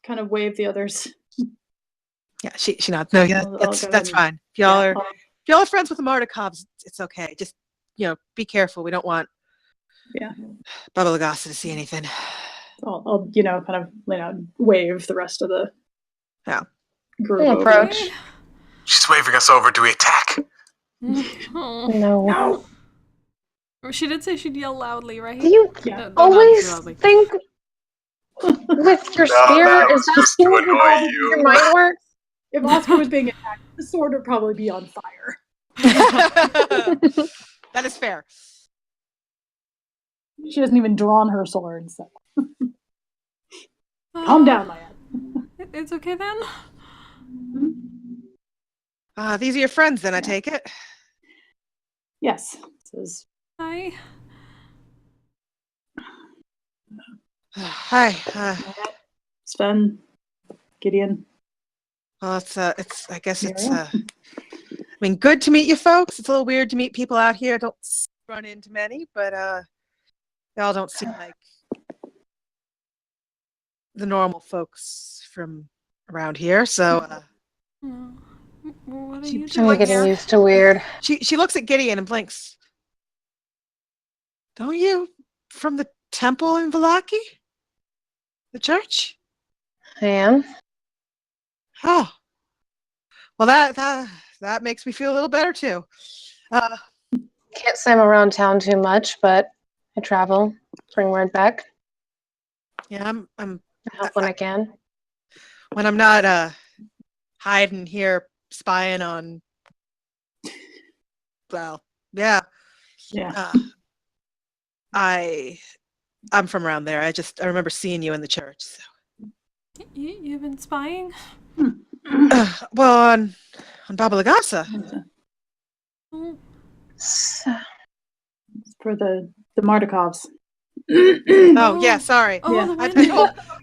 kind of wave the others? Yeah, she nods. No, yeah, that's fine. If y'all are friends with the Mardikovs, it's okay. Just be careful. We don't want Baba Lagasa to see anything. I'll kind of wave the rest of the group approach. She's waving us over. Do we attack? No. She did say she'd yell loudly, right? Do you always think with your spear? Is that still how your mind works? If Oscar was being attacked, the sword would probably be on fire. That is fair. She hasn't even drawn her sword, so calm down, my head. It's okay then. These are your friends, then I take it. Yes. Hi. Hi. Sven, Gideon. Well, I guess it's good to meet you folks. It's a little weird to meet people out here. I don't run into many, but y'all don't seem like the normal folks from around here. So what are you doing? I'm getting used to weird. She looks at Gideon and blinks. Don't you from the temple in Vallaki? The church? I am. Oh. Well, that makes me feel a little better too. Can't say I'm around town too much, but I travel, bring word back. Yeah, I'm help when I can. When I'm not hiding here spying on. Well, yeah. I'm from around there. I remember seeing you in the church. So. You've been spying? Well, on Baba Lagasa. For the Mardikovs. Oh yeah, sorry. Oh, yeah.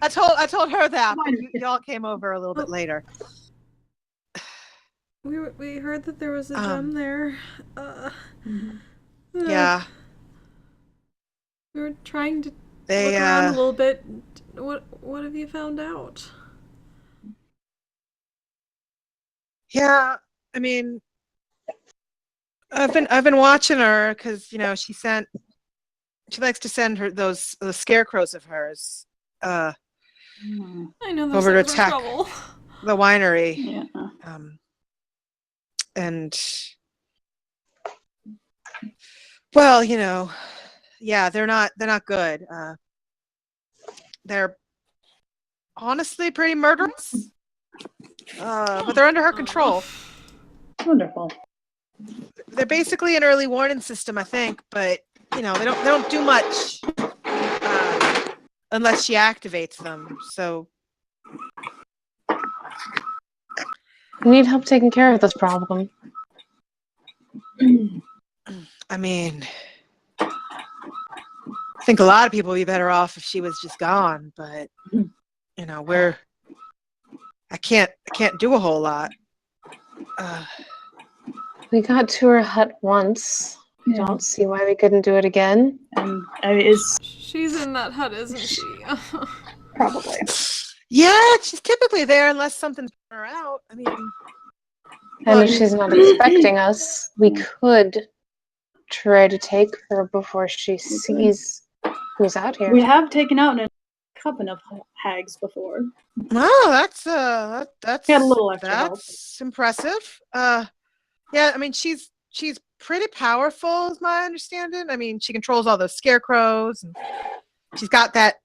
I told her that, but y'all came over a little bit later. We heard that there was a gem there. Yeah. We were trying to look around a little bit. What have you found out? Yeah, I mean, I've been watching her because she likes to send her those scarecrows of hers. I know over to attack trouble. the winery. Yeah. And well, yeah, they're not good. They're honestly pretty murderous. But they're under her control. Wonderful. They're basically an early warning system, I think, but they don't do much unless she activates them. So We need help taking care of this problem. I mean, I think a lot of people would be better off if she was just gone, but I can't do a whole lot. We got to her hut once. I don't see why we couldn't do it again. And she's in that hut, isn't she? probably. Yeah, she's typically there unless something's putting her out. I mean, And if she's not expecting us, we could try to take her before she sees who's out here. We have taken out a coven of hags before. Oh, that's We had a little extra help. That's impressive. Yeah, I mean she's pretty powerful, is my understanding. I mean, she controls all those scarecrows, and she's got that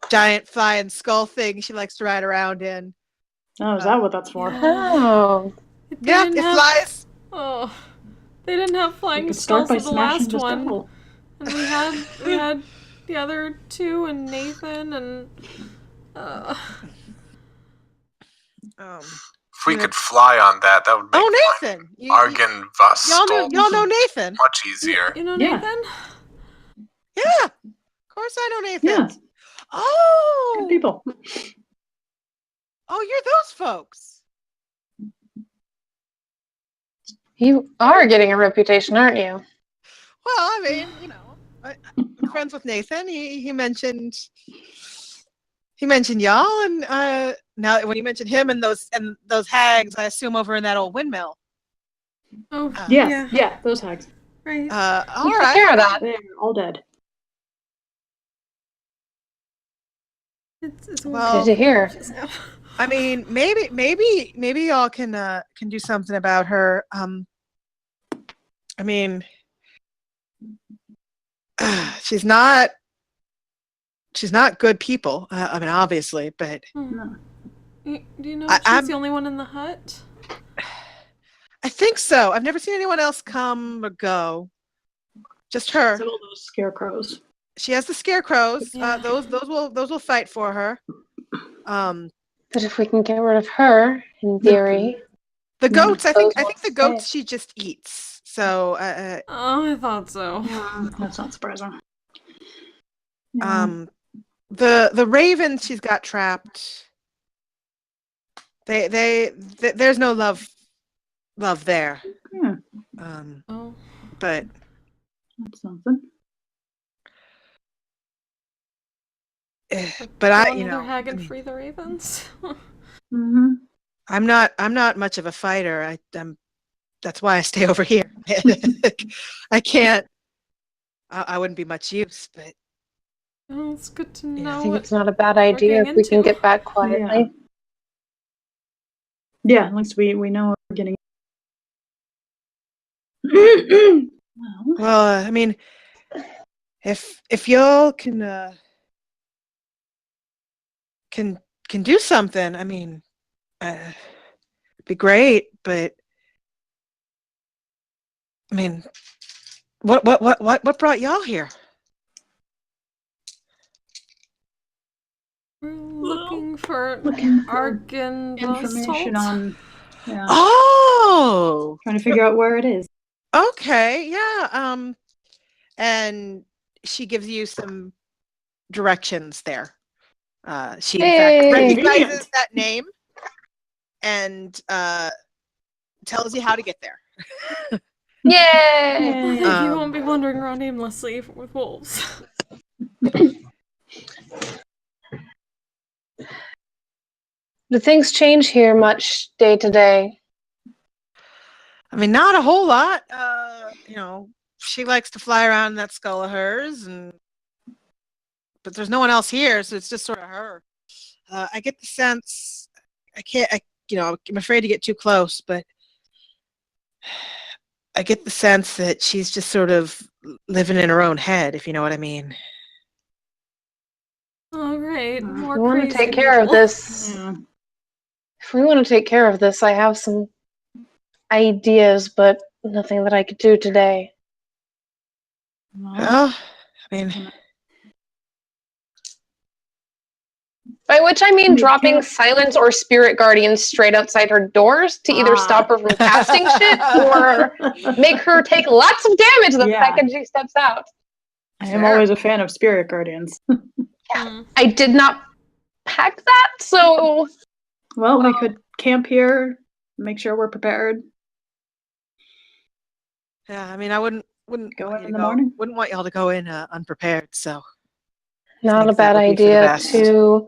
giant flying skull thing she likes to ride around in. Oh, is that what that's for? Oh. Yeah, it flies. Oh, they didn't have flying Start skulls by at the smashing last the one, skull. and we had the other two and Nathan and. If we could fly on that would make Nathan! Argan Vostol Y'all know Nathan. much easier. You know Nathan? Yeah, of course I know Nathan. Yeah. Oh, Good people. Oh, you're those folks. You are getting a reputation, aren't you? Well, I mean, I'm friends with Nathan. He mentioned y'all, and now when you mentioned him and those hags, I assume over in that old windmill. Oh, yeah, those hags. Right. All Take right. care of that. They're all dead. It's Well, good to hear. I mean, maybe y'all can do something about her. I mean, she's not good people. I mean, obviously, but No. Do you know if she's the only one in the hut? I think so. I've never seen anyone else come or go. Just her. So all those scarecrows. She has the scarecrows. Yeah. Those will fight for her. But if we can get rid of her, in theory, the goats. I think Those the goats she just eats. So. Oh, I thought so. That's not surprising. The ravens she's got trapped. There's no love there. Yeah. But That's something. But I, another hag and free the ravens. Mm-hmm. I'm not much of a fighter. That's why I stay over here. I can't. I wouldn't be much use, but. Oh, it's good to know. I think it's not a bad idea if we can get back quietly. Yeah, at least we know what we're getting. Well, I mean, if y'all can do something, I mean, it'd be great. But I mean, what brought y'all here? We're looking for Argan information on. Yeah. Oh, Trying to figure out where it is. Okay, yeah. And she gives you some directions there. She in fact recognizes that name and tells you how to get there. Yay! You won't be wandering around aimlessly with wolves. Do things change here much day to day? I mean, not a whole lot. She likes to fly around in that skull of hers, but there's no one else here, so it's just sort of her. I get the sense I'm afraid to get too close, but I get the sense that she's just sort of living in her own head, if you know what I mean. All right, more we want to crazy take care of people. this. Yeah. If we want to take care of this, I have some ideas, but nothing that I could do today. Well, I mean, By which I mean You dropping can't- silence or spirit guardians straight outside her doors to either stop her from casting shit or make her take lots of damage the Yeah. second she steps out. I am Fair. always a fan of spirit guardians. I did not pack that, so Well, we could camp here, make sure we're prepared. yeah, I mean, I wouldn't Go want in you to the morning? Wouldn't want y'all to go in unprepared. So not a think that bad would be for the idea best. to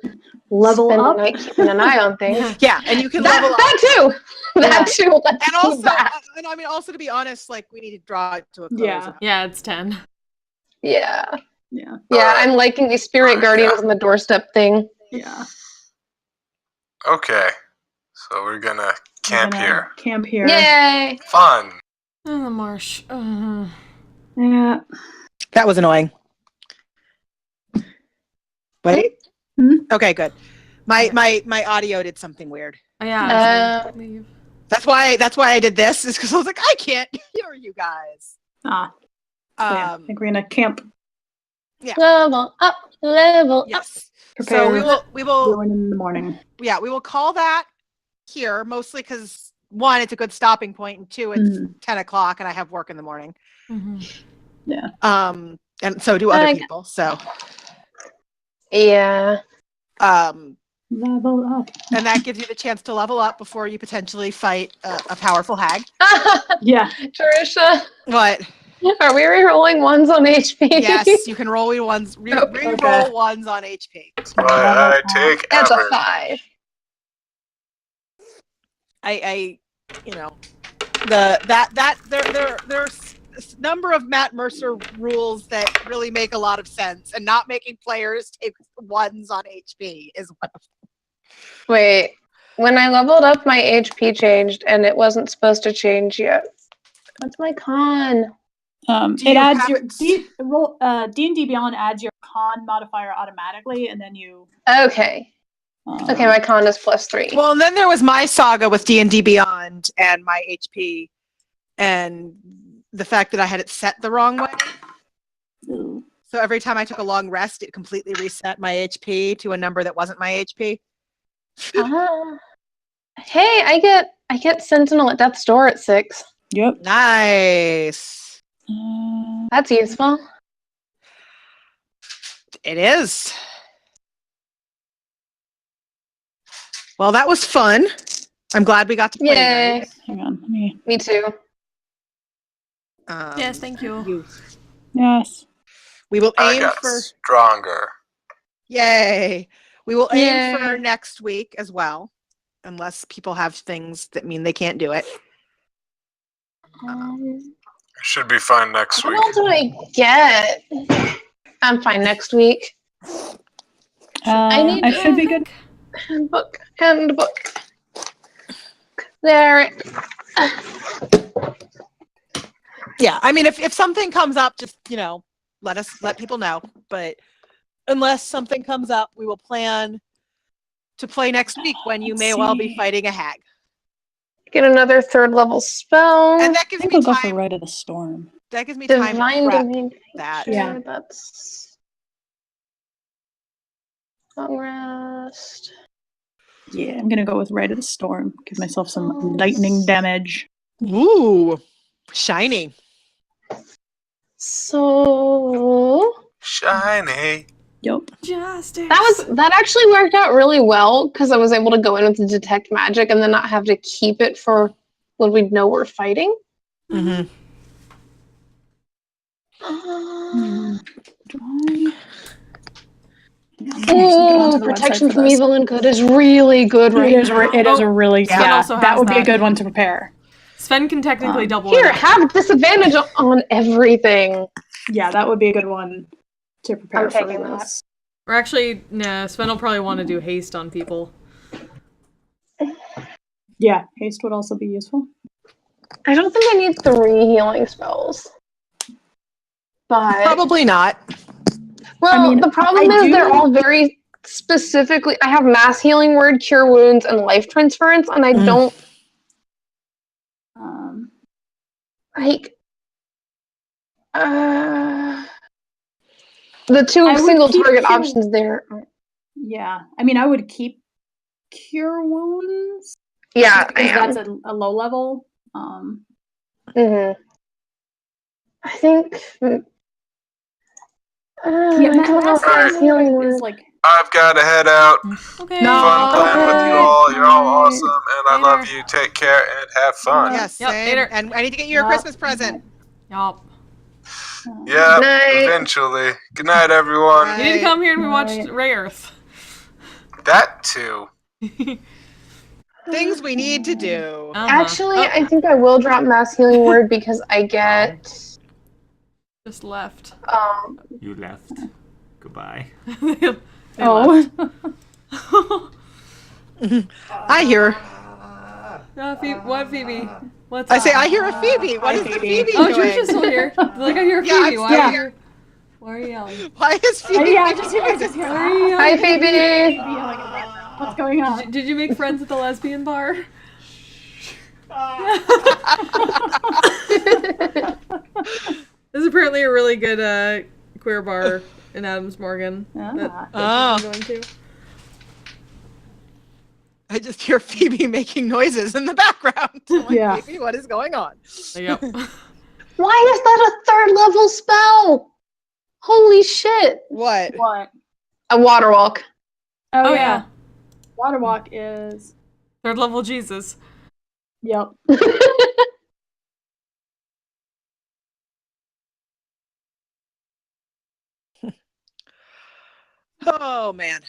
Level spend up. the night keeping an eye on things. yeah, and you can level up. That too. That too. Let's And do also, that. and I mean, also to be honest, like we need to draw it to a close. Yeah. Yeah, it's 10. Yeah. Yeah. Yeah, I'm liking the spirit guardians on the doorstep thing. Yeah. Okay. So we're gonna camp here. Camp here. Yay! Fun. In the marsh. Yeah. That was annoying. Wait. Hmm? Okay, good. My audio did something weird. Yeah. I leave. That's why I did this. Is because I was like, I can't hear you guys. So yeah, I think we're gonna camp. Level up, level up. Yes. Prepare. So we will Going in the morning. yeah, we will call that here mostly because one, it's a good stopping point, and two, it's 10 o'clock and I have work in the morning. Yeah. And so do other people. So Yeah. Level up. and that gives you the chance to level up before you potentially fight a powerful hag. Yeah. Trisha, What? are we re-rolling ones on HP? Yes, you can roll ones. Re-roll ones on HP. That's why I take That's a average. 5. I you know, there's a number of Matt Mercer rules that really make a lot of sense, and not making players take ones on HP is one of them. Wait, when I leveled up, my HP changed, and it wasn't supposed to change yet. What's my con? It adds your D&D Beyond adds your con modifier automatically, and then you. Okay. Okay, my con is +3. Well, and then there was my saga with D&D Beyond and my HP, and the fact that I had it set the wrong way. So every time I took a long rest, it completely reset my HP to a number that wasn't my HP. Hey, I get Sentinel at Death's Door at 6. Yep. Nice. That's useful. It is. Well, that was fun. I'm glad we got to play. Yay. Those. Hang on. Me too. Yes, thank you. Yes. We will I aim got for. stronger. Yay. We will aim Yay. for next week as well, unless people have things that mean they can't do it. It should be fun next What week. all do I get? I'm fine next week. I should be good. Handbook. There. Yeah, I mean, if something comes up, just let people know. But unless something comes up, we will plan to play next week when you may well be fighting a hag. Get another 3rd level spell. And that I gives think me we'll go for time. Rite of the Storm. That gives me time Divine to prep Domain. that. Yeah. That's long rest. Yeah, I'm gonna go with Rite of the Storm. Give myself some lightning damage. Ooh, shiny. So Shiny. Yep. Justice. that actually worked out really well because I was able to go in with the detect magic and then not have to keep it for when we know we're fighting. Mm-hmm. Protection from evil and good is really good right now. It is a really also that has would be a that. good one to prepare. Sven can technically double Here, it. have disadvantage on everything. Yeah, that would be a good one to prepare I'm for taking that. this. Or actually, nah, Sven will probably want to do haste on people. Yeah, haste would also be useful. I don't think I need 3 healing spells. But Probably not. well, I mean, the problem is they're all very specifically. I have mass healing word, cure wounds, and life transference, and I don't. Like, the two I would single keep target Cure- options there. Yeah. I mean, I would keep Cure Wounds. Yeah, I Because am. that's a low level. I think. I don't know. Mass Mass healing is word. like I've got to head out. Okay. Fun playing with you all. You're all Alright. awesome, and I love you. Take care and have fun. Yes, Yep, same. later. And I need to get you a Yep. Christmas present. Yup. Yeah, Good night. eventually. Good night, everyone. Bye. You need to come here and we watched Right. Ray Earth. That too. Things we need to do. Actually, Oh, I think I will drop mass healing word because I get just left. You left. Goodbye. They oh. I hear. What, Phoebe? What's I say, up? I hear a Phoebe. What is the Phoebe Oh, doing? Trish is still here. Like, I hear Yeah, Phoebe. I'm Why still are here. you? Why are you yelling? Why is Phoebe? Yeah, I just hear Why are you Hi, yelling? Phoebe. yelling in the background. What's going on? Did you make friends at the lesbian bar? There's apparently a really good queer bar in Adams Morgan that I'm going to. I just hear Phoebe making noises in the background. I'm like, Yeah. Phoebe, what is going on? Yep. Why is that a 3rd level spell? Holy shit. What? What? A water walk. Oh, Oh, yeah. yeah. Water walk is. 3rd level Jesus. Yep. Oh, man.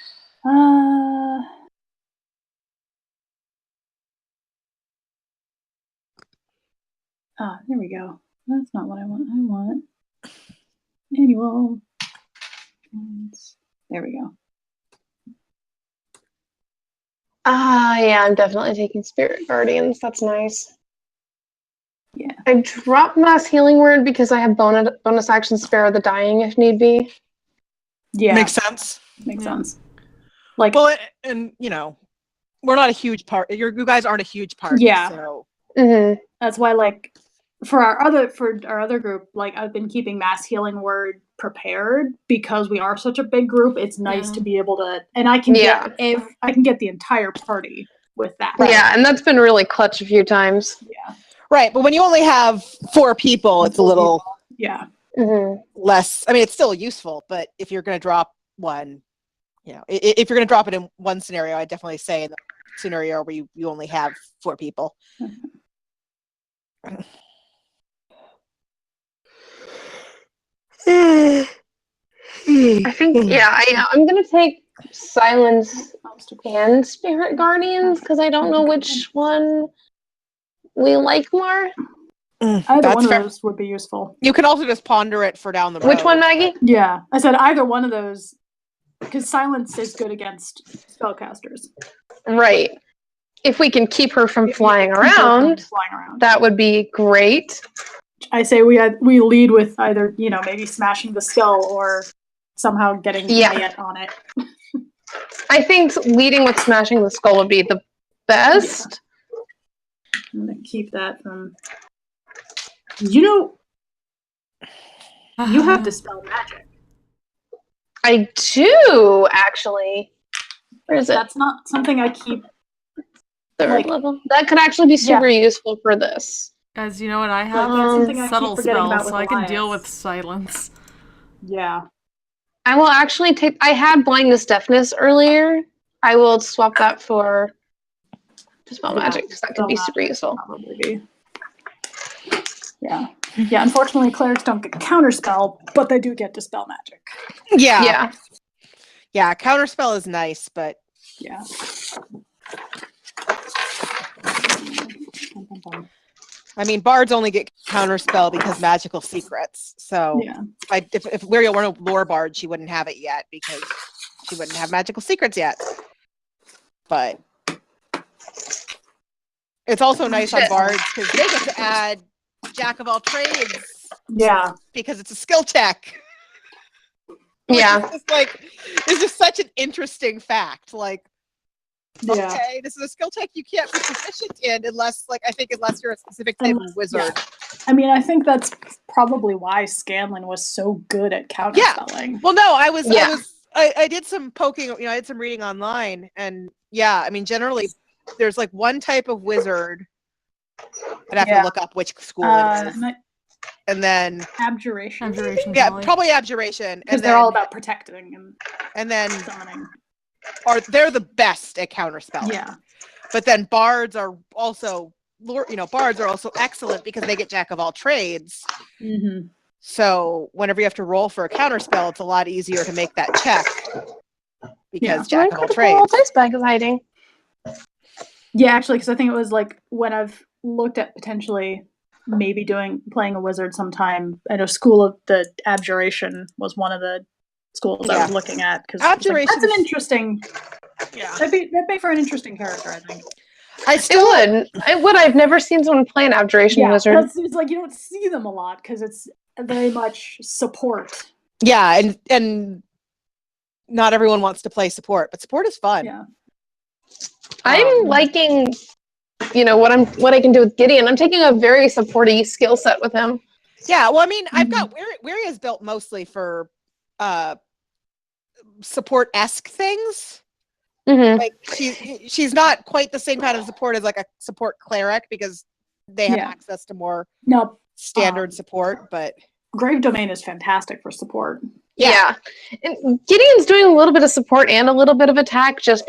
There we go. That's not what I want. I want annual. There we go. Yeah, I'm definitely taking Spirit Guardians. That's nice. Yeah. I dropped Mass Healing Word because I have bonus action Spare the Dying if need be. Yeah. Makes sense. Makes Yeah. sense. Like, Well, and, you know, we're not a huge part. You guys aren't a huge part. Yeah. So. that's why, like, for our other group, like, I've been keeping Mass Healing Word prepared because we are such a big group. It's nice Yeah. to be able to, and I can Yeah. get the entire party with that. Yeah, and that's been really clutch a few times. Yeah. Right, but when you only have 4 people, it's a little Yeah. less. I mean, it's still useful, but if you're going to drop one, you know, if you're going to drop it in one scenario, I definitely say in the scenario where you only have 4 people. I think, yeah, I'm going to take Silence and Spirit Guardians because I don't know which one we like more. Either That's one fair. of those would be useful. You can also just ponder it for down the road. Which one, Maggie? Yeah. I said either one of those because silence is good against spellcasters. Right. If we can keep her from If we flying can keep her from around, flying around. that would be great. I say we lead with either, you know, maybe smashing the skull or somehow getting Mayette on it. I think leading with smashing the skull would be the best. I'm gonna keep that from. You know, you have dispel magic. I do, actually. Where is it? That's not something I keep. 3rd level. That could actually be super useful for this. Guys, you know what I have? That's something I keep Subtle forgetting about spells, with so I can deal Elias. with silence. Yeah. I will actually take. I had blindness deafness earlier. I will swap that for dispel magic because that could be super useful. Probably be. Yeah. Yeah. Unfortunately, clerics don't get counterspell, but they do get dispel magic. Yeah. Counterspell is nice, but yeah. I mean, bards only get counterspell because magical secrets. So if Lyria were a lore bard, she wouldn't have it yet because she wouldn't have magical secrets yet. But it's also nice on bards because they get to add Jack of all trades. Yeah. Because it's a skill check. Yeah. It's just such an interesting fact. Like, Yeah. Okay, this is a skill check you can't be proficient in unless you're a specific type of wizard. Yeah. I mean, I think that's probably why Scanlan was so good at counterspelling. Well, no, I did some poking, I did some reading online, and yeah, I mean, generally, there's like one type of wizard. I'd have to look up which school it is, and then abjuration. Abjuration. Yeah, Molly. probably abjuration, Because they're all about protecting and then summoning. they're the best at counterspelling. Yeah. But then bards are also, excellent because they get jack of all trades. Mm-hmm. So whenever you have to roll for a counterspell, it's a lot easier to make that check because jack of all trades. Dice bag is hiding. Yeah, actually, because I think it was like when I've looked at potentially maybe playing a wizard sometime. I know School of the Abjuration was one of the schools I was looking at because that's an interesting. Yeah, that'd be for an interesting character, I think. It would. I've never seen someone play an Abjuration wizard. It's like you don't see them a lot because it's very much support. Yeah, and not everyone wants to play support, but support is fun. Yeah. I'm liking, what I can do with Gideon. I'm taking a very supporty skill set with him. Yeah, well, I mean, I've got Weary is built mostly for support-esque things. Mm-hmm. Like she's not quite the same kind of support as like a support cleric because they have access to more standard support, but Grave Domain is fantastic for support. Yeah. And Gideon's doing a little bit of support and a little bit of attack just